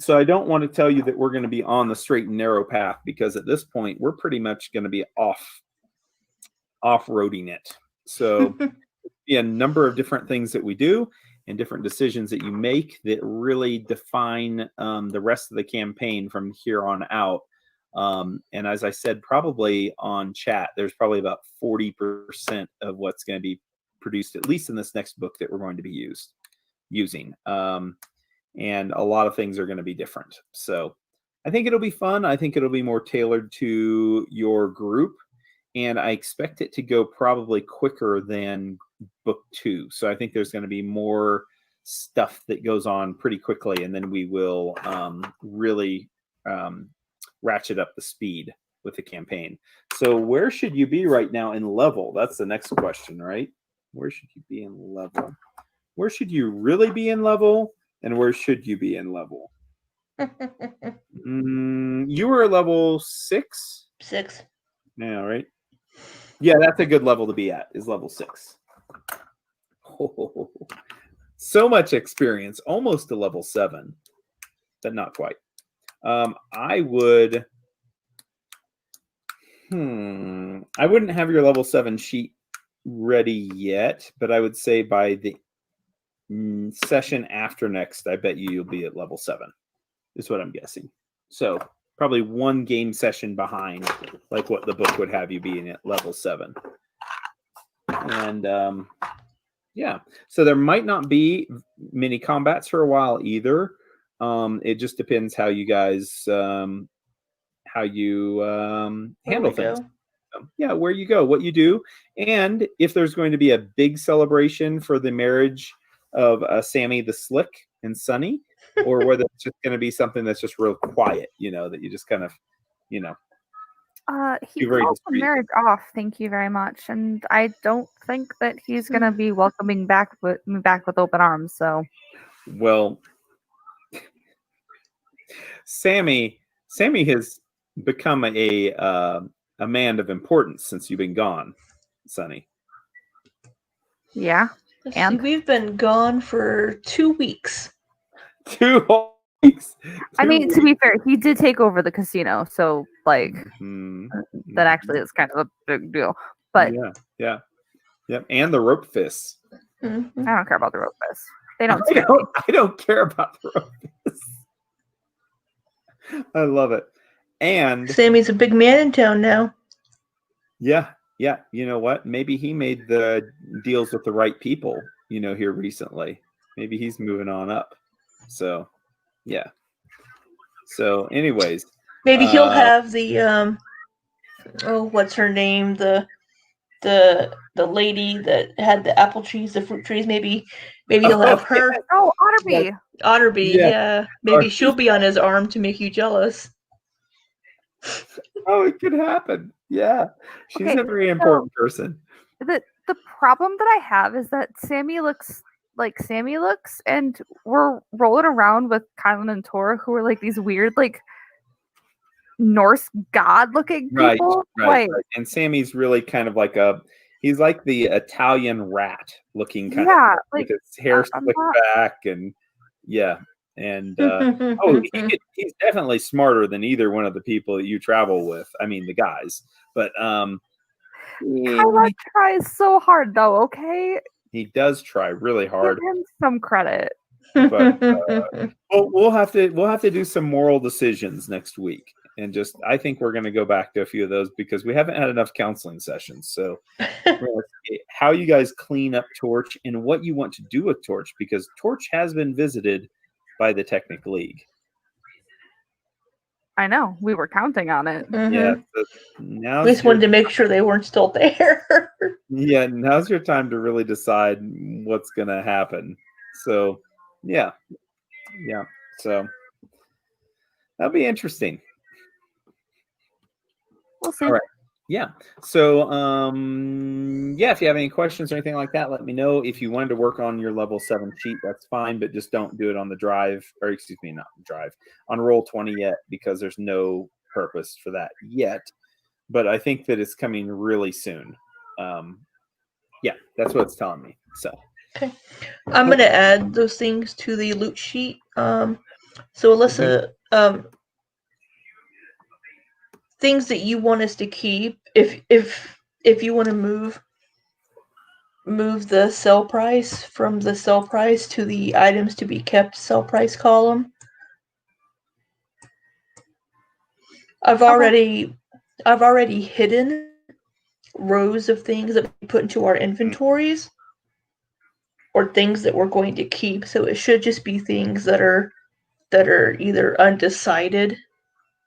So I don't want to tell you that we're going to be on the straight and narrow path, because at this point we're pretty much going to be off off-roading it. So yeah, a number of different things that we do and different decisions that you make that really define the rest of the campaign from here on out. And as I said, probably on chat, there's probably about 40% of what's going to be produced, at least in this next book that we're going to be using. And a lot of things are going to be different. So I think it'll be fun. I think it'll be more tailored to your group. And I expect it to go probably quicker than book 2. So I think there's going to be more stuff that goes on pretty quickly. And then we will really ratchet up the speed with the campaign. So where should you be right now in level? That's the next question, right? Where should you be in level? Where should you really be in level? And where should you be in level? You were level 6? 6. Yeah, right. Yeah, that's a good level to be at, is level 6. Oh, so much experience, almost to level 7, but not quite. I wouldn't have your level 7 sheet ready yet, but I would say by the session after next, I bet you'll be at level 7, is what I'm guessing. So probably one game session behind, like what the book would have you being at level 7. And yeah, so there might not be many combats for a while either. It just depends how you guys handle things. Yeah, where you go, what you do, and if there's going to be a big celebration for the marriage of Sammy the Slick and Sunny, or whether it's just going to be something that's just real quiet, that you just kind of, he very called the discreet. marriage off. Thank you very much, and I don't think that he's going to be welcoming me back with open arms. So, well, Sammy has become a man of importance since you've been gone, Sunny. Yeah. And we've been gone for 2 weeks. 2 whole weeks. I mean, to be fair, he did take over the casino, so like that actually is kind of a big deal. But yeah, and the rope fists. I don't care about the rope fists. They don't. I don't care about the rope fists. I love it. And Sammy's a big man in town now. Yeah. You know what? Maybe he made the deals with the right people, here recently. Maybe he's moving on up. So, yeah. So, anyways. Maybe he'll have the, what's her name? The lady that had the apple trees, the fruit trees. Maybe he'll have her. Oh, Otterby. Otterby, yeah. Maybe she'll be on his arm to make you jealous. Oh, it could happen. Yeah. She's a very important person. The problem that I have is that Sammy looks like Sammy looks, and we're rolling around with Kylan and Tora, who are like these weird, like Norse god-looking people. Right. And Sammy's really kind of like he's like the Italian rat looking kind of, with his hair slicked back, and and he's definitely smarter than either one of the people that you travel with. I mean, the guys, but Kylan tries so hard, though. Okay, he does try really hard. Give him some credit. But we'll have to do some moral decisions next week, and I think we're going to go back to a few of those because we haven't had enough counseling sessions. So we're going to see how you guys clean up Torch and what you want to do with Torch, because Torch has been visited by the Technic League. I know, we were counting on it. Yeah, so now we just wanted to make sure they weren't still there. Yeah, now's your time to really decide what's going to happen. So yeah, so that'll be interesting. We'll see. All right. Yeah. So, if you have any questions or anything like that, let me know. If you wanted to work on your level 7 sheet, that's fine, but just don't do it on the drive, or excuse me, not drive, on Roll20 yet, because there's no purpose for that yet. But I think that it's coming really soon. That's what it's telling me. So. Okay. I'm going to add those things to the loot sheet. So Alyssa, things that you want us to keep, if if you want to move the sell price from the sell price to the items to be kept sell price column. I've already hidden rows of things that we put into our inventories or things that we're going to keep, so it should just be things that are either undecided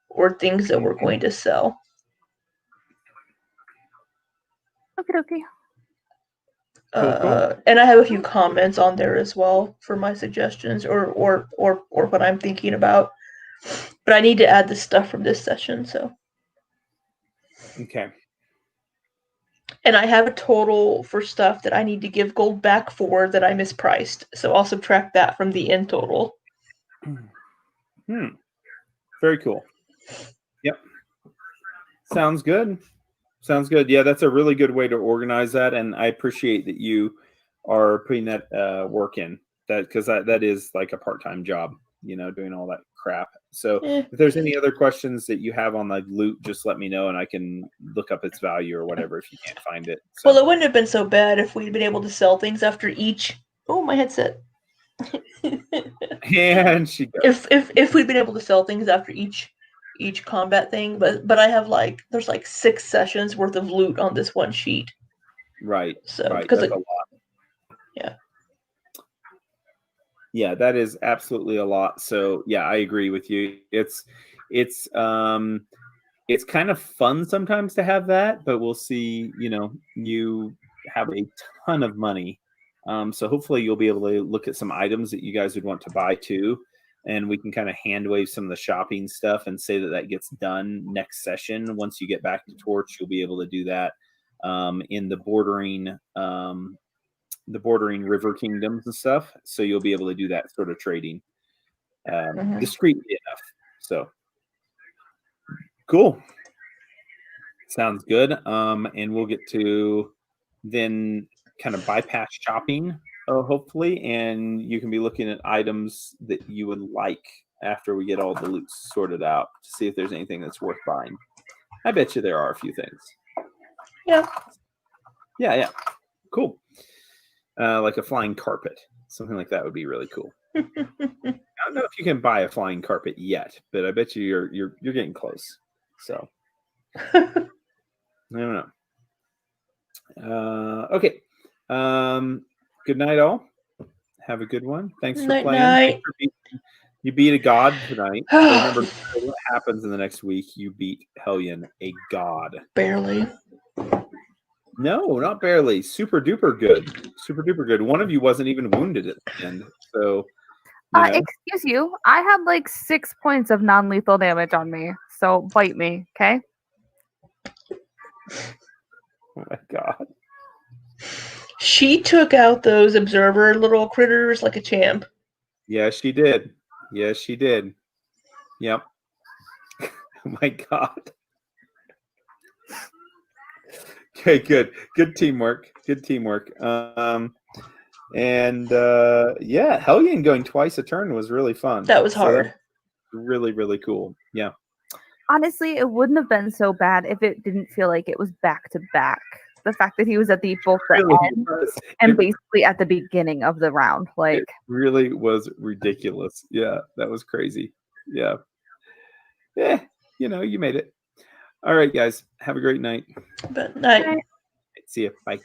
or things that we're going to sell. Okay. Cool. And I have a few comments on there as well for my suggestions or what I'm thinking about. But I need to add the stuff from this session, so. Okay. And I have a total for stuff that I need to give gold back for that I mispriced. So I'll subtract that from the end total. Very cool. Yep. Sounds good. Yeah, that's a really good way to organize that, and I appreciate that you are putting that work in. That because that is like a part-time job, doing all that crap. So if there's any other questions that you have on the loot, just let me know, and I can look up its value or whatever if you can't find it. So. Well, it wouldn't have been so bad if we'd been able to sell things after each. Oh, my headset. And she goes. If we'd been able to sell things after each combat thing, but I have there's 6 sessions worth of loot on this one sheet. Right. So right. because that's a lot. Yeah. Yeah, that is absolutely a lot. So yeah, I agree with you. It's kind of fun sometimes to have that, but we'll see. You have a ton of money, so hopefully you'll be able to look at some items that you guys would want to buy too, and we can kind of hand wave some of the shopping stuff and say that gets done next session. Once you get back to Torch, you'll be able to do that in the bordering river kingdoms and stuff. So you'll be able to do that sort of trading discreetly enough. So cool. Sounds good. And we'll get to then kind of bypass shopping, hopefully, and you can be looking at items that you would like after we get all the loot sorted out to see if there's anything that's worth buying. I bet you there are a few things. Yeah. Yeah. Cool. Like a flying carpet. Something like that would be really cool. I don't know if you can buy a flying carpet yet, but I bet you you're getting close. So I don't know. Okay. Good night, all. Have a good one. Thanks for playing. Night. You beat a god tonight. So remember, what happens in the next week? You beat Hellion, a god. Barely. No, not barely. Super duper good. One of you wasn't even wounded at the end. So, excuse you. I had 6 points of non-lethal damage on me. So bite me, okay? Oh my god. She took out those observer little critters like a champ. Yeah, she did. Yep. Oh my god. Okay, good teamwork. And Hellion going twice a turn was really fun. That was hard. Really, really cool. Yeah. Honestly, it wouldn't have been so bad if it didn't feel like it was back to back. The fact that he was at both the end and basically at the beginning of the round, it really was ridiculous. Yeah, that was crazy. Yeah. You made it. All right, guys. Have a great night. Good night. Bye. See you. Bye.